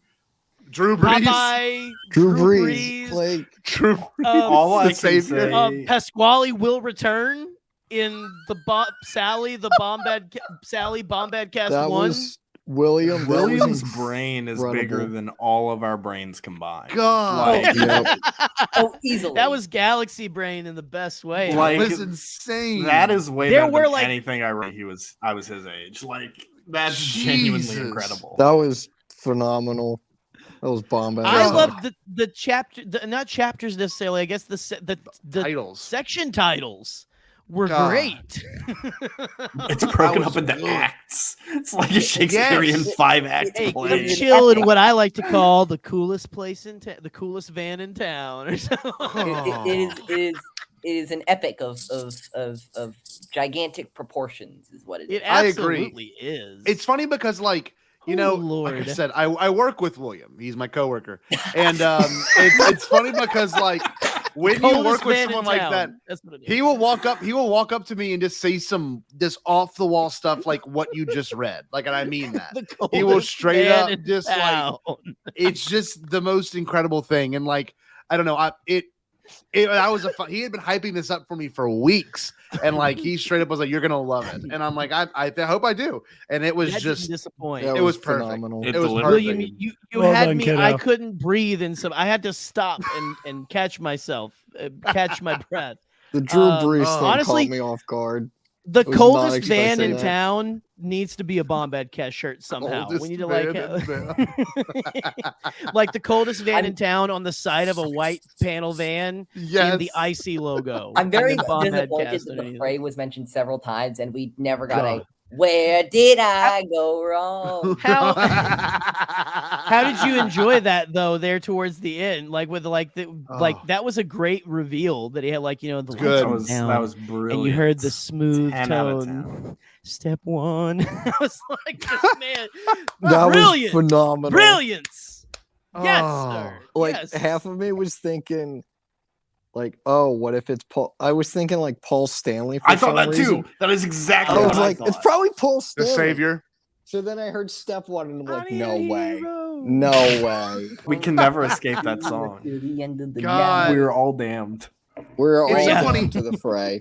Drew Brees, Popeye, Drew Brees, like Drew. All I the can savior. say- Pasquale will return in the Sally Bombadcast that 1. was William. that was William's brain is bigger incredible. than all of our brains combined. God. Like, Yep. Oh, easily. That was Galaxy Brain in the best way. Like, That was insane. that is way There better were, than like- anything I read. I was his age. Like, that's genuinely Jesus. incredible. That was phenomenal. That was Bombad. I love the chapter, not chapters necessarily. I guess the titles, section titles were God. great. It's broken That up was into good. acts. It's like a Shakespearean Yes. 5-act Hey, come play. chill in what I like to call the coolest place in the coolest van in town, or something. It is an epic of gigantic proportions, is what it is. It I agree. absolutely is. It's funny because, like, you know, like I said, I work with William. He's my coworker, and it's funny because, like, when you Coldest work with van in someone like town. that, That's what it is. he will walk up to me and just say some off the wall stuff like what you just read. Like, and I mean that. He will coldest straight van up in just town. like, it's just the most incredible thing. And, like, I don't know, he had been hyping this up for me for weeks, and, like, he straight up was like, "You're gonna love it," and I'm like, I hope I do. And it was That just didn't disappoint. That it was phenomenal. perfect. It was delivered. perfect. William, you Well had done, me. kiddo. I couldn't breathe in some. I had to stop and catch myself, catch my breath. The Drew Brees thing honestly, caught me off guard. The Was not coldest van expecting in that. town needs to be a Bombadcast shirt somehow. Coldest We need to van like the coldest van in town on the side of a white panel van Yes. in the IC logo. I'm very and then disappointed Bombadcast that the underneath. Fray was mentioned several times, and we never got God. a "Where did I go wrong?" How did you enjoy that though? There towards the end, like with like that was a great reveal that he had, like, you know, the lights good. went down, That was brilliant. and you heard the smooth 10 out of tone. Step one. I was like, this man, That was brilliant, phenomenal. brilliance. Yes, Oh. sir. Like Yes. half of me was thinking, like, oh, what if it's Paul? I was thinking like Paul Stanley. For I thought some that reason. too. That is exactly I what was I like, thought. it's probably Paul The Stanley. savior. So then I heard step one, and I'm like, I need no a way, hero. no way. We can never escape that song. To the end of the God. We're all damned. We're all It's so down funny. to the fray.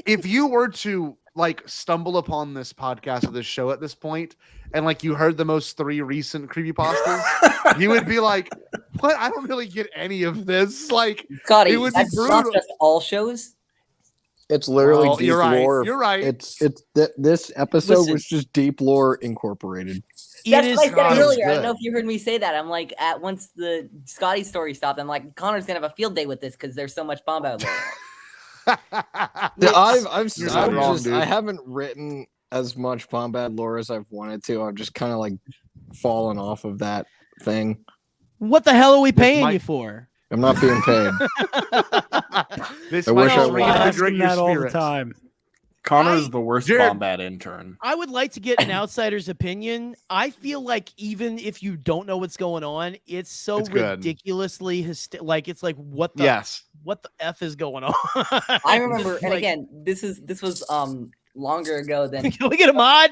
If you were to, like, stumble upon this podcast or this show at this point, and, like, you heard the most 3 recent creepypastas, you would be like, "What? I don't really get any of this." Like, Scotty, it would be that's not brutal. just all shows. It's literally Well, deep you're right. lore. You're right. This episode Listen. was just deep lore incorporated. That's It what I is said God, it was earlier. I don't good. know if you heard me say that. I'm like, at once the Scotty story stopped, I'm like, Connor's gonna have a field day with this because there's so much Bombad lore. I haven't written as much Bombad lore as I've wanted to. I've just kind of like fallen off of that thing. What the hell are we paying you for? I'm not being paid. This I wish I might was. drink your that all the spirits. time. Connor's the worst Jared- Bombad intern. I would like to get an outsider's opinion. I feel like even if you don't know what's going on, it's so It's good. ridiculously like it's like what the F is going on? I remember, and Like, again, this was longer ago than. Can we get a mod?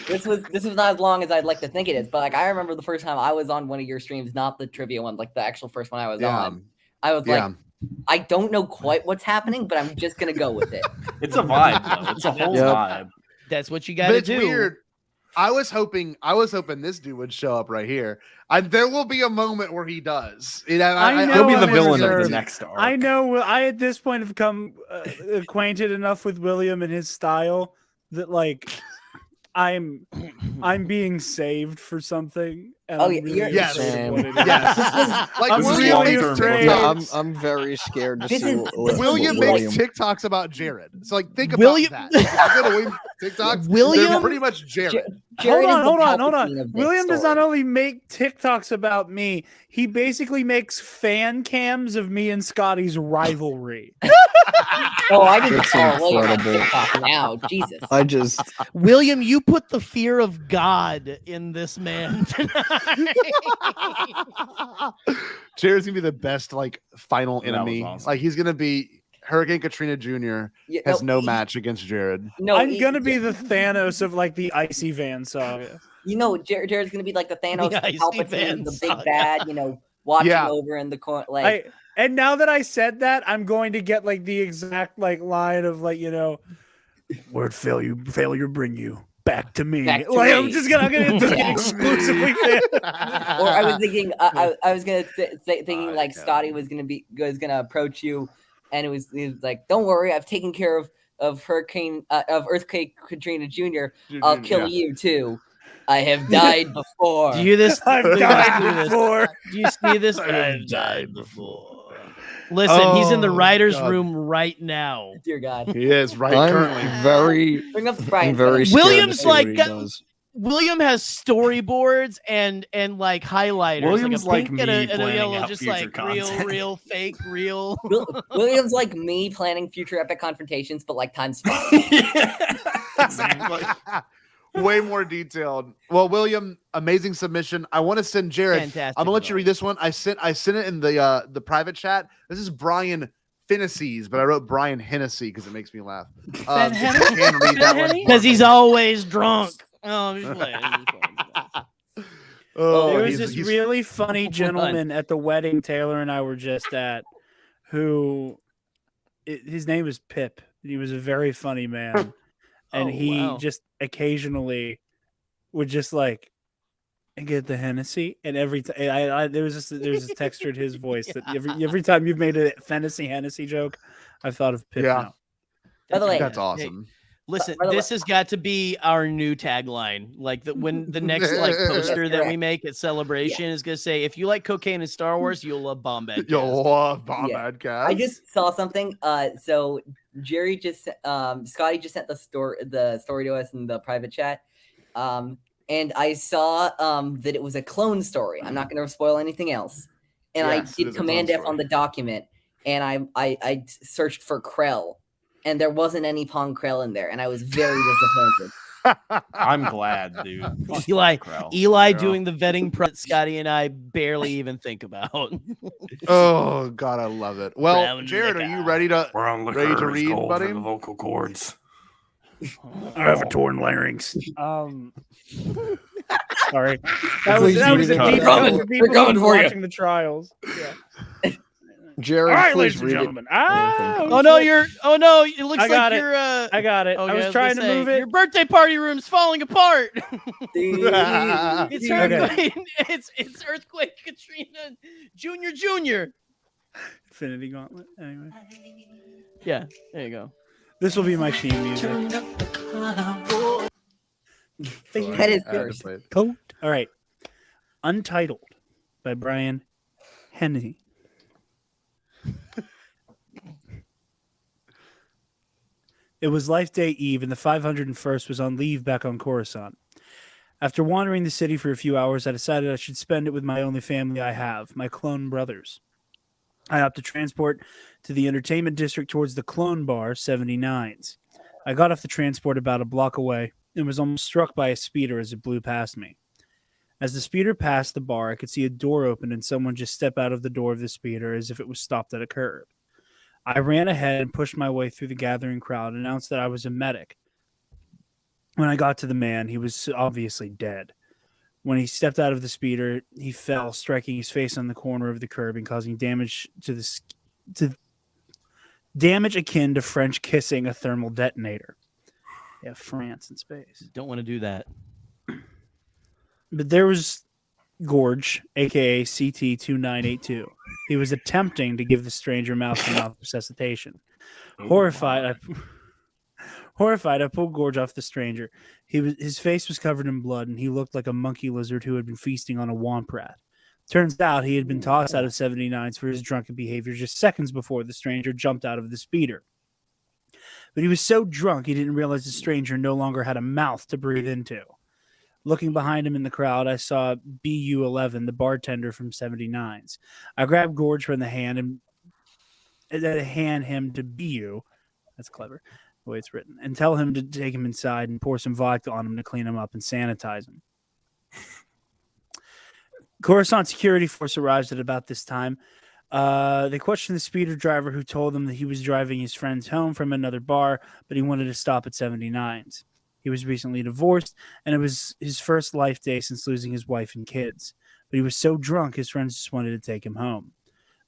This was not as long as I'd like to think it is, but like I remember the first time I was on one of your streams, not the trivia one, like the actual first one I was on. I was like, I don't know quite what's happening, but I'm just gonna go with it. It's a vibe, though. It's a whole vibe. That's what you But got to it's do. weird. I was hoping this dude would show up right here. There will be a moment where he does. You know, He'll be the I'm villain of the reserved. next arc. I know. I at this point have come acquainted enough with William and his style that like I'm being saved for something. And Oh, I'm yeah, really you're- afraid Yes. of what it is. Yes. Like I'm William really makes afraid. TikToks. I'm very scared to This see is- what William makes TikToks about Jared. So like think about that. If you go to William TikToks, William- they're pretty much Jared. Jared is the Hold on. Palpatine of this William does story. not only make TikToks about me, he basically makes fan cams of me and Scotty's rivalry. Oh, I didn't It's follow William on incredible. TikTok now. Jesus. I just William, you put the fear of God in this man tonight. Jared's gonna be the best like final That was enemy. awesome. Like he's gonna be Hurricane Katrina Jr. Yeah, has no, no match against Jared. No, I'm gonna be the Thanos of like the Icy Van saga. You know, Jared's gonna be like the Thanos, The Icy Palpatine, Van the saga. big bad. You know, watching Yeah. over in the corner. Like, And now that I said that, I'm going to get like the exact like line of like, you know, word failure bring you back to me. Back to like me. I'm gonna take it exclusively there. or I was thinking, I was gonna thinking like Scotty was gonna approach you, and he was like, "Don't worry, I've taken care of Earthquake Katrina Jr. I'll kill you too. I have died before." Do you hear this? I've died before. Do you see this? I've died before. Listen, he's in the Oh, writer's God. room right now. Dear God. He is right I'm currently. very Bring up the Brian. I'm very scared William's to see what like he got- does. William has storyboards and like highlighters. William's like like a pink and me and a planning yellow, out just future like real, content. real, fake, real. William's like me planning future epic confrontations, but like times 5. Exactly. Way more detailed. Well, William, amazing submission. I want to send Jared. Fantastic, I'm gonna let you bro. read this one. I sent it in the private chat. This is Brian Finney's, but I wrote Brian Hennessy because it makes me laugh. I can read that one. Because he's always drunk. Oh, I'm just playing. I'm just playing. Oh, There was he's- this he's- really funny gentleman at the wedding Taylor and I were just at, who his name was Pip. He was a very funny man, and Oh, he wow. just occasionally would just like get the Hennessy, and every time there's this texture in his voice that every time you've made a Hennessy joke, I've thought of Pip. Yeah. now. By the way, That's awesome. Listen, By the way- this has got to be our new tagline. Like when the next like poster that we make at Celebration is gonna say, "If you like cocaine and Star Wars, you'll love Bombad." You'll love Bombadcast. I just saw something. So Gerry just Scotty just sent the story to us in the private chat. And I saw that it was a clone story. I'm not going to spoil anything else. And Yes, I it did is a Command clone F on story. the document, and I searched for Krell, and there wasn't any Pong Krell in there, and I was very disappointed. I'm glad, dude. Eli Krell. doing the vetting process Scotty and I barely even think about. Oh God, I love it. Well, Brown Jared, are liquor. you ready to We're on ready to liquor, read, gold buddy? for the vocal cords. I have a torn larynx. Sorry, that Please was a read it. deep We're coming. cut for We're people coming who's for you. watching the trials. Yeah. Jared, All right, please ladies and read it. gentlemen. Ah, Oh no, it looks I got like it. your I got it. okay, I was gonna trying to say, move it. Your birthday party room's falling apart. It's Okay. earthquake. It's earthquake Katrina Junior. Infinity Gauntlet. Anyway, Yeah, there you go. this will be my theme music. That is I had to first. play it. Coat. All right. Untitled by Brian Hennessy. It was Life Day Eve, and the 501st was on leave back on Coruscant. After wandering the city for a few hours, I decided I should spend it with my only family I have, my clone brothers. I opted transport to the entertainment district towards the Clone Bar 79s. I got off the transport about a block away and was almost struck by a speeder as it blew past me. As the speeder passed the bar, I could see a door open and someone just step out of the door of the speeder as if it was stopped at a curb. I ran ahead and pushed my way through the gathering crowd and announced that I was a medic. When I got to the man, he was obviously dead. When he stepped out of the speeder, he fell, striking his face on the corner of the curb and causing damage damage akin to French kissing a thermal detonator. Yeah, France in space. Don't want to do that. But there was Gorge, a.k.a. CT-2982. He was attempting to give the stranger mouth-to-mouth resuscitation. Horrified, I pulled Gorge off the stranger. His face was covered in blood, and he looked like a monkey lizard who had been feasting on a womp rat. Turns out he had been tossed out of 79s for his drunken behavior just seconds before the stranger jumped out of the speeder. But he was so drunk he didn't realize the stranger no longer had a mouth to breathe into. Looking behind him in the crowd, I saw BU-11, the bartender from 79s. I grabbed Gorge from the hand and hand him to BU. That's clever, the way it's written. And tell him to take him inside and pour some vodka on him to clean him up and sanitize him. Coruscant security force arrives at about this time. They questioned the speeder driver who told them that he was driving his friends home from another bar, but he wanted to stop at 79s. He was recently divorced, and it was his first life day since losing his wife and kids. But he was so drunk, his friends just wanted to take him home.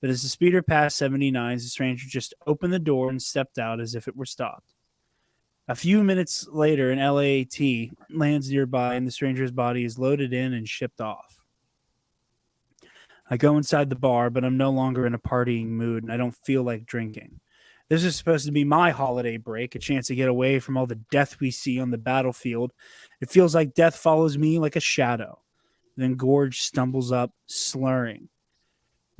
But as the speeder passed 79s, the stranger just opened the door and stepped out as if it were stopped. A few minutes later, an LAAT lands nearby, and the stranger's body is loaded in and shipped off. I go inside the bar, but I'm no longer in a partying mood, and I don't feel like drinking. This is supposed to be my holiday break, a chance to get away from all the death we see on the battlefield. It feels like death follows me like a shadow. Then Gorge stumbles up, slurring.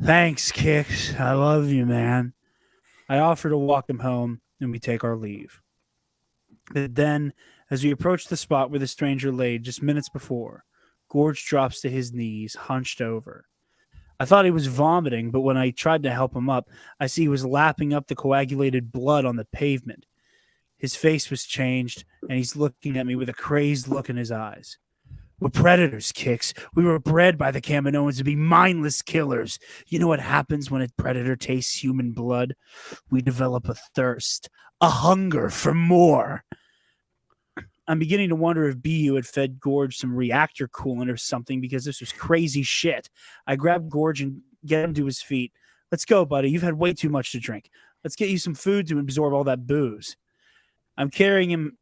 Thanks, Kix. I love you, man. I offer to walk him home, and we take our leave. But then, as we approach the spot where the stranger lay just minutes before, Gorge drops to his knees, hunched over. I thought he was vomiting, but when I tried to help him up, I see he was lapping up the coagulated blood on the pavement. His face was changed, and he's looking at me with a crazed look in his eyes. We're predators, Kix. We were bred by the Kaminoans to be mindless killers. You know what happens when a predator tastes human blood? We develop a thirst, a hunger for more. I'm beginning to wonder if BU had fed Gorge some reactor coolant or something because this was crazy shit. I grab Gorge and get him to his feet. Let's go, buddy. You've had way too much to drink. Let's get you some food to absorb all that booze. I'm carrying him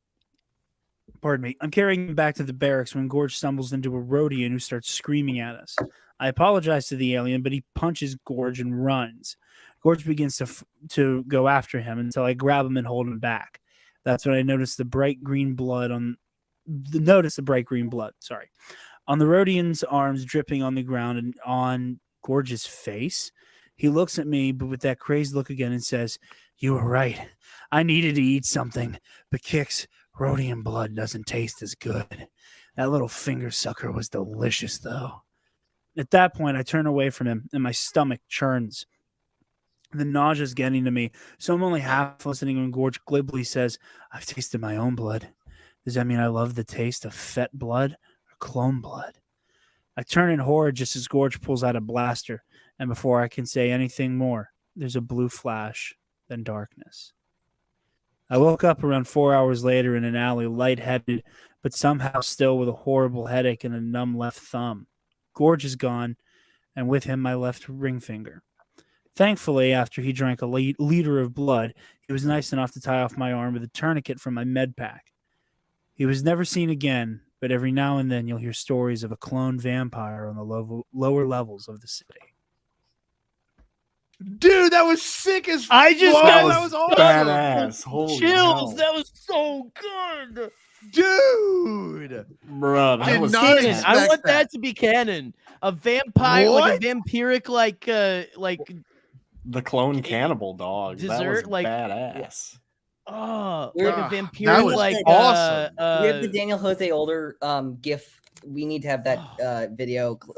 back to the barracks when Gorge stumbles into a Rhodian who starts screaming at us. I apologize to the alien, but he punches Gorge and runs. Gorge begins to go after him until I grab him and hold him back. That's when I noticed the bright green blood on the Rhodian's arms dripping on the ground and on Gorge's face. He looks at me, but with that crazed look again, and says, "You were right. I needed to eat something, but Kix, Rhodian blood doesn't taste as good. That little finger sucker was delicious, though." At that point, I turn away from him, and my stomach churns. The nausea's getting to me, so I'm only half listening when Gorge glibly says, "I've tasted my own blood. Does that mean I love the taste of Fett blood or clone blood?" I turn in horror just as Gorge pulls out a blaster, and before I can say anything more, there's a blue flash, then darkness. I woke up around 4 hours later in an alley, lightheaded, but somehow still with a horrible headache and a numb left thumb. Gorge is gone, and with him my left ring finger. Thankfully, after he drank a liter of blood, he was nice enough to tie off my arm with a tourniquet from my med pack. He was never seen again, but every now and then you'll hear stories of a clone vampire on the lower levels of the city. Dude, that was sick as I just got that was awesome. Badass. Holy chills. hell. That was so good. Dude. Bro, that was canon. I want that to be canon. A vampire, like a vampiric, like the clone cannibal dog. Dessert, that was like badass. Oh, We're- like a vampire. that was like awesome. we have the Daniel Jose Older GIF. We need to have that video clip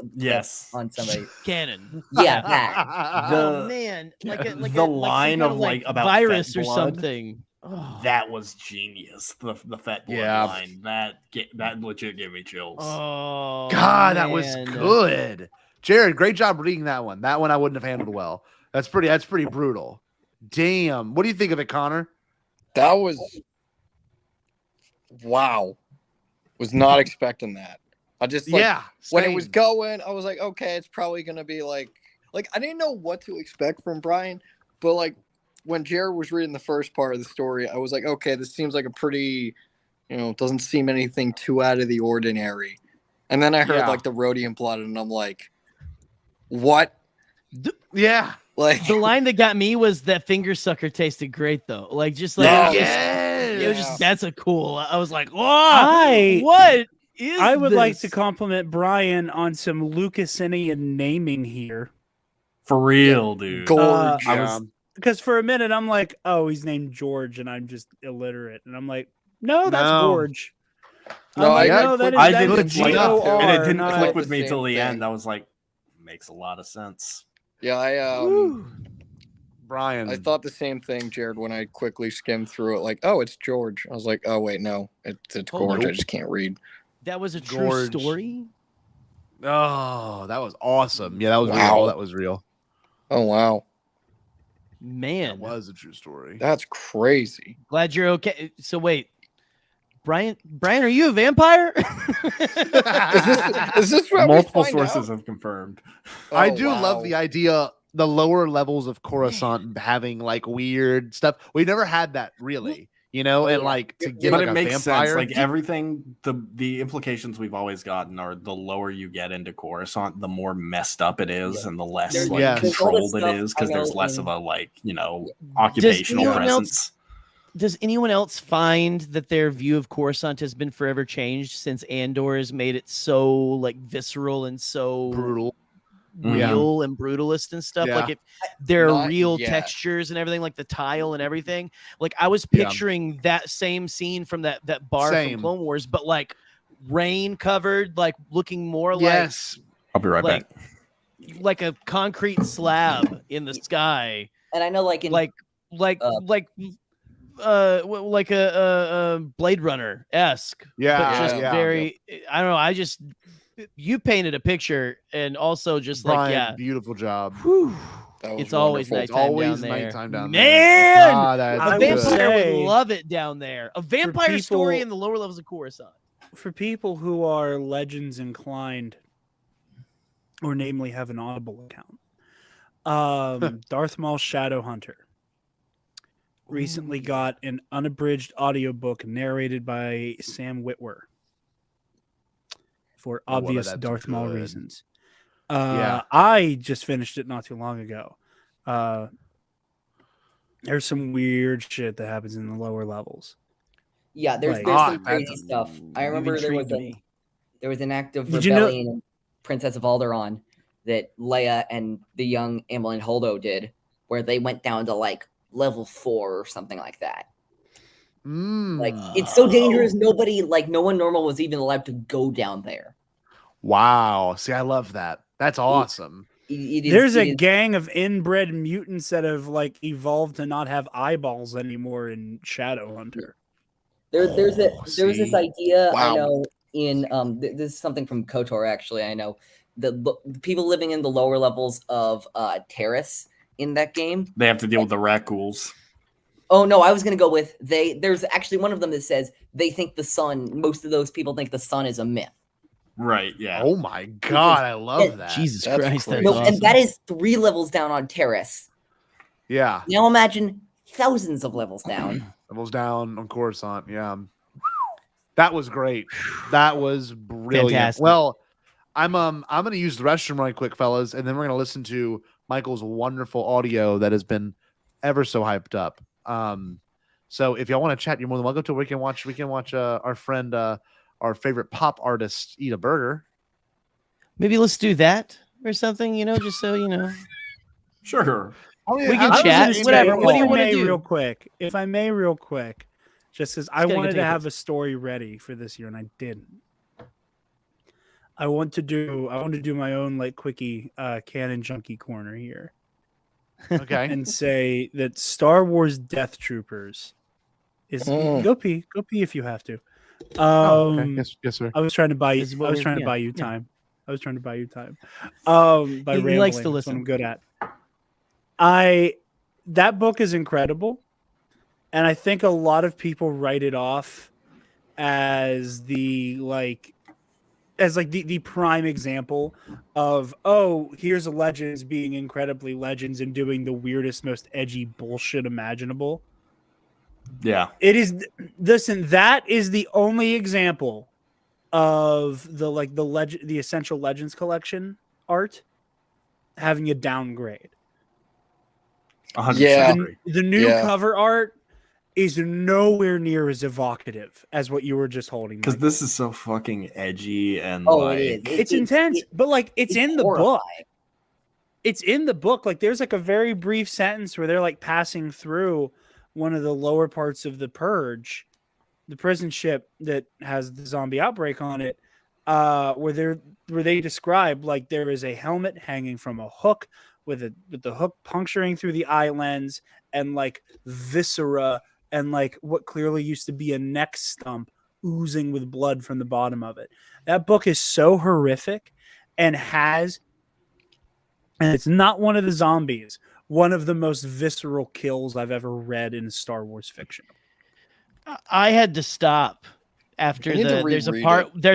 on somebody. Canon. Yeah, that. Oh man, like the some line kind of like about virus fat or blood, something. Oh. That was genius. The fat blood line that legit gave me chills. Oh God, that was man. good. Jared, great job reading that one. That one I wouldn't have handled well. That's pretty brutal. Damn. What do you think of it, Connor? That was wow. Was not expecting that. I just when it was going, I was like, okay, it's probably gonna be like I didn't know what to expect from Brian, but like when Jared was reading the first part of the story, I was like, okay, this seems like a pretty, doesn't seem anything too out of the ordinary. And then I heard like the Rhodium blood, and I'm like, what? Yeah. Like the line that got me was that finger sucker tasted great though. Like just like it was just that's a cool. I was like, whoa, what is I would this? like to compliment Brian on some Lucasinian naming here. For real, dude. Gorge. Because for a minute I'm like, oh, he's named George, and I'm just illiterate, and I'm like, no, that's No. Gorge. No, I'm like, I no, that is I that didn't is click, G-O-R, and it didn't not- click with me the till the same end. thing. I was like, makes a lot of sense. Yeah, Brian. I thought the same thing, Jared, when I quickly skimmed through it. Like, oh, it's George. I was like, oh wait, no, it's Gorge. I just can't read. That was a true George. story. Oh, that was awesome. Yeah, that was Wow. real. That was real. Oh wow, Man, That was a true story. that's crazy. glad you're okay. So wait, Brian, are you a vampire? Is this what Multiple we find sources out? have confirmed. I Oh, do love the idea, the lower levels of Coruscant having like weird stuff. We've never had that really, and like to get But like it a makes vampire. sense. Like everything, the implications we've always gotten are the lower you get into Coruscant, the more messed up it is, and the less There's- like Yes. there's all this controlled it is, stuff I because there's know less in- of a occupational anyone presence. Does anyone else find that their view of Coruscant has been forever changed since Andor has made it so like visceral and so brutal, real and brutalist and stuff? Yeah. Like if there are Not real yet. textures and everything, like the tile and everything. Like I was Yeah. picturing that same scene from that bar Same. from Clone Wars, but like rain covered, like looking more Yes. I'll be right like back. like a concrete slab in the sky, And I know, like in like a Blade Runner esque. Yeah, but just yeah. very. I don't know. You painted a picture, and also just Brian, beautiful job. That was It's always wonderful. It's nighttime always down there. nighttime down Man, there. Ah, that's a I would good. vampire say- would love it down there. A vampire story people- in the lower levels of Coruscant. For people who are Legends inclined, or namely have an Audible account, Darth Maul Shadowhunter recently got an unabridged audiobook narrated by Sam Witwer for Oh, well, obvious that's Darth Maul good. reasons. Yeah. I just finished it not too long ago. There's some weird shit that happens in the lower levels. Yeah, there's Like- some crazy stuff. I remember there intrigued was an act of Did you know- rebellion in Princess of Alderaan that Leia and the young Amblin Holdo did, where they went down to like level 4 or something like that. Like it's so dangerous. No one normal was even allowed to go down there. Wow. See, I love that. That's awesome. There's a gang of inbred mutants that have like evolved to not have eyeballs anymore in Shadowhunter. There's this idea I Wow. know in this is something from KOTOR actually. I know the people living in the lower levels of Terrace in that game. They have to deal with the Rakghouls. Oh no, I was gonna go with there's actually one of them that says they think the sun. Most of those people think the sun is a myth. Right. Yeah. Oh my God, I love that. Jesus That's Christ, that's crazy. No, and that is 3 levels down on Terrace. Yeah. Now imagine thousands of levels down. Levels down on Coruscant. Yeah. That was great. That was brilliant. Fantastic. Well, I'm gonna use the restroom right quick, fellas, and then we're gonna listen to Michael's wonderful audio that has been ever so hyped up. So if y'all want to chat, you're more than welcome to. We can watch our friend, our favorite pop artist eat a burger. Maybe let's do that or something. Just so you know. Sure. We can chat. Whatever. What do you want to do? Real quick, if I may, real quick, just because I wanted to have a story ready for this year and I didn't. I want to do my own like quickie canon junkie corner here. Okay. And say that Star Wars Death Troopers is go pee if you have to. Okay. Yes, sir. I was trying to buy you. I was trying to buy you time. I was trying to buy you time. By he likes to rambling. That's listen. what I'm good at. That book is incredible, and I think a lot of people write it off as the prime example of, oh, here's a Legends being incredibly Legends and doing the weirdest, most edgy bullshit imaginable. Yeah. It is. Listen, that is the only example of the Essential Legends collection art having a downgrade. 100%. The new cover art is nowhere near as evocative as what you were just holding. Because this is so fucking edgy and it's intense, but like it's in the book. It's in the book. Like there's like a very brief sentence where they're like passing through one of the lower parts of the Purge, the prison ship that has the zombie outbreak on it, where they describe like there is a helmet hanging from a hook with the hook puncturing through the eye lens and like viscera and like what clearly used to be a neck stump oozing with blood from the bottom of it. That book is so horrific and it's not one of the zombies, one of the most visceral kills I've ever read in Star Wars fiction. I had to stop after there's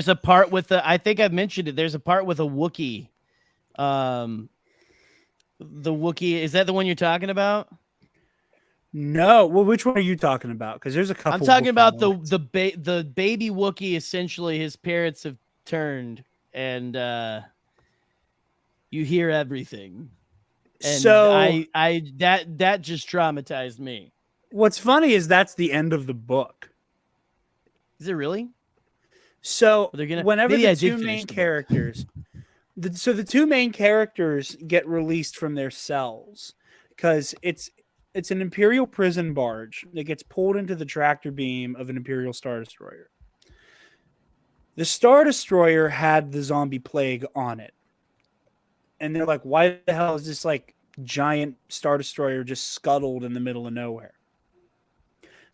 a part with I think I've mentioned it. There's a part with a Wookiee. The Wookiee, is that the one you're talking about? No. Well, which one are you talking about? Because there's a couple. I'm talking about the baby Wookiee. Essentially, his parents have turned, and you hear everything. And so that just traumatized me. What's funny is that's the end of the book. Is it really? So whenever the two main characters. So the two main characters get released from their cells because it's an Imperial prison barge that gets pulled into the tractor beam of an Imperial Star Destroyer. The Star Destroyer had the zombie plague on it. And they're like, why the hell is this like giant Star Destroyer just scuttled in the middle of nowhere?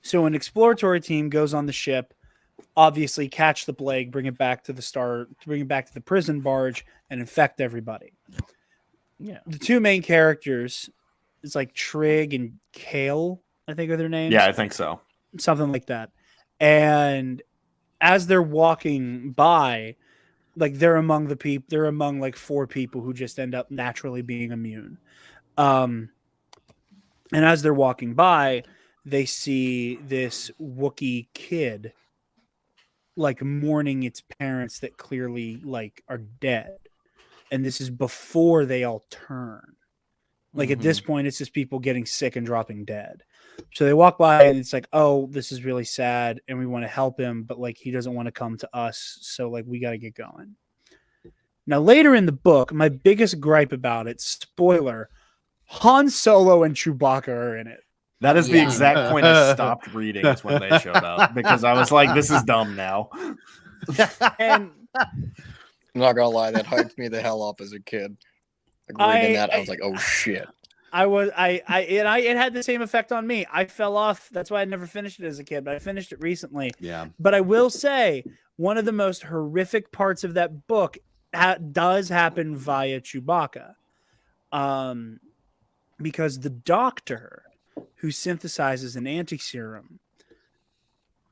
So an exploratory team goes on the ship, obviously catch the plague, bring it back to the prison barge and infect everybody. Yeah. The two main characters, it's like Trig and Kale, I think are their names. Yeah, I think so. Something like that. And as they're walking by, like they're among like four people who just end up naturally being immune. And as they're walking by, they see this Wookiee kid like mourning its parents that clearly like are dead. And this is before they all turn. Like at this point, it's just people getting sick and dropping dead. So they walk by and it's like, oh, this is really sad. And we want to help him, but like, he doesn't want to come to us. So like, we got to get going. Now later in the book, my biggest gripe about it, spoiler, Han Solo and Chewbacca are in it. That is the exact point I stopped reading is when they showed up because I was like, this is dumb now. And I'm not gonna lie, that hyped me the hell up as a kid. Like reading that, I was like, oh shit. It had the same effect on me. I fell off. That's why I never finished it as a kid, but I finished it recently. Yeah. But I will say one of the most horrific parts of that book does happen via Chewbacca. Because the doctor who synthesizes an anti-serum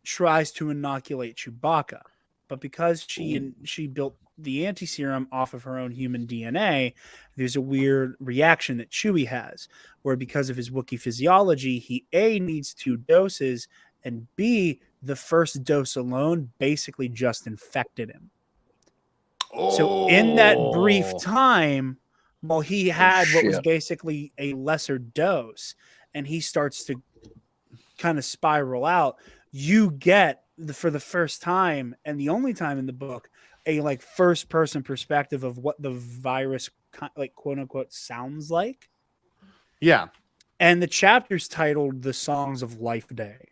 tries to inoculate Chewbacca. But because she built the anti-serum off of her own human DNA, there's a weird reaction that Chewie has, where because of his Wookiee physiology, he A, needs 2 doses, and B, the first dose alone basically just infected him. So in that brief time, while he had what was basically a lesser dose, and he starts to kind of spiral out, you get for the first time and the only time in the book a like first person perspective of what the virus like quote unquote sounds like. Yeah. And the chapter's titled The Songs of Life Day.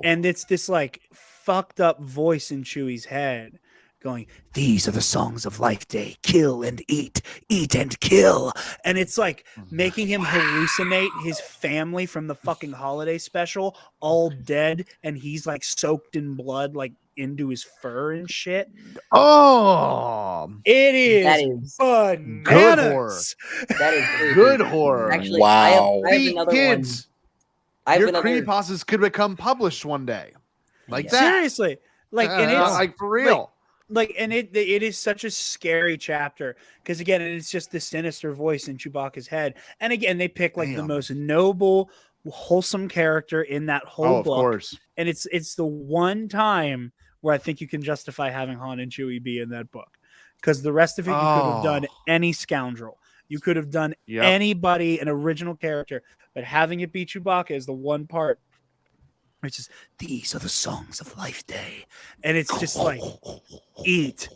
And it's this like fucked up voice in Chewie's head going, "These are the songs of Life Day. Kill and eat, eat and kill." And it's like making him hallucinate his family from the fucking holiday special, all dead, and he's like soaked in blood, like into his fur and shit. Oh, it is That is bananas. good horror. That is creepy. Good horror. Actually, I have See, another kids, one. I have your another. creepypastas could become published one day, like that. Seriously, like, and it's like for real. Like, and it is such a scary chapter because again, it's just the sinister voice in Chewbacca's head, and again, they pick like the most noble, wholesome character in that whole of book. course. And it's the one time where I think you can justify having Han and Chewie be in that book, because the rest of it you could have done any scoundrel, you could have done anybody, an original character, but having it be Chewbacca is the one part. It's just, these are the songs of Life Day. And it's just like, eat,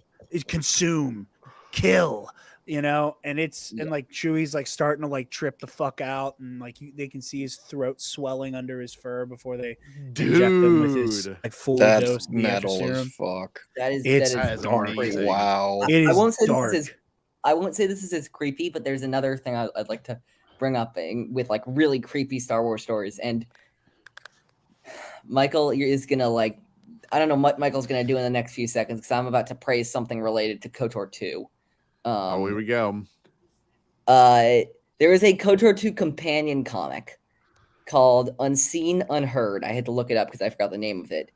consume, kill, you know? And it's, and like Chewie's like starting to like trip the fuck out. And like they can see his throat swelling under his fur before they inject him with his like full dose. That's metal as fuck. That is dark. crazy. Wow. I won't say this is as creepy, but there's another thing I'd like to bring up with like really creepy Star Wars stories. And Michael is gonna like, I don't know what Michael's gonna do in the next few seconds because I'm about to praise something related to KOTOR 2. Here we go. There is a KOTOR 2 companion comic called Unseen Unheard. I had to look it up because I forgot the name of it.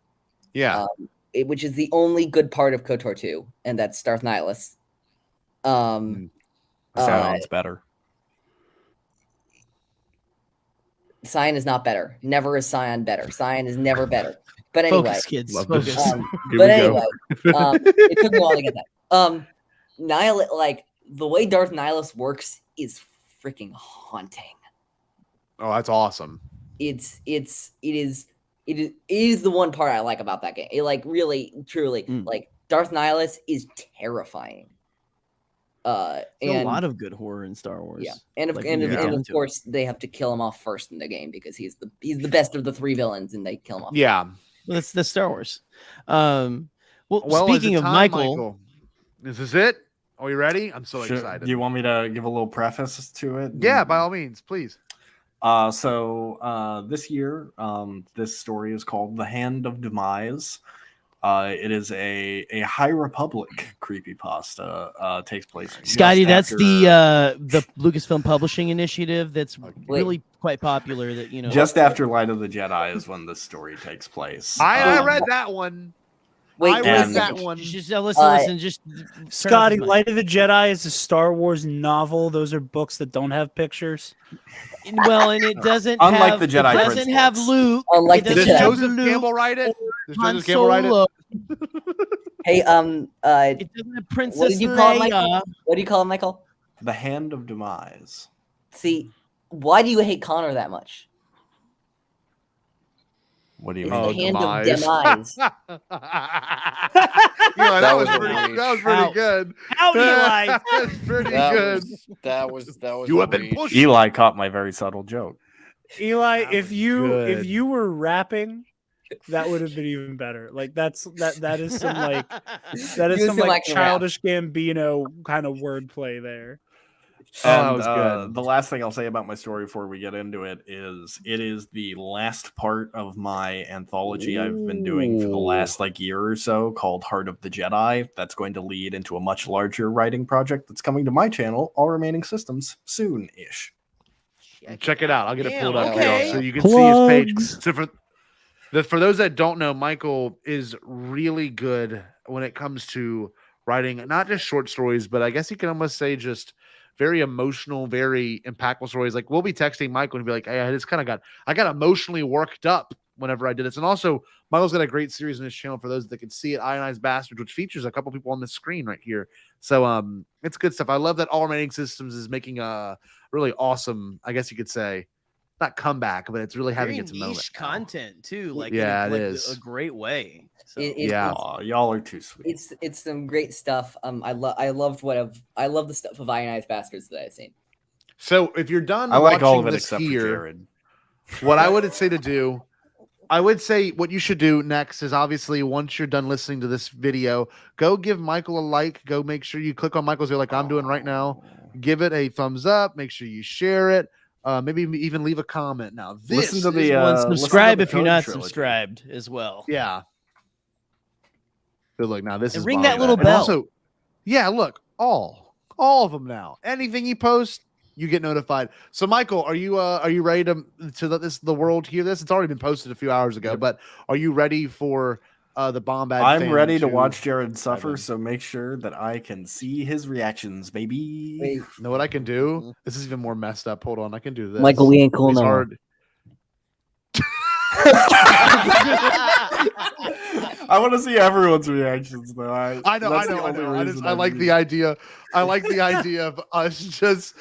Yeah. Which is the only good part of KOTOR 2, and that's Darth Nihilus. Sounds better. Cyan is not better. Never is Cyan better. Cyan is never better. But anyway, Focus, kids. Focus. But anyway, it took me a while to get that. Nihilus, like the way Darth Nihilus works is freaking haunting. Oh, that's awesome. It is the one part I like about that game. It like really, truly, like Darth Nihilus is terrifying. There's and a lot of good horror in Star Wars. Yeah, and of, Like, and, when of, you get and of into it. course they have to kill him off first in the game because he's the best of the three villains, and they kill him off. Yeah, well, that's Star Wars. Well, Speaking is it of time, Michael, is this it? Are we ready? I'm so excited. Do you want me to give a little preface to it? Yeah, by all means, please. So this year, this story is called The Hand of Demise. It is a High Republic creepypasta. Takes place. Scotty, just that's after- the Lucasfilm Publishing Initiative. That's really quite popular. That just after Light of the Jedi is when this story takes place. I read that one. Wait, I read that one. Just listen. Just Scotty, Light of the Jedi is a Star Wars novel. Those are books that don't have pictures. Well, and it doesn't. Unlike have, the Jedi it doesn't Prince have books. Luke. Unlike it the doesn't Does have Joseph Luke Campbell write it? Does Han Joseph Campbell write it? Solo. Hey, It doesn't have Princess what did you call it, Michael? Leia. What do you call it, Michael? The Hand of Demise. See, why do you hate Connor that much? What do you It's mean? the hand of demise. Yeah, that was weak. pretty good. Out, Eli. That's pretty good. That was. You have been weak. pushed. Eli caught my very subtle joke. Eli, if good. you were rapping, that would have been even better. Like that is some like that is You some seem like like a rap. childish Gambino kind of wordplay there. that And was good. the last thing I'll say about my story before we get into it is the last part of my anthology I've been doing for the last year or so called Heart of the Jedi. That's going to lead into a much larger writing project that's coming to my channel, All Remaining Systems, soon-ish. Check it out. I'll get it pulled up okay. here so you can see his page. So for those that don't know, Michael is really good when it comes to writing not just short stories, but I guess you can almost say just very emotional, very impactful stories. Like we'll be texting Michael and be like, "Hey, I got emotionally worked up whenever I did this." And also, Michael's got a great series on his channel for those that can see it, Ionized Bastards, which features a couple people on the screen right here. So it's good stuff. I love that All Remaining Systems is making a really awesome, I guess you could say, not comeback, but it's really having Very its moment. niche content too, like Yeah, in it a, like is. a great way. So. Yeah. Aw, y'all are too sweet. It's some great stuff. I love the stuff of Ionized Bastards that I've seen. So if you're done I like watching all of it this except for here, Jared. what I would say to do, I would say what you should do next is obviously once you're done listening to this video, go give Michael a like. Go make sure you click on Michael's video like I'm doing right now. Give it a thumbs up. Make sure you share it. Maybe even leave a comment. Now, this Listen to the and subscribe if you're Code not trilogy. subscribed as well. Yeah. Good look. Now this And is ring that little And bell. Also, yeah, look, all of them now. Anything you post, you get notified. So, Michael, are you ready to let the world hear this? It's already been posted a few hours ago, but are you ready for the Bombad? I'm ready to watch Jared suffer, so make sure that I can see his reactions, baby. Wait. Know what I can do? This is even more messed up. Hold on, I can do this. Michael, we ain't cool It's no more. hard. I want to see everyone's reactions, though. I know. I like the idea. I like the idea of us just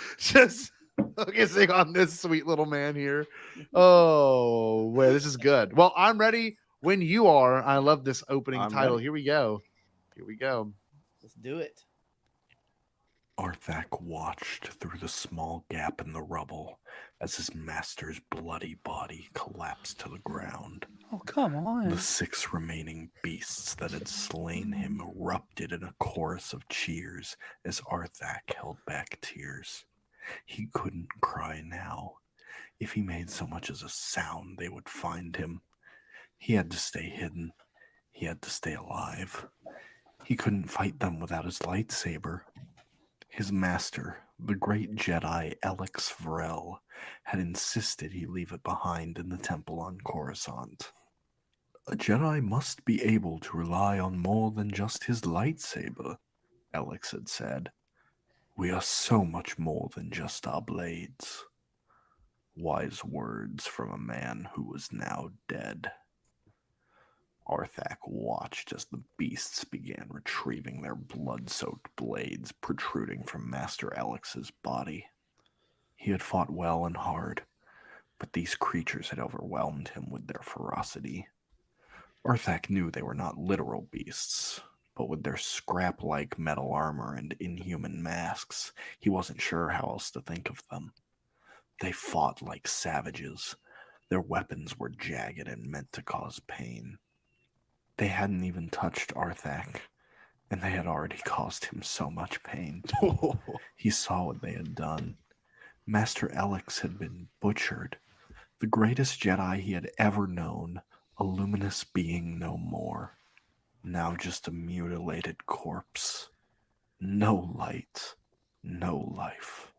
focusing on this sweet little man here. Oh, wait, this is good. Well, I'm ready when you are. I love this opening title. Ready. Here we go. Let's do it. Arthak watched through the small gap in the rubble as his master's bloody body collapsed to the ground. Oh, come on. The 6 remaining beasts that had slain him erupted in a chorus of cheers as Arthak held back tears. He couldn't cry now. If he made so much as a sound, they would find him. He had to stay hidden. He had to stay alive. He couldn't fight them without his lightsaber. His master, the great Jedi Alex Varel, had insisted he leave it behind in the temple on Coruscant. A Jedi must be able to rely on more than just his lightsaber, Alex had said. We are so much more than just our blades. Wise words from a man who was now dead. Arthak watched as the beasts began retrieving their blood-soaked blades protruding from Master Alex's body. He had fought well and hard, but these creatures had overwhelmed him with their ferocity. Arthak knew they were not literal beasts, but with their scrap-like metal armor and inhuman masks, he wasn't sure how else to think of them. They fought like savages. Their weapons were jagged and meant to cause pain. They hadn't even touched Arthak, and they had already caused him so much pain. He saw what they had done. Master Alex had been butchered. The greatest Jedi he had ever known, a luminous being no more. Now just a mutilated corpse. No light, no life.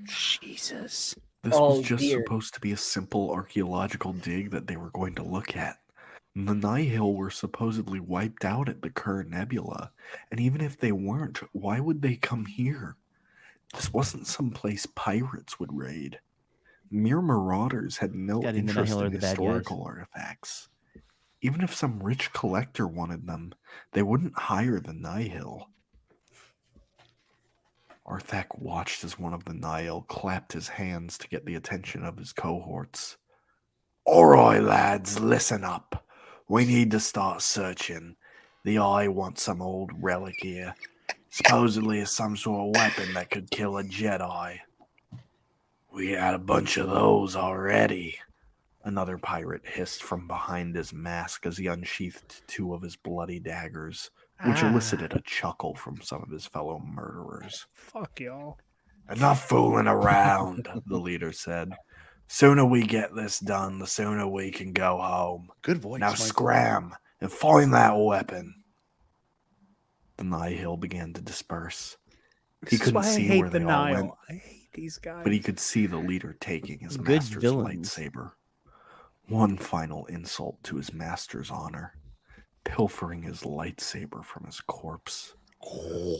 Jesus. This was just supposed to be a simple archaeological dig that they were going to look at. The Nihil were supposedly wiped out at the Kerr Nebula, and even if they weren't, why would they come here? This wasn't some place pirates would raid. Mere marauders had no interest in historical artifacts. Even if some rich collector wanted them, they wouldn't hire the Nihil. Arthak watched as one of the Nihil clapped his hands to get the attention of his cohorts. Alright, lads, listen up. We need to start searching. The Eye wants some old relic here. Supposedly it's some sort of weapon that could kill a Jedi. We had a bunch of those already. Another pirate hissed from behind his mask as he unsheathed 2 of his bloody daggers, which elicited a chuckle from some of his fellow murderers. Fuck y'all. Enough fooling around, the leader said. Sooner we get this done, the sooner we can go home. Good voice. Now Michael. scram and find that weapon. The Nihil began to disperse. He couldn't see where they all went, I hate these guys. but he could see the leader taking his Good master's villains. lightsaber. One final insult to his master's honor, pilfering his lightsaber from his corpse.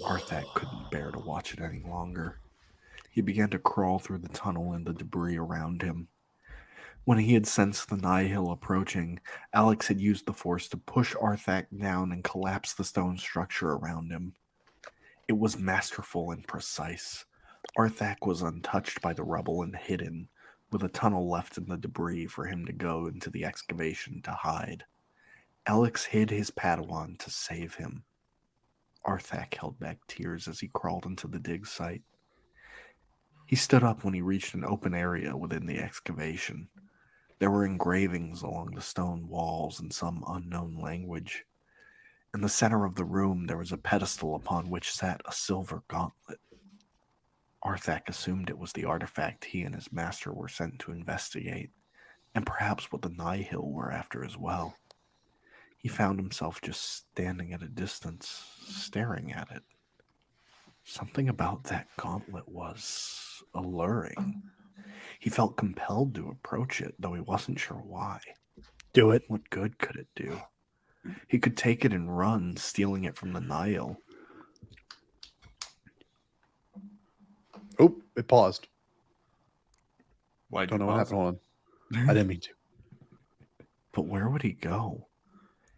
Arthak couldn't bear to watch it any longer. He began to crawl through the tunnel and the debris around him. When he had sensed the Nihil approaching, Alex had used the Force to push Arthak down and collapse the stone structure around him. It was masterful and precise. Arthak was untouched by the rubble and hidden, with a tunnel left in the debris for him to go into the excavation to hide. Alex hid his Padawan to save him. Arthak held back tears as he crawled into the dig site. He stood up when he reached an open area within the excavation. There were engravings along the stone walls in some unknown language. In the center of the room, there was a pedestal upon which sat a silver gauntlet. Arthak assumed it was the artifact he and his master were sent to investigate, and perhaps what the Nihil were after as well. He found himself just standing at a distance, staring at it. Something about that gauntlet was alluring. He felt compelled to approach it, though he wasn't sure why. Do it. What good could it do? He could take it and run, stealing it from the Nihil. Oh, it paused. Why? Don't know what happened. Hold on. I didn't mean to. But where would he go?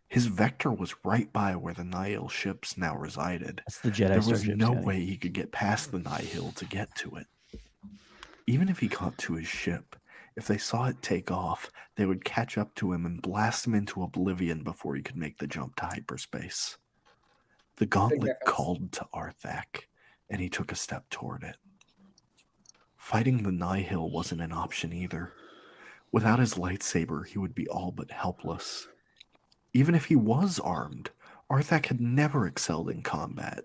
His vector was right by where the Nihil ships now resided. That's the Jedi There was starship, no Scotty. way he could get past the Nihil to get to it. Even if he got to his ship, if they saw it take off, they would catch up to him and blast him into oblivion before he could make the jump to hyperspace. The gauntlet called to Arthak, and he took a step toward it. Fighting the Nihil wasn't an option either. Without his lightsaber, he would be all but helpless. Even if he was armed, Arthak had never excelled in combat.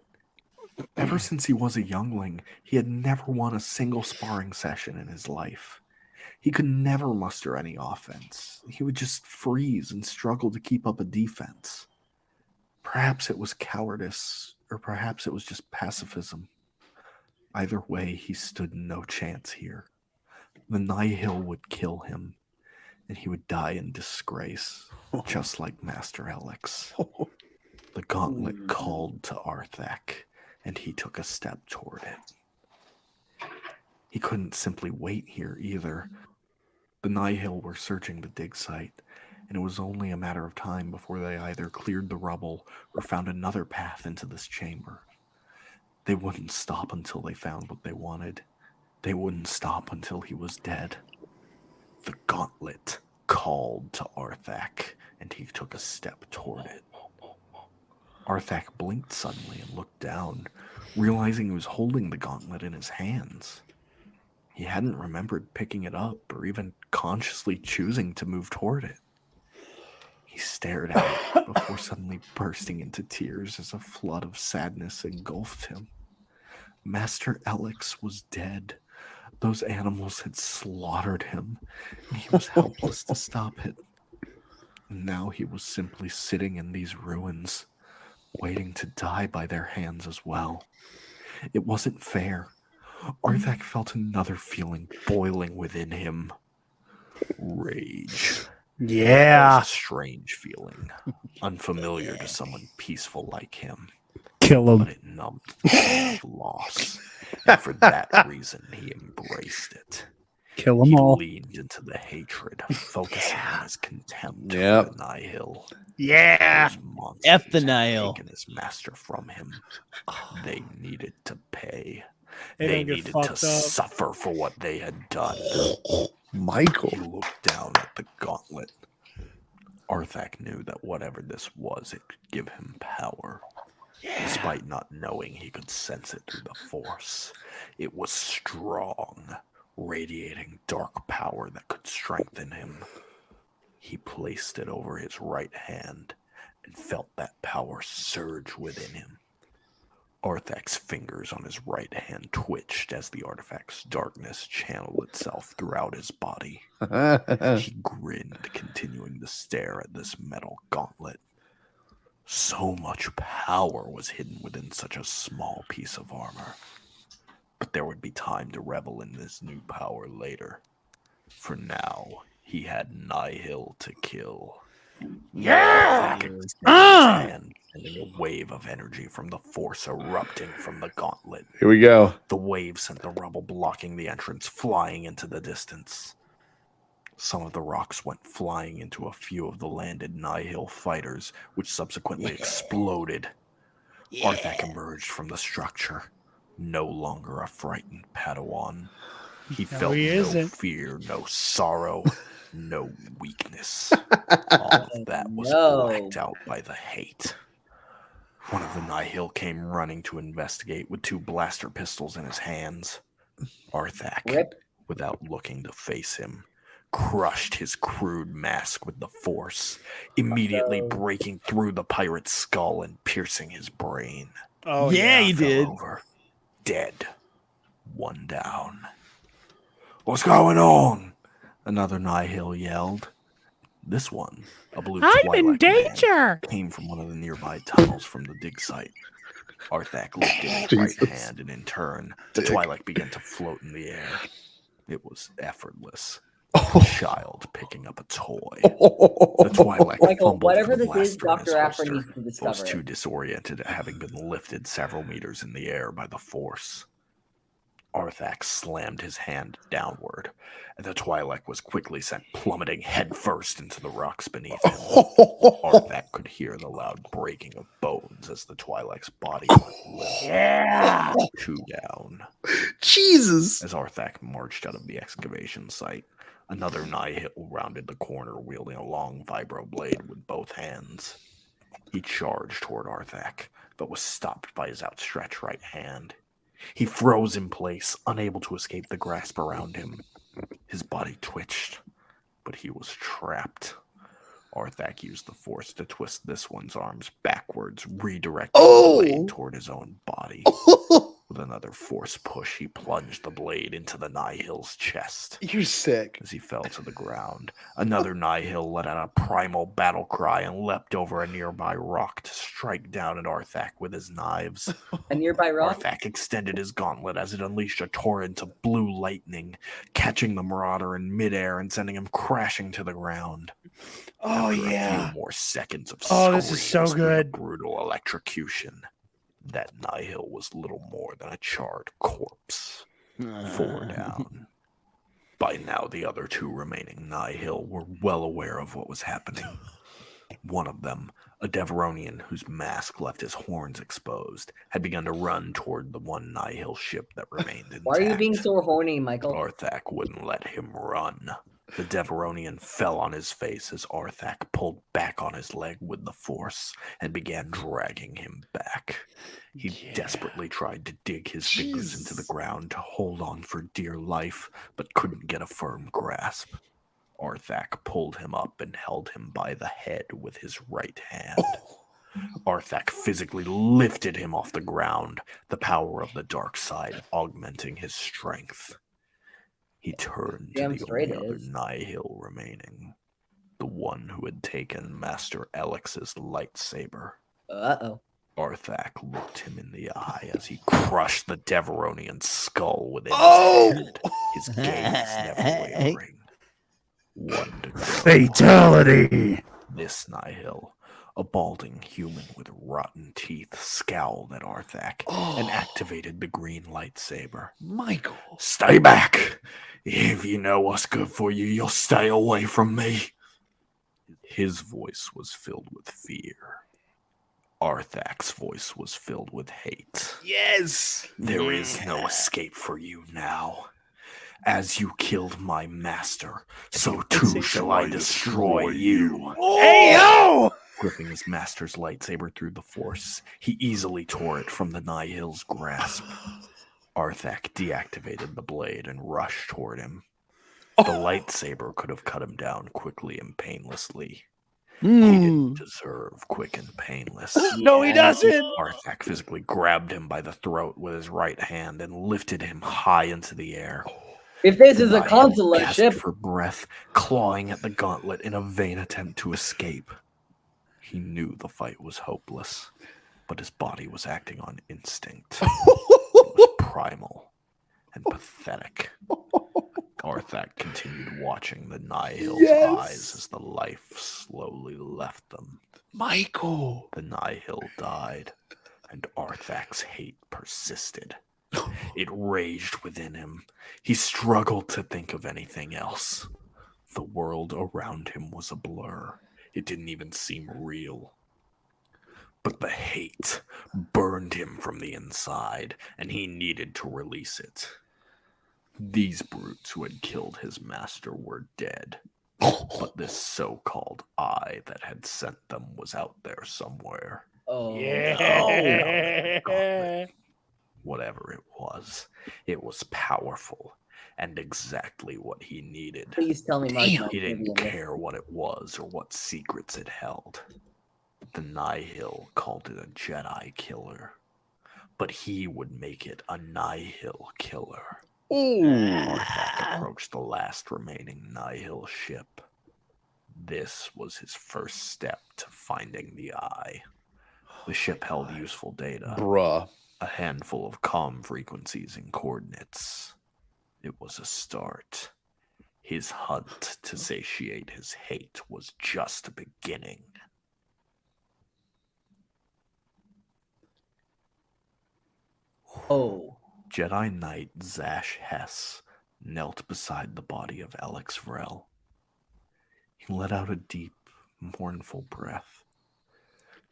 Ever since he was a youngling, he had never won a single sparring session in his life. He could never muster any offense. He would just freeze and struggle to keep up a defense. Perhaps it was cowardice, or perhaps it was just pacifism. Either way, he stood no chance here. The Nihil would kill him, and he would die in disgrace, just like Master Alex. The gauntlet called to Arthak, and he took a step toward it. He couldn't simply wait here either. The Nihil were searching the dig site, and it was only a matter of time before they either cleared the rubble or found another path into this chamber. They wouldn't stop until they found what they wanted. They wouldn't stop until he was dead. The gauntlet called to Arthak, and he took a step toward it. Arthak blinked suddenly and looked down, realizing he was holding the gauntlet in his hands. He hadn't remembered picking it up or even consciously choosing to move toward it. He stared at it before suddenly bursting into tears as a flood of sadness engulfed him. Master Alex was dead. Those animals had slaughtered him, and he was helpless to stop it. And now he was simply sitting in these ruins, waiting to die by their hands as well. It wasn't fair. Arthak felt another feeling boiling within him. Rage. Yeah. It was a strange feeling, unfamiliar to someone peaceful like him. Kill him. But it numbed the pain of loss, and for that reason, he embraced it. Kill them He all. leaned into the hatred, focusing on his contempt Yep. for the Nihil. Yeah. Those monsters F the had Nihil. taken his master from him. They needed to pay. They They don't get needed to fucked up. suffer for what they had done. Michael. He looked down at the gauntlet. Arthak knew that whatever this was, it could give him power. Despite not knowing he could sense it through the Force. It was strong, radiating dark power that could strengthen him. He placed it over his right hand and felt that power surge within him. Arthak's fingers on his right hand twitched as the artifact's darkness channeled itself throughout his body. He grinned, continuing to stare at this metal gauntlet. So much power was hidden within such a small piece of armor. But there would be time to revel in this new power later. For now, he had Nihil to kill. Yeah! Hand, sending a wave of energy from the Force erupting from the gauntlet. Here we go. The wave sent the rubble blocking the entrance flying into the distance. Some of the rocks went flying into a few of the landed Nihil fighters, which subsequently exploded. Arthak emerged from the structure, no longer a frightened Padawan. He No, felt he no isn't. fear, no sorrow, no weakness. All of that was blacked out by the hate. One of the Nihil came running to investigate with 2 blaster pistols in his hands. Arthak, without looking to face him, crushed his crude mask with the force, immediately breaking through the pirate's skull and piercing his brain. Oh, yeah, He you fell did. over, dead, 1 down. What's going on? Another Nihil yelled. This one, a blue I'm Twi'lek in danger! man, came from one of the nearby tunnels from the dig site. Arthak lifted his right hand, and in turn, the Twi'lek began to float in the air. It was effortless. A child picking up a toy. The Twi'lek Michael, fumbled whatever for the this is, blaster in his Dr. Afra holster, needs to but was discover too it. disoriented at having been lifted several meters in the air by the force. Arthak slammed his hand downward, and the Twi'lek was quickly sent plummeting headfirst into the rocks beneath him. Arthak could hear the loud breaking of bones as the Twi'lek's body went limp. Yeah. 2 down. Jesus! As Arthak marched out of the excavation site, another Nihil rounded the corner wielding a long vibro blade with both hands. He charged toward Arthak, but was stopped by his outstretched right hand. He froze in place, unable to escape the grasp around him. His body twitched, but he was trapped. Arthak used the force to twist this one's arms backwards, redirecting the blade toward his own body. With another force push, he plunged the blade into the Nihil's chest. You're sick. As he fell to the ground, another Nihil let out a primal battle cry and leapt over a nearby rock to strike down at Arthak with his knives. A nearby rock? Arthak extended his gauntlet as it unleashed a torrent of blue lightning, catching the Marauder in midair and sending him crashing to the ground. Oh, After yeah. a few more seconds of Oh, this is so screams through the good. brutal electrocution, that Nihil was little more than a charred corpse. 4 down. By now, the other 2 remaining Nihil were well aware of what was happening. One of them, a Deveronian whose mask left his horns exposed, had begun to run toward the one Nihil ship that remained intact. Why are you being so horny, Michael? Arthak wouldn't let him run. The Deveronian fell on his face as Arthak pulled back on his leg with the force and began dragging him back. He desperately tried to dig his fingers into the ground to hold on for dear life, but couldn't get a firm grasp. Arthak pulled him up and held him by the head with his right hand. Arthak physically lifted him off the ground, the power of the dark side augmenting his strength. He turned to the only other Nihil remaining, the one who had taken Master Alex's lightsaber. Uh-oh. Arthak looked him in the eye as he crushed the Deveronian's skull within his hand, his gaze never wavering. 1 to go. Fatality! This Nihil, a balding human with rotten teeth, scowled at Arthak and activated the green lightsaber. Michael! Stay back! If you know what's good for you, you'll stay away from me. His voice was filled with fear. Arthak's voice was filled with hate. Yes! There is no escape for you now. As you killed my master, so too shall I destroy you. Hey, yo! Gripping his master's lightsaber through the force, he easily tore it from the Nihil's grasp. Arthak deactivated the blade and rushed toward him. The lightsaber could have cut him down quickly and painlessly. He didn't deserve quick and painless. No, he doesn't. Arthak physically grabbed him by the throat with his right hand and lifted him high into the air. If this is a consulate gasped ship, for breath, clawing at the gauntlet in a vain attempt to escape. He knew the fight was hopeless, but his body was acting on instinct. It was primal and pathetic. Arthak continued watching the Nihil's eyes as the life slowly left them. Michael! The Nihil died, and Arthak's hate persisted. It raged within him. He struggled to think of anything else. The world around him was a blur. It didn't even seem real. But the hate burned him from the inside, and he needed to release it. These brutes who had killed his master were dead. But this so-called eye that had sent them was out there somewhere. Oh, yeah. Whatever it was powerful and exactly what he needed. Please tell me He Mark. didn't care what it was or what secrets it held. The Nihil called it a Jedi killer, but he would make it a Nihil killer. Arthak approached the last remaining Nihil ship. This was his first step to finding the eye. The ship held useful data. Bruh. A handful of comm frequencies and coordinates. It was a start. His hunt to satiate his hate was just beginning. Oh. Jedi Knight Zash Hess knelt beside the body of Alex Vrel. He let out a deep, mournful breath.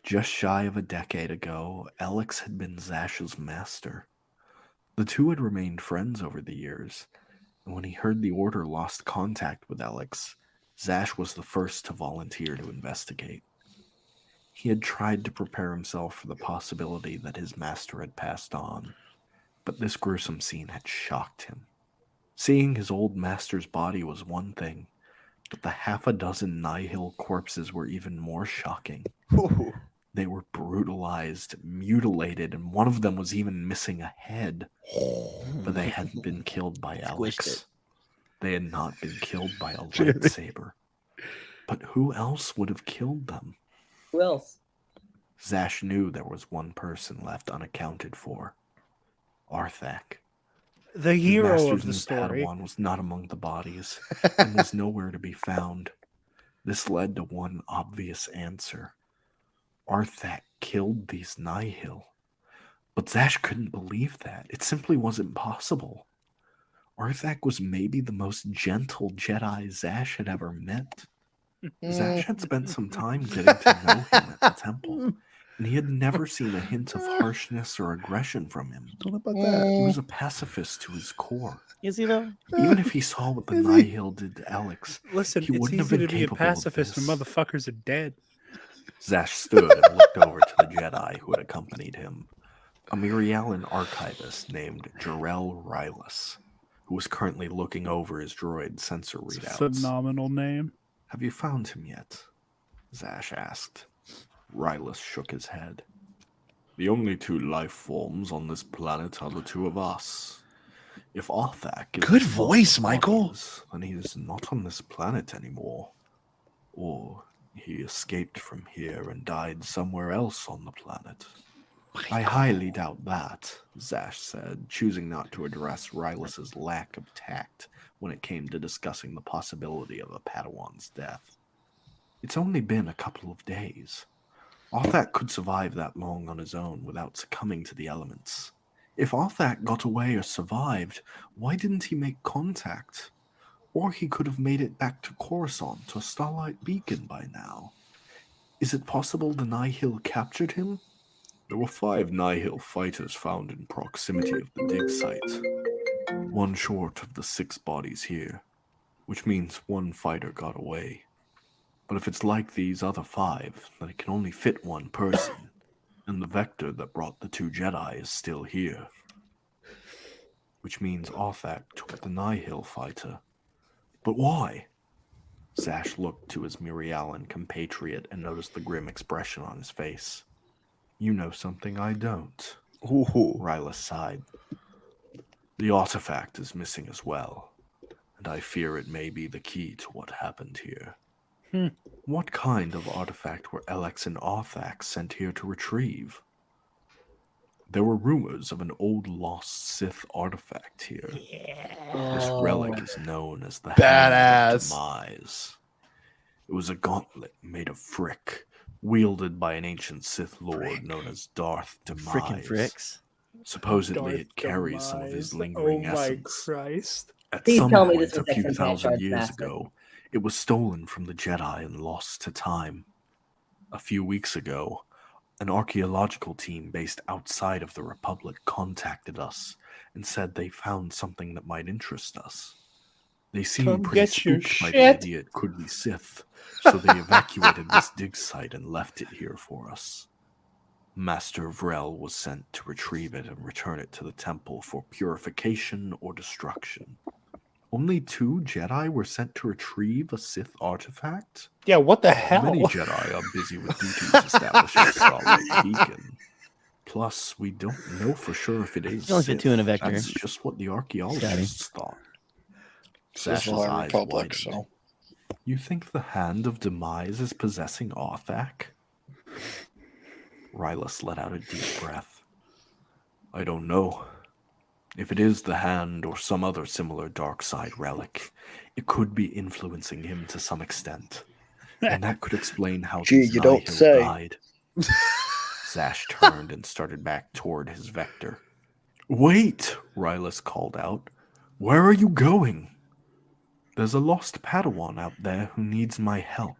Just shy of a decade ago, Alex had been Zash's master. The two had remained friends over the years, and when he heard the Order lost contact with Alex, Zash was the first to volunteer to investigate. He had tried to prepare himself for the possibility that his master had passed on, but this gruesome scene had shocked him. Seeing his old master's body was one thing, but the half a dozen Nihil corpses were even more shocking. They were brutalized, mutilated, and one of them was even missing a head. But they hadn't been killed by Alex. They had not been killed by a lightsaber. But who else would have killed them? Who else? Zash knew there was one person left unaccounted for. Arthak. The hero His of master's the new story. Padawan was not among the bodies, and was nowhere to be found. This led to one obvious answer. Arthak killed these Nihil. But Zash couldn't believe that. It simply wasn't possible. Arthak was maybe the most gentle Jedi Zash had ever met. Zash had spent some time getting to know him at the temple, and he had never seen a hint of harshness or aggression from him. Don't know about that. He was a pacifist to his core. Is he though? Even if he saw what the Nihil did to Alex, Listen, he it's wouldn't have easy been to be a capable of pacifist when this. motherfuckers are dead. Zash stood and looked over to the Jedi who had accompanied him, a Mirialan archivist named Jarrell Rylus, who was currently looking over his droid sensor readouts. Phenomenal name. Have you found him yet? Zash asked. Rylus shook his head. The only two life forms on this planet are the two of us. If Arthak is Good voice, Michael. then he is not on this planet anymore. Or he escaped from here and died somewhere else on the planet. I highly doubt that, Zash said, choosing not to address Rylus's lack of tact when it came to discussing the possibility of a Padawan's death. It's only been a couple of days. Arthak could survive that long on his own without succumbing to the elements. If Arthak got away or survived, why didn't he make contact? Or he could have made it back to Coruscant or Starlight Beacon by now. Is it possible the Nihil captured him? There were 5 Nihil fighters found in proximity of the dig site. One short of the 6 bodies here, which means 1 fighter got away. But if it's like these other 5, then it can only fit 1 person, and the vector that brought the 2 Jedi is still here. Which means Arthak took the Nihil fighter. But why? Zash looked to his Mirialan compatriot and noticed the grim expression on his face. You know something I don't. Rylus sighed. The artifact is missing as well, and I fear it may be the key to what happened here. What kind of artifact were Alex and Arthak sent here to retrieve? There were rumors of an old lost Sith artifact here. This relic is known as the Hand of Demise. It was a gauntlet made of frick, wielded by an ancient Sith lord known as Darth Demise. Frickin' fricks. Supposedly Darth it carries some of his Demise. lingering Oh my essence. Christ. At Please some tell me point this was a few X-Men thousand Franchise years Master. ago, it was stolen from the Jedi and lost to time. A few weeks ago, an archaeological team based outside of the Republic contacted us and said they found something that might interest us. They seemed Come pretty get your spooked by the shit. idea it could be Sith, so they evacuated this dig site and left it here for us. Master Vrel was sent to retrieve it and return it to the temple for purification or destruction. Only 2 Jedi were sent to retrieve a Sith artifact? Yeah, what the hell? Many Jedi are busy with duties establishing Starlight Beacon. Plus, we don't know for sure if it is You only fit Sith. 2 in a vector. That's just what the archaeologists thought. Sash's High eyes Republic, widened. so. You think the Hand of Demise is possessing Arthak? Rylus let out a deep breath. I don't know. If it is the Hand or some other similar dark side relic, it could be influencing him to some extent. And that could explain how Gee, you don't Nihil say. died. Sash turned and started back toward his vector. Wait, Rylus called out. Where are you going? There's a lost Padawan out there who needs my help.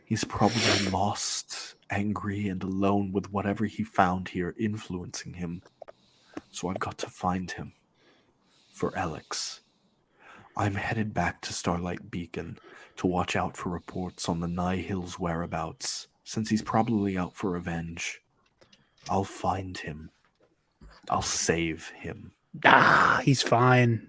He's probably lost, angry, and alone with whatever he found here influencing him. So I've got to find him. For Alex. I'm headed back to Starlight Beacon to watch out for reports on the Nihil's whereabouts, since he's probably out for revenge. I'll find him. I'll save him. Ah, he's fine.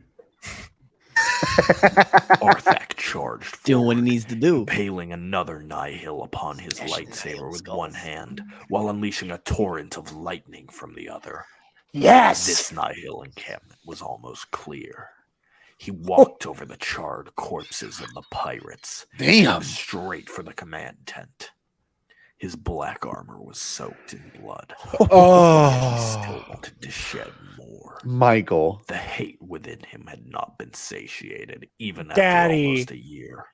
Arthak charged doing what he needs to do, impaling another Nihil upon his lightsaber with one hand, while unleashing a torrent of lightning from the other. Yes! This Nihil encampment was almost clear. He walked over the charred corpses of the pirates, Damn! straight for the command tent. His black armor was soaked in blood. Oh. He still wanted to shed more. Michael. The hate within him had not been satiated, even Daddy. after almost a year.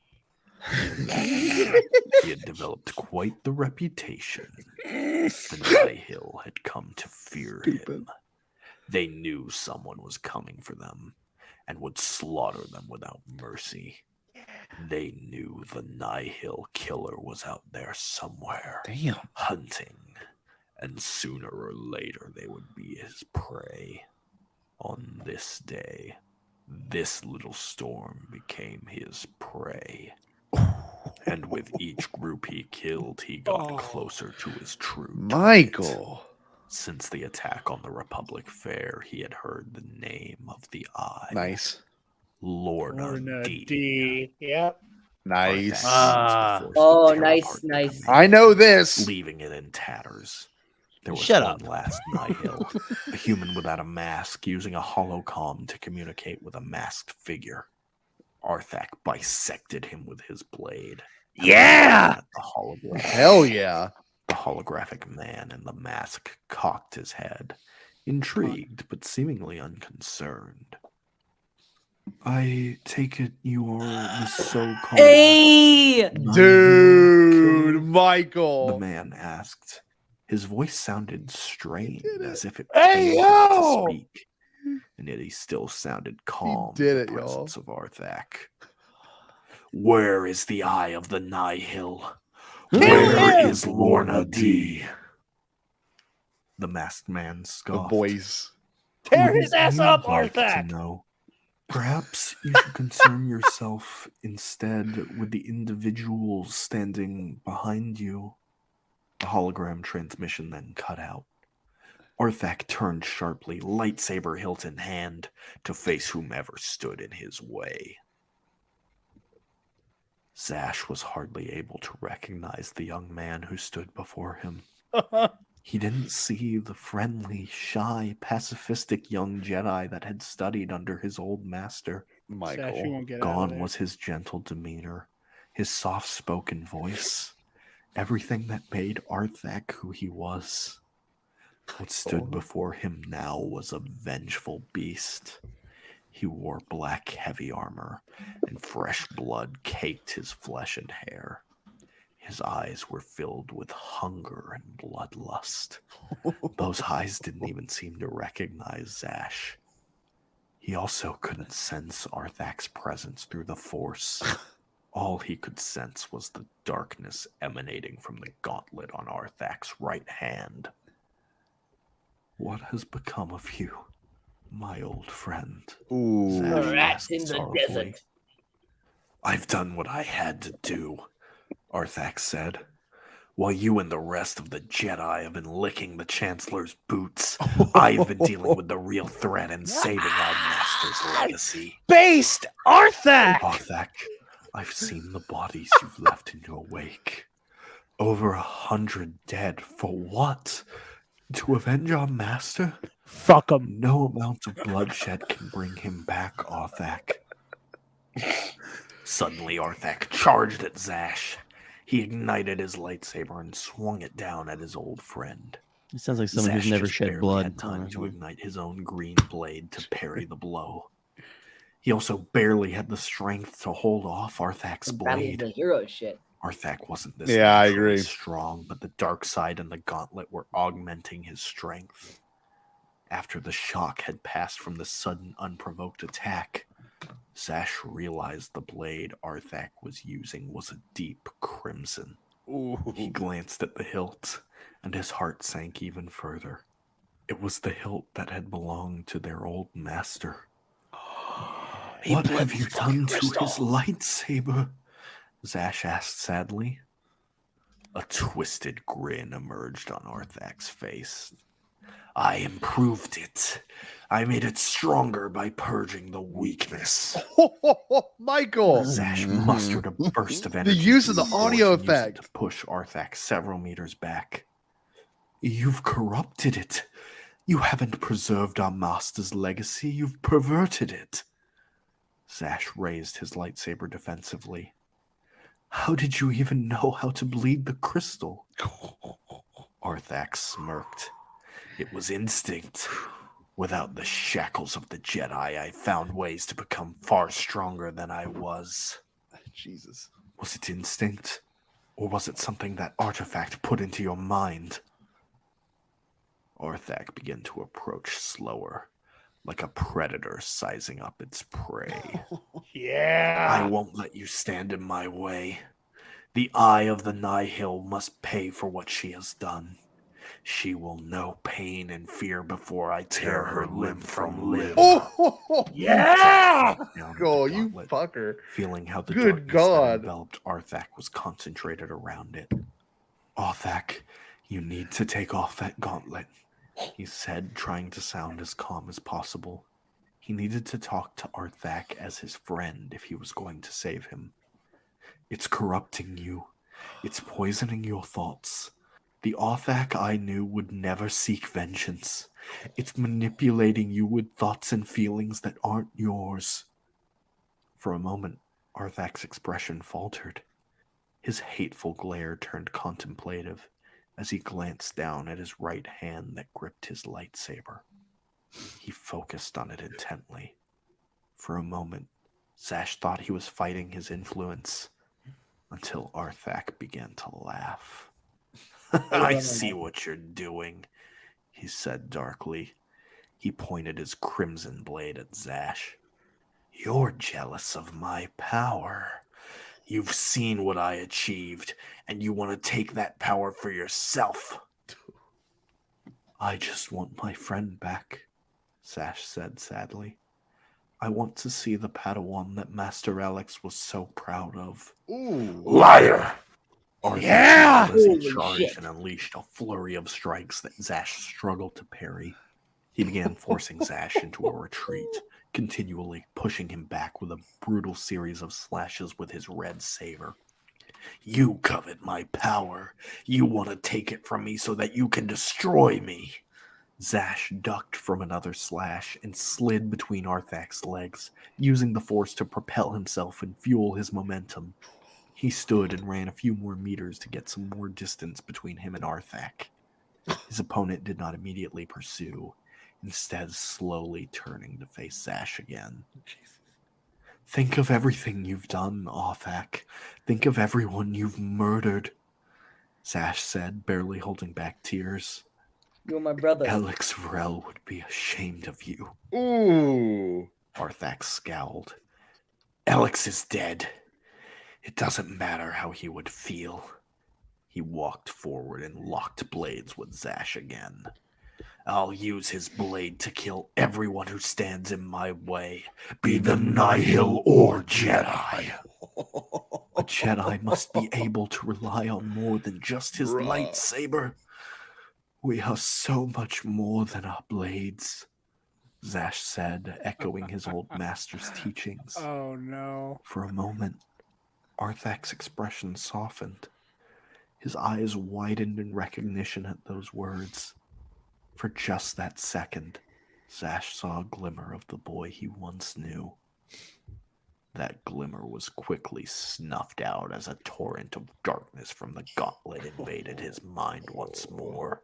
He had developed quite the reputation. The Nihil had come to fear him. They knew someone was coming for them and would slaughter them without mercy. They knew the Nihil killer was out there somewhere, hunting, and sooner or later they would be his prey. On this day, this little storm became his prey. And with each group he killed, he got closer to his true Michael. Since the attack on the Republic Fair, he had heard the name of the Eye. Nice. Lorna D. D. Yep. Nice. Oh, nice, nice. I know this. Leaving it in tatters. There was Shut one up. last Nihil, a human without a mask, using a holocom to communicate with a masked figure. Arthak bisected him with his blade. Yeah! The hologram. Hell yeah. The holographic man in the mask cocked his head, intrigued but seemingly unconcerned. I take it you are the so-called... Hey! Dude, Michael. The man asked. His voice sounded strained, as if it Hey, pained him yo! to speak. And yet he still sounded calm did in it, the y'all. presence of Arthak. Where is the Eye of the Nihil? Where is Lorna D? The masked man scoffed. The voice. Tear his ass up, You'd like to Arthak! know. Perhaps you should concern yourself instead with the individuals standing behind you. The hologram transmission then cut out. Arthak turned sharply, lightsaber hilt in hand, to face whomever stood in his way. Zash was hardly able to recognize the young man who stood before him. He didn't see the friendly, shy, pacifistic young Jedi that had studied under his old master. Sash, you won't get out of Gone there. was his gentle demeanor, his soft-spoken voice, everything that made Arthak who he was. What stood before him now was a vengeful beast. He wore black heavy armor, and fresh blood caked his flesh and hair. His eyes were filled with hunger and bloodlust. Those eyes didn't even seem to recognize Zash. He also couldn't sense Arthak's presence through the Force. All he could sense was the darkness emanating from the gauntlet on Arthak's right hand. What has become of you? My old friend. Ooh. Zash The rats asked in the sorrowfully. desert. I've done what I had to do, Arthak said. While you and the rest of the Jedi have been licking the Chancellor's boots, I've been dealing with the real threat and saving our master's legacy. Based Arthak! Arthak, I've seen the bodies you've left in your wake. Over 100 dead. For what? To avenge our master? Fuck him. No amount of bloodshed can bring him back, Arthak. Suddenly, Arthak charged at Zash. He ignited his lightsaber and swung it down at his old friend. He sounds like someone who's Zash never just shed barely blood. had time to honestly. ignite his own green blade to parry the blow. He also barely had the strength to hold off Arthak's Battle blade. the hero shit. Arthak wasn't this Yeah, I naturally agree. strong, but the dark side and the gauntlet were augmenting his strength. After the shock had passed from the sudden, unprovoked attack, Zash realized the blade Arthak was using was a deep crimson. He glanced at the hilt, and his heart sank even further. It was the hilt that had belonged to their old master. What have you done to his lightsaber? Zash asked sadly. A twisted grin emerged on Arthak's face. I improved it. I made it stronger by purging the weakness. Michael! Zash mustered a burst of energy. The use of the from force audio and used it effect. to push Arthak several meters back. You've corrupted it. You haven't preserved our master's legacy. You've perverted it. Zash raised his lightsaber defensively. How did you even know how to bleed the crystal? Arthak smirked. It was instinct. Without the shackles of the Jedi, I found ways to become far stronger than I was. Jesus. Was it instinct? Or was it something that artifact put into your mind? Arthak began to approach slower, like a predator sizing up its prey. Yeah. I won't let you stand in my way. The Eye of the Nihil must pay for what she has done. She will know pain and fear before I tear her limb from limb. Oh, yeah! Go, you fucker. Feeling how the Good darkness that God. enveloped Arthak was concentrated around it. Arthak, you need to take off that gauntlet, he said, trying to sound as calm as possible. He needed to talk to Arthak as his friend if he was going to save him. It's corrupting you. It's poisoning your thoughts. The Arthak I knew would never seek vengeance. It's manipulating you with thoughts and feelings that aren't yours. For a moment, Arthak's expression faltered. His hateful glare turned contemplative as he glanced down at his right hand that gripped his lightsaber. He focused on it intently. For a moment, Zash thought he was fighting his influence, until Arthak began to laugh. I see what you're doing, he said darkly. He pointed his crimson blade at Zash. You're jealous of my power. You've seen what I achieved, and you want to take that power for yourself. I just want my friend back, Zash said sadly. I want to see the Padawan that Master Alex was so proud of. Ooh. Liar! Arthur Yeah! as he Holy charged shit. and unleashed a flurry of strikes that Zash struggled to parry. He began forcing Zash into a retreat, continually pushing him back with a brutal series of slashes with his red saber. You covet my power. You want to take it from me so that you can destroy me. Zash ducked from another slash and slid between Arthak's legs, using the force to propel himself and fuel his momentum. He stood and ran a few more meters to get some more distance between him and Arthak. His opponent did not immediately pursue, instead slowly turning to face Zash again. Think of everything you've done, Arthak. Think of everyone you've murdered, Zash said, barely holding back tears. You're my brother. Alex Varel would be ashamed of you. Ooh. Arthak scowled. Alex is dead. It doesn't matter how he would feel. He walked forward and locked blades with Zash again. I'll use his blade to kill everyone who stands in my way, be them Nihil or Jedi. A Jedi must be able to rely on more than just his lightsaber. We are so much more than our blades, Zash said, echoing his old master's teachings. Oh no. For a moment, Arthak's expression softened. His eyes widened in recognition at those words. For just that second, Zash saw a glimmer of the boy he once knew. That glimmer was quickly snuffed out as a torrent of darkness from the gauntlet invaded his mind once more.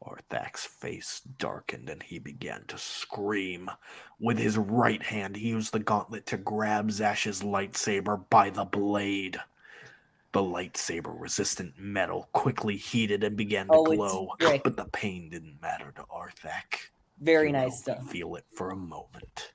Arthak's face darkened and he began to scream. With his right hand, he used the gauntlet to grab Zash's lightsaber by the blade. The lightsaber-resistant metal quickly heated and began to glow, but the pain didn't matter to Arthak. Very nice stuff. Feel it for a moment.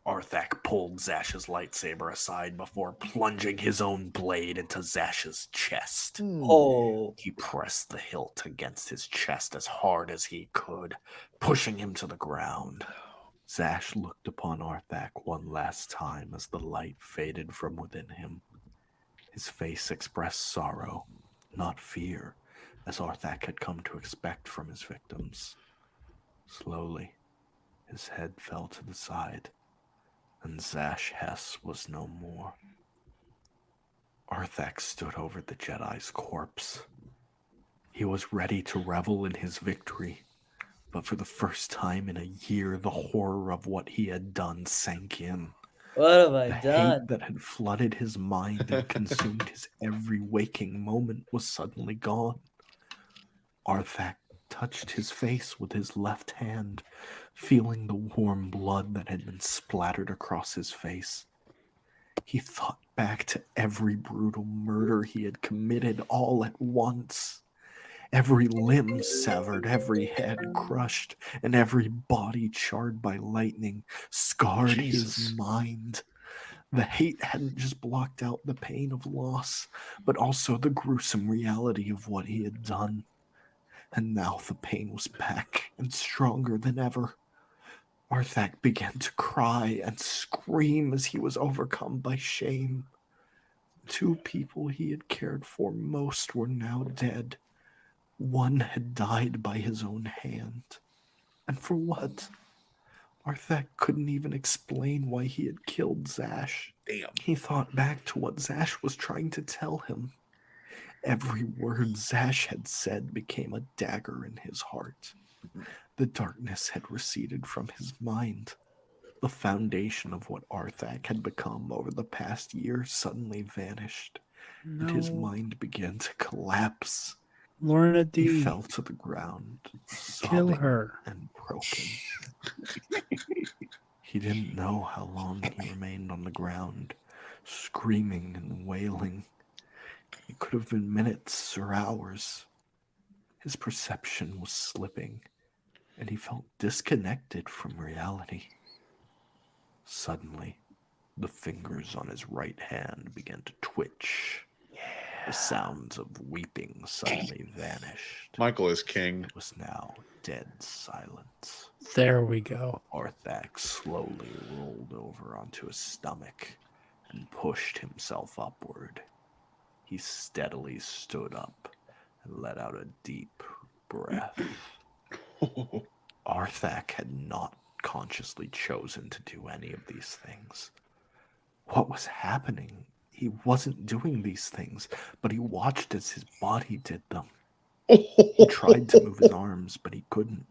Arthak pulled Zash's lightsaber aside before plunging his own blade into Zash's chest. Oh. He pressed the hilt against his chest as hard as he could, pushing him to the ground. Zash looked upon Arthak one last time as the light faded from within him. His face expressed sorrow, not fear, as Arthak had come to expect from his victims. Slowly, his head fell to the side, and Zash Hess was no more. Arthak stood over the Jedi's corpse. He was ready to revel in his victory, but for the first time in a year, the horror of what he had done sank in. What have I The done? hate that had flooded his mind and consumed his every waking moment was suddenly gone. Arthak touched his face with his left hand, feeling the warm blood that had been splattered across his face. He thought back to every brutal murder he had committed all at once. Every limb severed, every head crushed, and every body charred by lightning scarred his mind. The hate hadn't just blocked out the pain of loss, but also the gruesome reality of what he had done. And now the pain was back and stronger than ever. Arthak began to cry and scream as he was overcome by shame. Two people he had cared for most were now dead. One had died by his own hand. And for what? Arthak couldn't even explain why he had killed Zash. Damn. He thought back to what Zash was trying to tell him. Every word Zash had said became a dagger in his heart. The darkness had receded from his mind. The foundation of what Arthak had become over the past year suddenly vanished, and his mind began to collapse. Lorna D. He fell to the ground, Kill sobbing her. and broken. He didn't know how long he remained on the ground, screaming and wailing. It could have been minutes or hours. His perception was slipping, and he felt disconnected from reality. Suddenly, the fingers on his right hand began to twitch. The sounds of weeping suddenly vanished. Michael is king. It was now dead silence. There we go. Arthak slowly rolled over onto his stomach and pushed himself upward. He steadily stood up and let out a deep breath. Arthak had not consciously chosen to do any of these things. What was happening? He wasn't doing these things, but he watched as his body did them. He tried to move his arms, but he couldn't.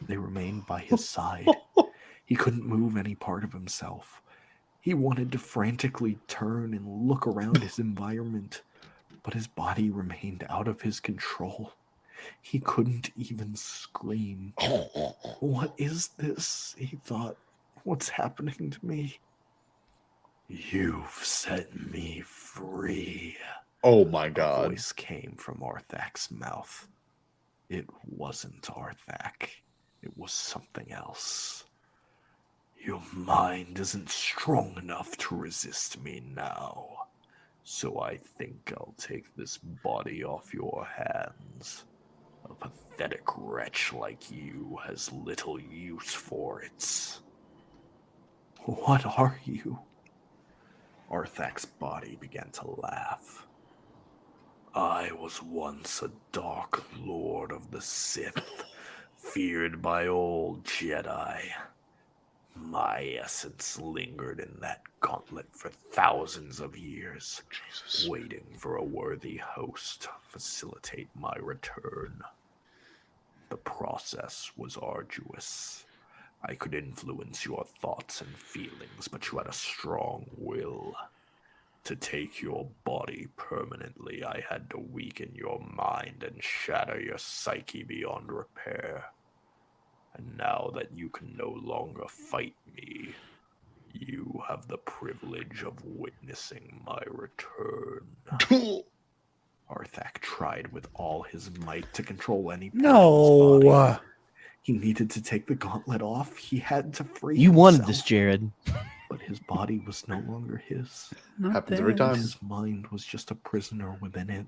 They remained by his side. He couldn't move any part of himself. He wanted to frantically turn and look around his environment, but his body remained out of his control. He couldn't even scream. What is this? He thought. What's happening to me? You've set me free. Oh my God. A voice came from Arthak's mouth. It wasn't Arthak. It was something else. Your mind isn't strong enough to resist me now. So I think I'll take this body off your hands. A pathetic wretch like you has little use for it. What are you? Arthak's body began to laugh. I was once a dark lord of the Sith, feared by old Jedi. My essence lingered in that gauntlet for thousands of years, waiting for a worthy host to facilitate my return. The process was arduous. I could influence your thoughts and feelings, but you had a strong will. To take your body permanently, I had to weaken your mind and shatter your psyche beyond repair. And now that you can no longer fight me, you have the privilege of witnessing my return. Arthak tried with all his might to control any part of his body. He needed to take the gauntlet off. He had to free You himself. wanted this, Jared. But his body was no longer his. Happens every time. His mind was just a prisoner within it.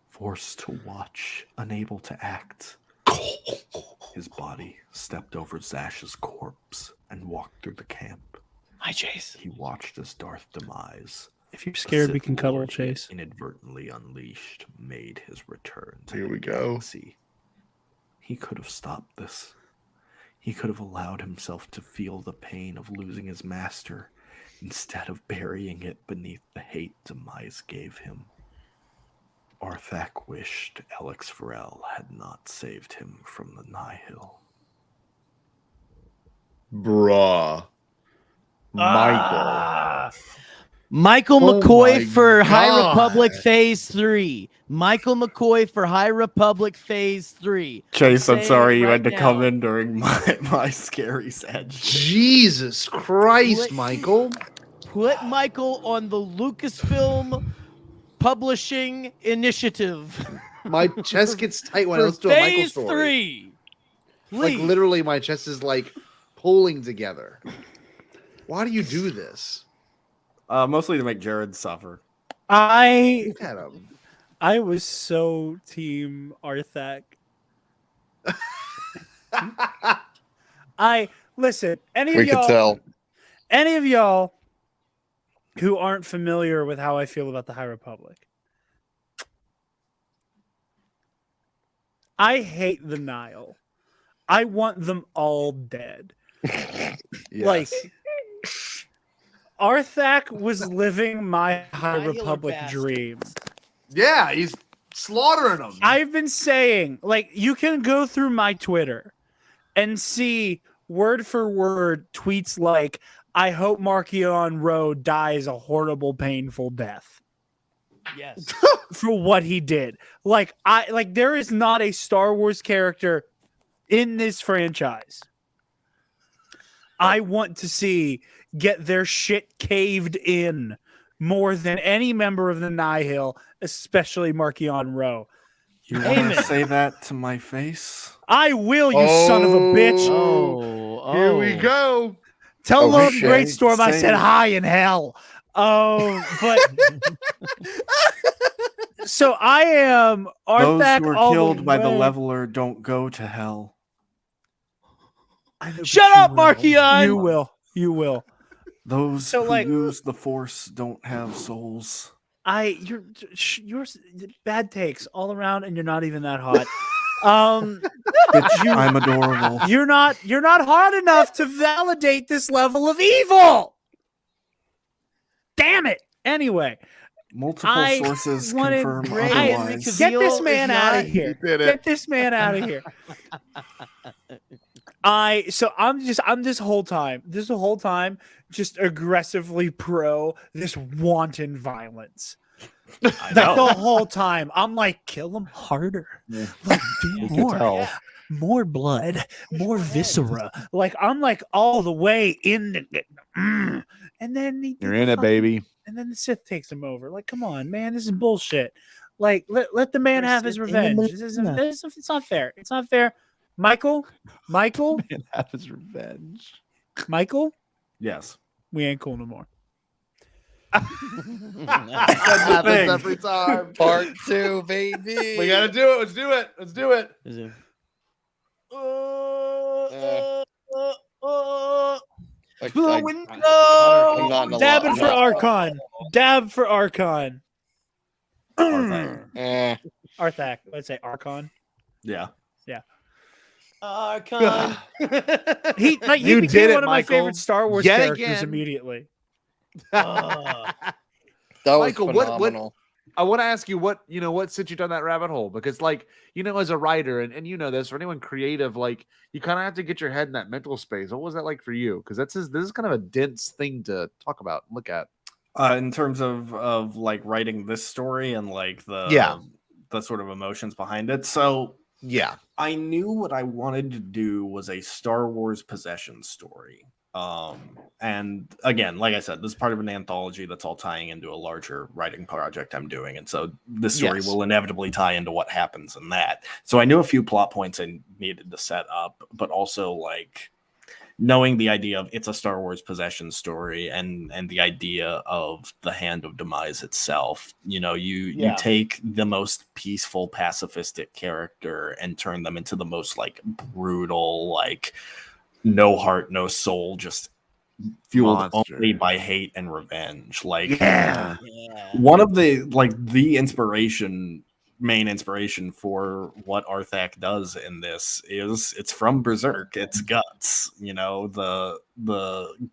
Forced to watch, unable to act. His body stepped over Zash's corpse and walked through the camp. Hi, Chase. He watched as Darth Demise, If you're scared, we Sith can cuddle, Lord he had Chase. inadvertently unleashed, made his return to Here the we go. galaxy. He could have stopped this. He could have allowed himself to feel the pain of losing his master instead of burying it beneath the hate Demise gave him. Arthak wished Alex Varel had not saved him from the Nihil. Bruh. Michael Oh McCoy my for High God. Republic Phase 3. Michael McCoy for High Republic Phase 3. Chase, I'm Saying sorry you right had to come now. in during my scary edge. Jesus Christ, Michael. Put Michael on the Lucasfilm Publishing Initiative. My chest gets tight when I For listen to a Michael Phase story. 3. Like Please. literally, my chest is like pulling together. Why do you do this? Mostly to make Jared suffer. I Look at him. I was so team Arthak. I listen. We could tell. Any of y'all who aren't familiar with how I feel about the High Republic, I hate the Nile. I want them all dead. Like Arthak was living my High Republic dream. Yeah, he's slaughtering them. I've been saying, like, you can go through my Twitter and see word for word tweets like, I hope Markion Rowe dies a horrible, painful death. Yes. For what he did. Like, there is not a Star Wars character in this franchise I want to see get their shit caved in more than any member of the Nihil, especially Markion Rowe. You want to say that to my face? I will, you son of a bitch. Here we go. Tell Lord shit. Greatstorm I said Say- hi in hell. Oh, but so I am Those Arthak who are all killed by the way. leveler don't go to hell. Shut up, Markion. You will. You will. Those So, who like- use the Force don't have souls. You're bad takes all around, and you're not even that hot. I'm adorable. You're not hard enough to validate this level of evil. Damn it. Anyway, Multiple sources wanted confirm Ray- otherwise. Get this Cavill man is out not- of here. He did it. Get this man out of here. I'm this whole time just aggressively pro this wanton violence. The whole time I'm like, kill him harder. Like, do more. More blood, more viscera. Like, I'm like all the way in it. And then You're in it, baby. And then the Sith takes him over. Like, come on, man, this is bullshit. Like, let the man have his revenge. It's not fair. It's not fair. Michael, Man, have his revenge. Michael, Yes. we ain't cool no more. Happens every time. Part 2, baby. We gotta do it. Let's do it. Let's do it. Dabbing for Archon. Dab for Archon. Arthak. Let's say Archon. Yeah. Yeah. Archon. He You became did it, one of my Michael. favorite Star Wars Yet characters again. immediately. That was Michael, phenomenal. what I want to ask you what sent you down that rabbit hole, because like as a writer and you know this, for anyone creative, like you kind of have to get your head in that mental space. What was that like for you? Because this is kind of a dense thing to talk about and look at. In terms of like writing this story and like the sort of emotions behind it. So yeah, I knew what I wanted to do was a Star Wars possession story. And again, like I said, this is part of an anthology that's all tying into a larger writing project I'm doing. And so this story will inevitably tie into what happens in that. So I knew a few plot points I needed to set up, but also like knowing the idea of it's a Star Wars possession story and the idea of the Hand of Demise itself. You take the most peaceful, pacifistic character and turn them into the most like brutal, like no heart, no soul, just fueled only by hate and revenge. Like one of the main inspiration for what Arthak does in this is it's from Berserk. It's Guts. The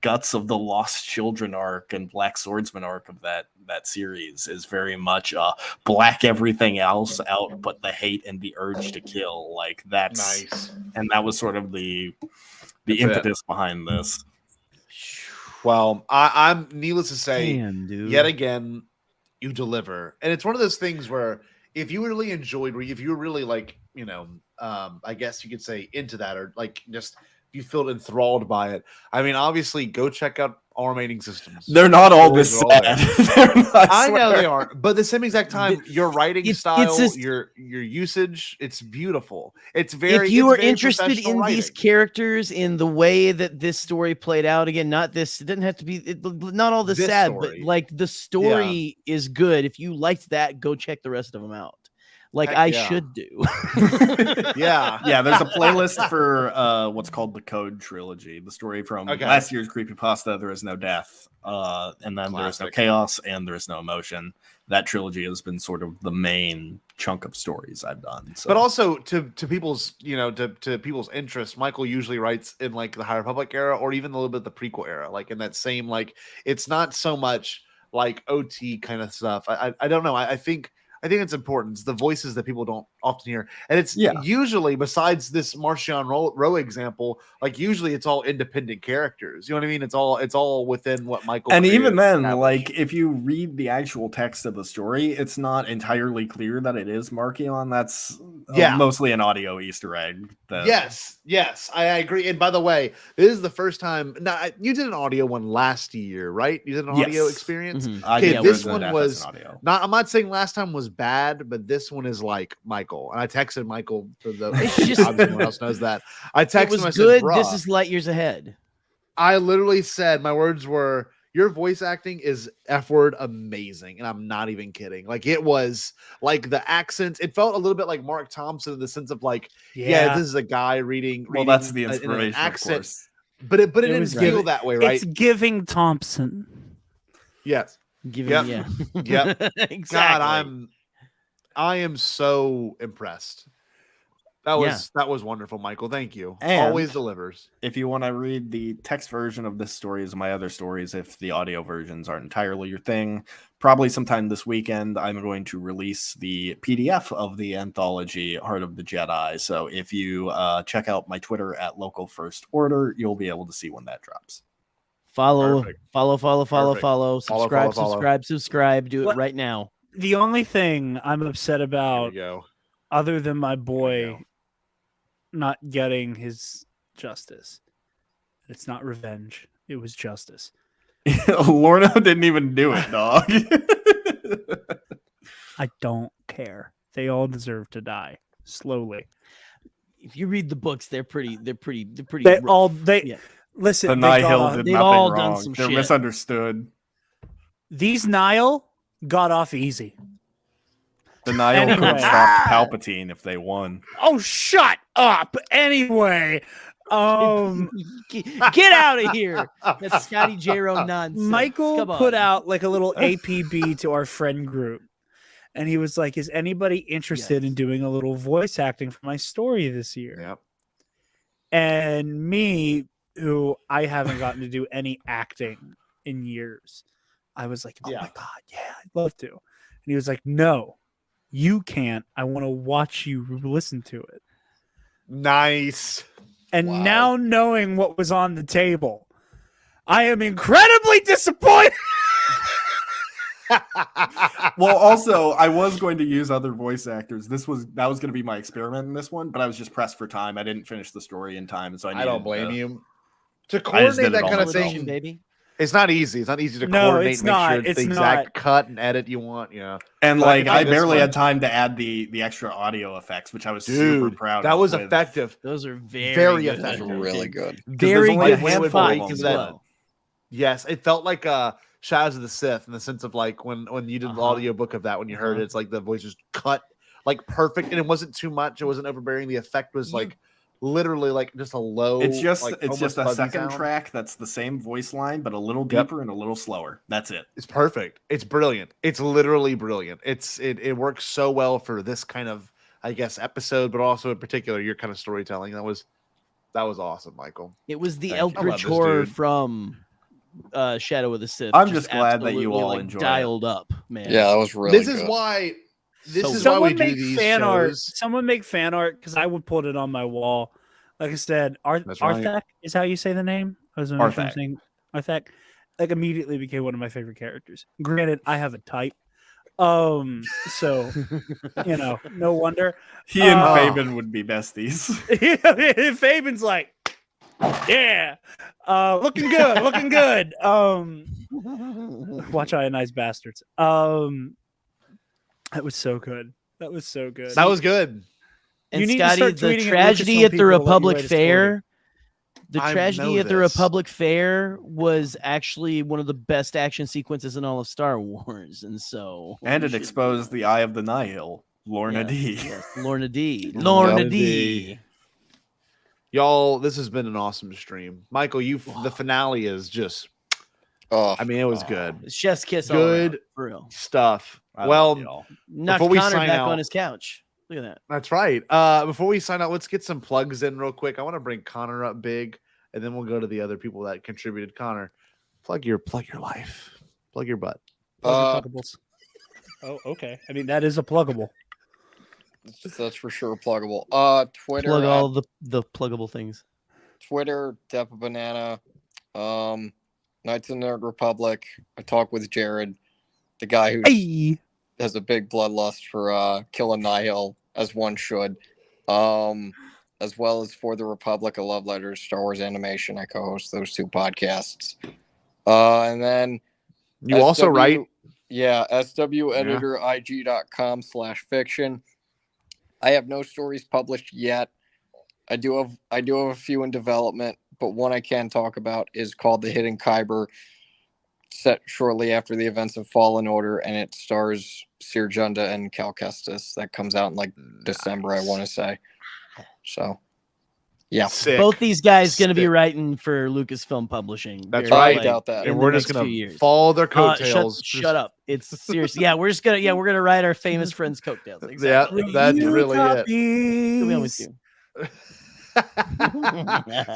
Guts of the Lost Children arc and Black Swordsman arc of that series is very much black everything else out but the hate and the urge to kill. Like that's nice. And that was sort of the impetus behind this. Well, I'm needless to say, yet again, you deliver. And it's one of those things where if you really enjoyed, if you were really like, I guess you could say into that, or like just you feel enthralled by it. I mean, obviously, go check out all remaining systems. They're not all this sad. I know they aren't, but at the same exact time, your writing style, your usage, it's beautiful. It's very. If you are interested in these characters, in the way that this story played out, again, not this. It didn't have to be. Not all this sad, story. But like the story is good. If you liked that, go check the rest of them out. Like I should do. Yeah. There's a playlist for what's called the Code Trilogy, the story from last year's Creepypasta, There Is No Death, and then There Is No Chaos, and There Is No Emotion. That trilogy has been sort of the main chunk of stories I've done. So. But also to people's, to people's interest, Michael usually writes in like the High Republic era or even a little bit the prequel era, like in that same, like it's not so much like OT kind of stuff. I don't know. I think it's important. It's the voices that people don't often hear. And it's usually, besides this Marcion Rowe example, like usually it's all independent characters. You know what I mean? It's all within what Michael. And even then, like if you read the actual text of the story, it's not entirely clear that it is Marcion. That's mostly an audio Easter egg. Yes, I agree. And by the way, this is the first time. Now, you did an audio one last year, right? You did an audio experience. Mm-hmm. Okay, this one was not. I'm not saying last time was bad, but this one is like Michael. And I texted Michael for the. Everyone else knows that. I texted him. I said, "Bruh, this is light years ahead." I literally said, my words were, "Your voice acting is F-word amazing," and I'm not even kidding. Like it was like the accents. It felt a little bit like Mark Thompson in the sense of like, this is a guy reading. Well, that's the inspiration, an accent, of course. But it didn't feel that way, right? It's giving Thompson. Yes, giving. Yep. Exactly. God, I am so impressed. That was wonderful, Michael. Thank you. And always delivers. If you want to read the text version of this story as my other stories, if the audio versions aren't entirely your thing, probably sometime this weekend, I'm going to release the PDF of the anthology Heart of the Jedi. So if you check out my Twitter at Local First Order, you'll be able to see when that drops. Follow. Subscribe. Do it right now. The only thing I'm upset about, other than my boy not getting his justice, it's not revenge. It was justice. Lorna didn't even do it, dog. I don't care. They all deserve to die slowly. If you read the books, they're pretty. Listen. The Nihil did they've nothing all wrong. done some They're shit. misunderstood. these Nile got off easy. The Nile could have stopped Palpatine if they won. Oh, shut up. Anyway, get out of here. That's Scotty J-Ro nonsense. Michael put out like a little APB to our friend group. And he was like, is anybody interested in doing a little voice acting for my story this year? Yep. And me, who I haven't gotten to do any acting in years, I was like, oh my God, yeah, I'd love to. And he was like, no, you can't. I want to watch you listen to it. Nice. And now knowing what was on the table, I am incredibly disappointed. Well, also, I was going to use other voice actors. That was going to be my experiment in this one, but I was just pressed for time. I didn't finish the story in time, so I don't blame you. To coordinate that kind of thing, baby. It's not easy. It's not easy to coordinate. It's make not. sure it's the exact cut and edit you want. Yeah. And like, I barely had time to add the extra audio effects, which I was super proud of. That was effective. Those are very effective. Really good. Very good spot as well. Yes, it felt like Shadows of the Sith in the sense of like when you did the audiobook of that, when you heard it, it's like the voice was cut like perfect, and it wasn't too much. It wasn't overbearing. The effect was like literally like just a low. It's just like, a second sound. track that's the same voice line, but a little deeper and a little slower. That's it. It's perfect. It's brilliant. It's literally brilliant. It works so well for this kind of, I guess, episode, but also in particular your kind of storytelling. That was awesome, Michael. It was the Eldritch horror from Shadow of the Sith. I'm just glad that you all like, enjoyed dialed up, man. Yeah, that was really This good. is why. This is why Someone we do make these fan art. shows. Someone make fan art because I would put it on my wall. Like I said, Arthak is how you say the name. Arthak. Arthak, like immediately became one of my favorite characters. Granted, I have a type, so no wonder. He and Fabian would be besties. Fabian's like, yeah, looking good. Watch Ionized Bastards. That was so good. That was good. And Scotty, the tragedy at the Republic Fair. The tragedy at the Republic Fair was actually one of the best action sequences in all of Star Wars, and so it exposed the Eye of the Nihil, Lorna D. Yes, Lorna D. Y'all, this has been an awesome stream. Michael, the finale is just. I mean, it was good. It's chef's kiss. Good for real stuff. Well, knocked before we Connor sign back out, on his couch. Look at that. That's right. Before we sign out, let's get some plugs in real quick. I want to bring Connor up big, and then we'll go to the other people that contributed. Connor, plug your life, plug your butt. Plug your pluggables. Oh, okay. I mean, that is a pluggable. That's for sure pluggable. Twitter. Plug all the pluggable things. Twitter, Depa Banana. Knights of the Nerd Republic. I talk with Jared, the guy who has a big bloodlust for killing Nihil, as one should. As well as For the Republic, a love letter to Star Wars animation. I co-host those two podcasts. And then you also write? Yeah, sweditor.ig.com/fiction. I have no stories published yet. I do have a few in development, but one I can talk about is called The Hidden Kyber, set shortly after the events of Fallen Order, and it stars Sir Junda and Cal Kestis. That comes out in like December, I want to say. So, yeah. Sick. Both these guys going to be writing for Lucasfilm Publishing. That's They're right. like, Doubt that. And we're just going to follow their coattails. Shut up. It's serious. Yeah, we're gonna ride our famous friends' coattails. Exactly. Yeah, that's really it. We'll be on with you.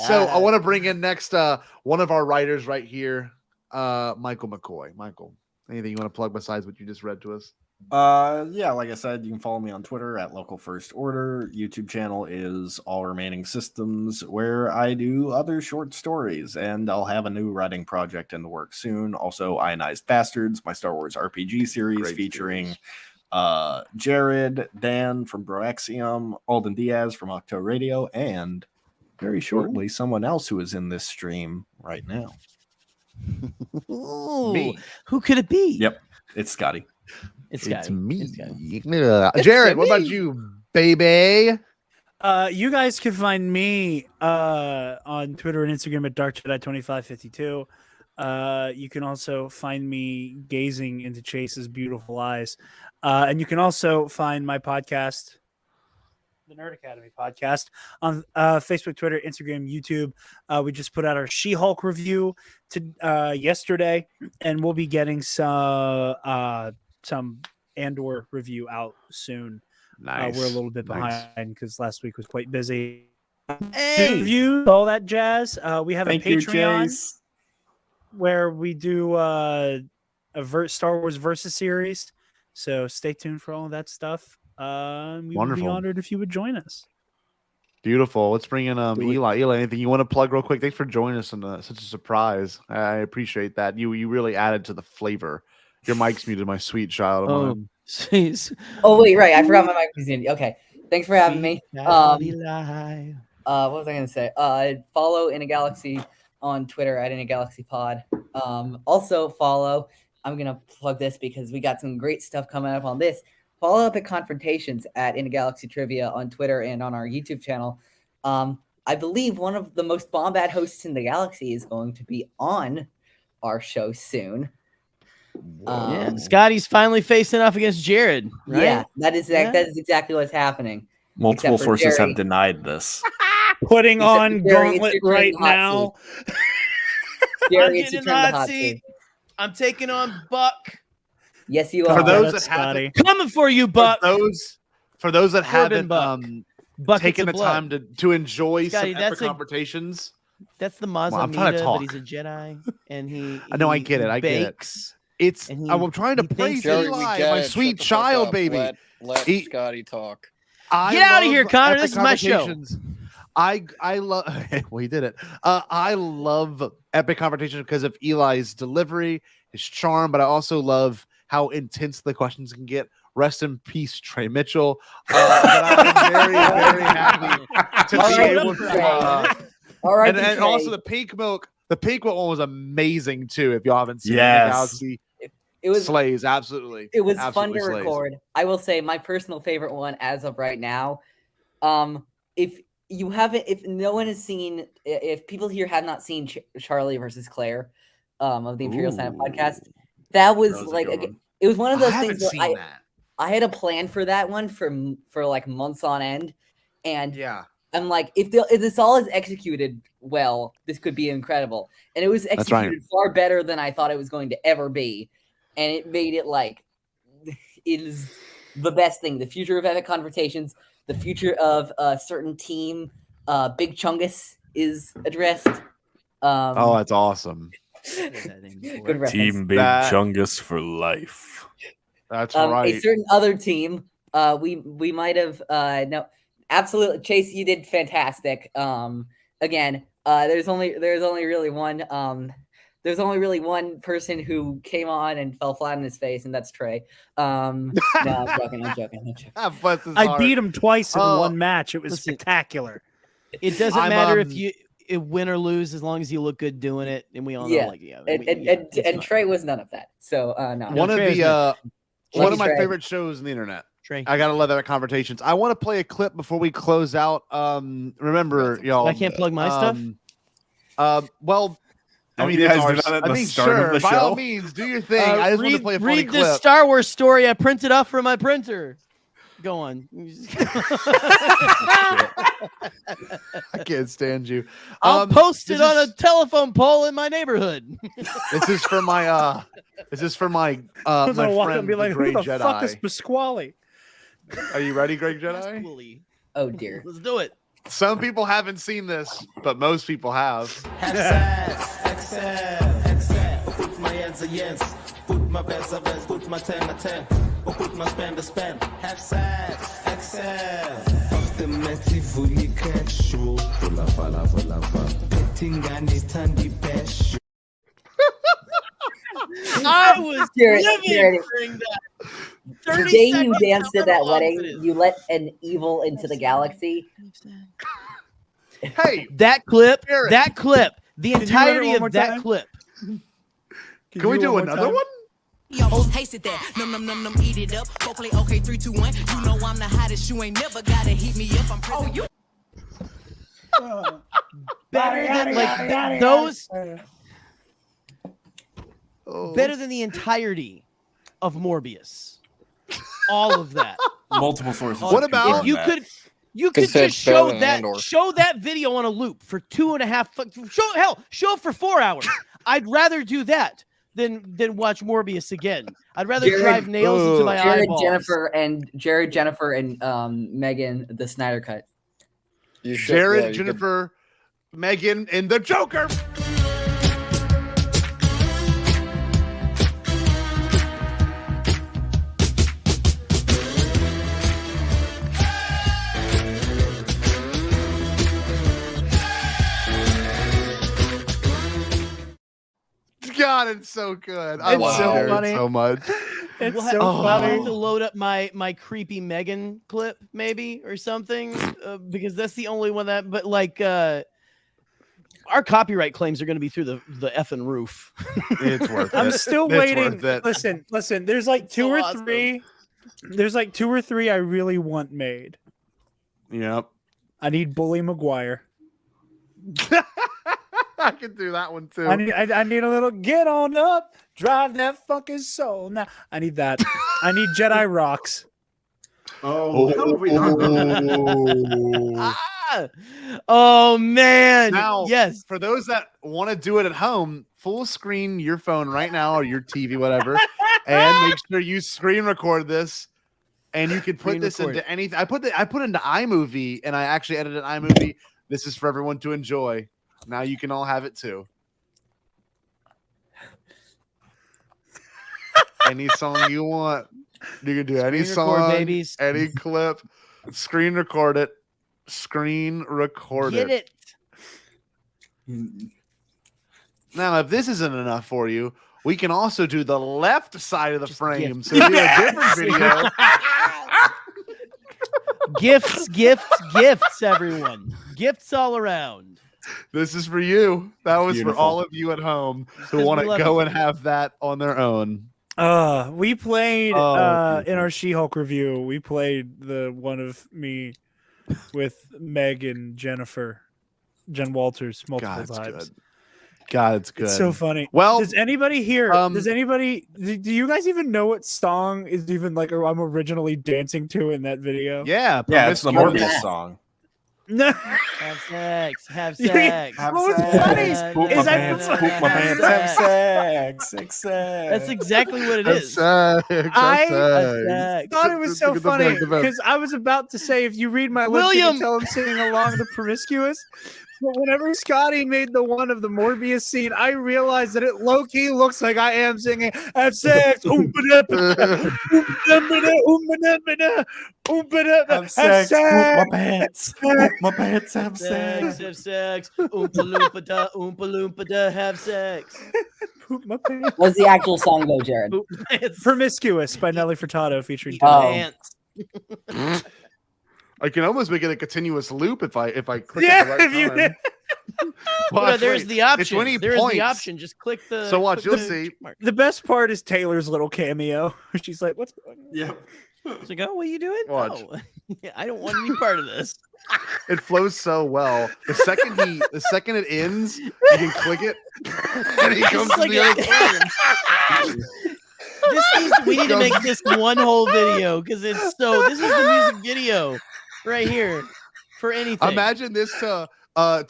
So I want to bring in next one of our writers right here, Michael McCoy. Michael, anything you want to plug besides what you just read to us? Yeah, like I said, you can follow me on Twitter at Local First Order. YouTube channel is All Remaining Systems, where I do other short stories, and I'll have a new writing project in the works soon. Also, Ionized Bastards, my Star Wars RPG series featuring Jared, Dan from Broaxium, Alden Diaz from Octo Radio, and very shortly, someone else who is in this stream right now. Me. Who could it be? Yep, it's Scotty. It's me. Jared, what about you, baby? You guys can find me on Twitter and Instagram at DarkJedi2552. You can also find me gazing into Chase's beautiful eyes. And you can also find my podcast, the Nerd Academy podcast, on Facebook, Twitter, Instagram, YouTube. We just put out our She-Hulk review yesterday, and we'll be getting some Andor review out soon. Nice. We're a little bit behind because last week was quite busy. Hey, Review, all that jazz. We have Thank a you, Patreon Jace. where we do a Star Wars Versus series. So stay tuned for all of that stuff. We would be Wonderful. honored if you would join us. Beautiful. Let's bring in Eli. Eli, anything you want to plug real quick? Thanks for joining us on such a surprise. I appreciate that. You really added to the flavor. Your mic's muted, my sweet child. Oh wait, right. I forgot my mic was muted. Okay. Thanks for having me. What was I gonna say? Follow In a Galaxy on Twitter at In a Galaxy Pod. Also follow. I'm gonna plug this because we got some great stuff coming up on this. Follow up at Confrontations at In a Galaxy Trivia on Twitter and on our YouTube channel. I believe one of the most Bombad hosts in the galaxy is going to be on our show soon. Yeah, Scotty's finally facing off against Jared. Right? Yeah, that is exactly what's happening. Multiple Except for sources Gerry. have denied this. Putting Except on for Gerry, Gauntlet it's your turn right in the hot now. seat. Gerry, I'm it's getting your in the turn in the hot hot seat. seat. I'm taking on Buck. Yes, you For are. those that haven't, Coming for you, Buck. For those that Corbin haven't Buck. Buckets taken of the blood. time to enjoy Scotty, some that's epic a- confrontations. That's the Well, I'm trying to Mazamita, talk. but he's a Jedi, and he. I know, I he- get he it. I get it. bakes, It's. and he- I'm trying to he praise thinks- Gerry, we Eli, get my it. sweet Shut the fuck child, up. baby. Let Scotty talk. I Get outta here, love Connor. epic This is my show. confrontations. I love. Well, he did it. I love epic confrontations because of Eli's delivery, his charm, but I also love how intense the questions can get. Rest in peace, Trey Mitchell. But I'm very, very happy to All be right, able to. All right, and also the pink milk. The pink milk one was amazing too. If y'all haven't seen Yes. the Galaxy, It was slays absolutely. It was Absolutely fun to slays. record. I will say my personal favorite one as of right now. If you haven't, if no one has seen, if people here have not seen Charlie versus Claire, of the Imperial Santa podcast, that was a like good one. it was one of I those haven't things where seen that. I had a plan for that one for like months on end, and Yeah. I'm like, if this all is executed well, this could be incredible. And it was That's right. executed far better than I thought it was going to ever be. And it made it like it is the best thing. The future of epic confrontations, the future of a certain team, Big Chungus is addressed. Oh, that's awesome. Good reference. Team Big Chungus for life. That's A right. certain other team. We might have no, absolutely. Chase, you did fantastic. Again, there's only really one. There's only really one person who came on and fell flat on his face, and that's Trey. No, I'm joking. I beat him twice in one match. It was spectacular. It doesn't I'm, matter if you win or lose as long as you look good doing it, and we all know, Yeah, like, yeah, and Trey was none of that. So no. One of Trey was the one of my Trey. favorite shows on the internet. Trey. I gotta love that confrontations. I want to play a clip before we close out. Remember, y'all. I can't plug my stuff. Well, I Don't mean, you it's guys our, do that at I the think start of sure. the By all show? means, do your thing. I just want to play a funny read clip. this Star Wars story I printed off from my printer. Go on. I can't stand you. I'll post it this on is- a telephone pole in my neighborhood. This is for my. This is for my. I was My gonna walk up friend, and be like, the "Who Grey the fuck is Jedi. Pasquale?" Are you ready, Greg Jedi? Oh dear. Let's do it. Some people haven't seen this, but most people have. Put my hands a yes, put my best a best, put my 10 a 10, or put my spend a spend. Have sex, excel. Ultimately fully casual. Tingani tandi peshu. I was Jared, living Jared, during that. The 30 day you seconds danced at I that loved wedding, it. you let an evil into the galaxy. Hey, That clip, Jared. that clip, the Can you run it entirety one more of that time? clip. Can we do another one? He almost tasted that. Num num num num, eat it up. Go play okay, 3, 2, 1. You know I'm the hottest. You ain't never gotta heat me up. I'm present. You. Better than like those. better than the entirety of Morbius. All of that. Multiple sources. What about if you that. could? You Could could say just it's better show than that Andor. show that video on a loop for 2.5. Show it for 4 hours. I'd rather do that than watch Morbius again. I'd rather drive nails into my eyeballs. Jared, Jennifer, and Megan, the Snyder Cut. You should, Jared, you could- Jennifer, Megan, and the Joker. God, it's so good. I It's love so Jared funny. so much. It's We'll so I'll funny. have to load up my creepy Megan clip maybe or something because that's the only one that. But like our copyright claims are going to be through the effing roof. It's worth it. I'm still It's waiting. worth it. Listen. There's like two or awesome. three. There's like 2 or 3 I really want made. Yep. I need Bully McGuire. I can do that one too. I need a little get on up, drive that fucking soul. Now I need that. I need Jedi Rocks. Oh man! Now, yes. For those that want to do it at home, full screen your phone right now or your TV, whatever, and make sure you screen record this. And you can put Screen this record into anything. I put into iMovie, and I actually edited iMovie. This is for everyone to enjoy. Now you can all have it too. Any song you want, you can do any Screen record, song, babies. any clip, screen record it, screen record Get it. Now, if this isn't enough for you, we can also do the left side of the frame. So do a different video. Gifts, everyone. Gifts all around. This is for you. That was Beautiful. for all of you at home who Because want we to love go it. and have that on their own. We played in beautiful. our She-Hulk review. We played the one of me with Meg and Jennifer, Jen Walters, multiple God, it's times. good. God, it's good. It's so funny. Well, does anybody here? Do you guys even know what song is even like I'm originally dancing to in that video? Yeah, it's the Promiscuous. Morbius song. No. Have sex. Have sex. What was funny Poop is my I pants, poop my pants, have sex, sex. That's exactly what it Have is. sex, have I sex. thought it was so Look at the funny back of it. because I was about to say if you read my lips, you can tell I'm singing along to Promiscuous. But whenever Scotty made the one of the Morbius scene, I realized that it low-key looks like I am singing "Have sex." Have sex, sex. poop my pants, poop my pants, have Sex, sex. have sex. Oompa loompa da, have sex. Poop my pants. What's the actual song though, Jared? Poop my pants. "Promiscuous" by Nelly Furtado featuring Pants. I can almost make it a continuous loop if I click Yeah, at the right if you time. did. Well, there's wait. the option. It's when he There's points. the option. Just click the. So watch, click you'll the see. check mark. The best part is Taylor's little cameo. She's like, "What's going on?" Yep. It's like, oh, what are you doing? Watch. Oh, yeah, I don't want any part of this. It flows so well. The second it ends, you can click it, and he comes It's to like the other frame. We need to make this one whole video because it's so. This is the music video right here for anything. Imagine this to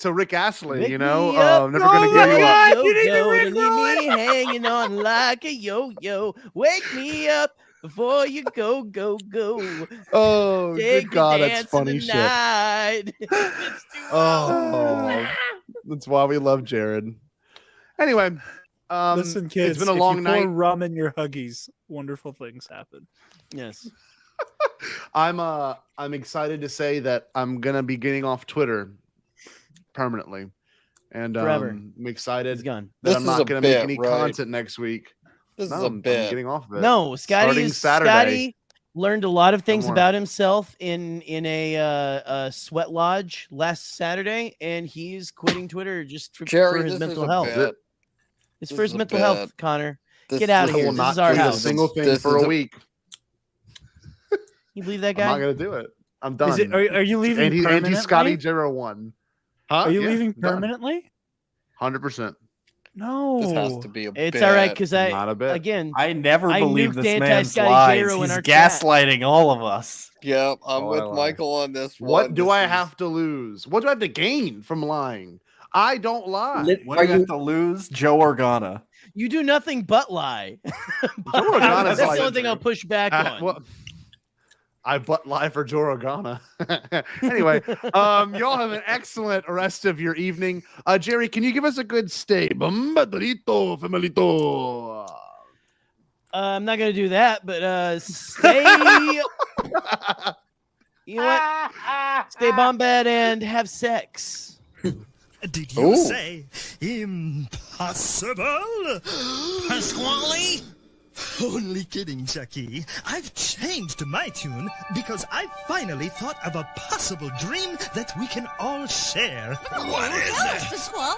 Rick Astley, Wake you know, me up. never gonna give you up. God, you need to Yo-yo, Rick to leave me hanging on like a yo-yo. Wake me up before you go. Oh, Take good God, me that's dancing funny shit. tonight. It's too Oh, that's why we love Jared. Anyway, Listen, kids, it's been a if long you night. pour rum in your Huggies, wonderful things happen. Yes. I'm excited to say that I'm gonna be getting off Twitter permanently, and Forever. I'm excited It's gone. that This I'm is not a gonna bit, make any right? content next week. This No, is a I'm bit. getting off of it. No, Starting Saturday. Scotty learned a lot of things more. about himself in a sweat lodge last Saturday, and he's quitting Twitter just for Jerry, his this mental is a health. bit. It's This for his is a mental bit. health, Connor. This- Get out of I here. will This not is our tweet a house. single thing This for is a a- week. You leave that I'm guy? not gonna do it. I'm done. Is it? Are you leaving Andy permanently? Scotty 01. Huh? Are you Yeah, leaving done. permanently? 100%. No, this has to be a It's bit. all right because Not a bit. I never believe nuked this man's Anti-Scotty lies. Gyro in He's our chat. gaslighting all of us. Yep, I'm Oh, with I lie. Michael on this one. What do This I is- have to lose? What do I have to gain from lying? I don't lie. What do you have to lose? Joe Organa. You do nothing but lie. Joe Organa's That's like- the only thing I'll push back on. Well, I but lie for Joe Organa. Anyway, y'all have an excellent rest of your evening. Gerry, can you give us a good stay? Bombadito, Femalito. I'm not gonna do that, but stay. You know what? Stay Bombad and have sex. Did you say impossible? Pasquale? Only kidding, Jackie. I've changed my tune because I finally thought of a possible dream that we can all share. What is it? Pasquale?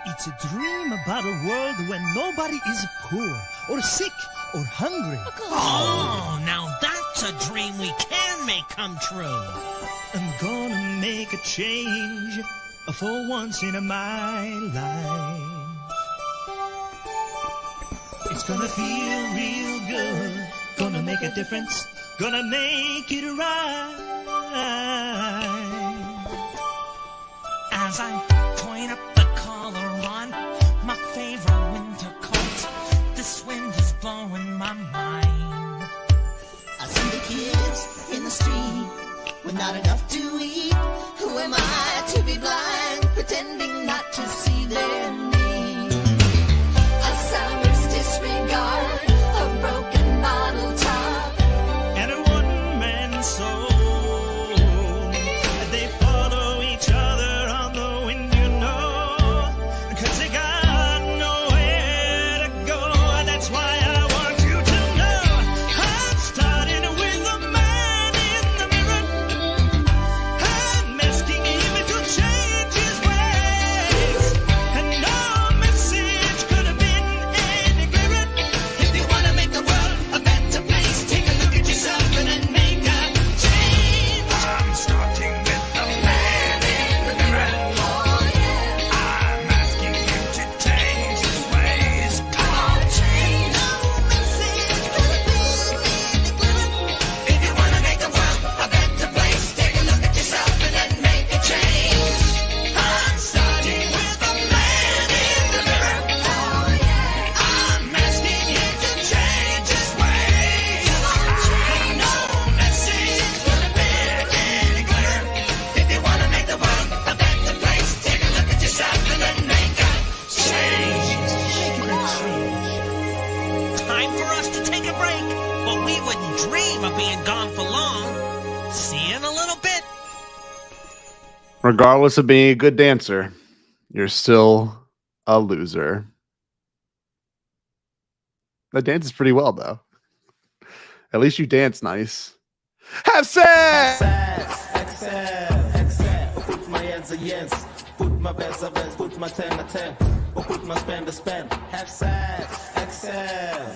It's a dream about a world when nobody is poor or sick or hungry. Oh, now that's a dream we can make come true. I'm gonna make a change for once in my life. It's gonna feel real good. Gonna make a difference. Gonna make it right. As I point up the collar on my favorite winter coat, this wind is blowing my mind. I see the kids in the street with not enough to eat. Who am I to be blind, pretending not to see their need? A summer's disregard, a broken bottle top, And a one-man soul. They follow each other on the wind, you know, 'cause they got nowhere to go. That's why I want you to know I'm starting with the man in the mirror. I'm asking him to change his ways, and no message could have been any clearer. if you wanna make the world a better place, take a look at yourself and then make a change. I'm starting with the man in the mirror. Oh yeah, I'm asking him to change his ways. come on, change. No message could have been any clearer. If you wanna make the world a better place, take a look at yourself and then make a change. I'm starting with the man in the mirror. Oh yeah, I'm asking him to change his ways. come on, change. No message could have been any clearer. If you wanna make the world a better place, take a look at yourself and then make a change. Time for us to take a break, but we wouldn't dream of being gone for long. See you in a little bit. Regardless of being a good dancer, you're still a loser. That dances pretty well, though. At least you dance nice. Have sex! Put my hands against, put my best of best, put my 10 or 10, or put my spend to spend. Have sex, excel.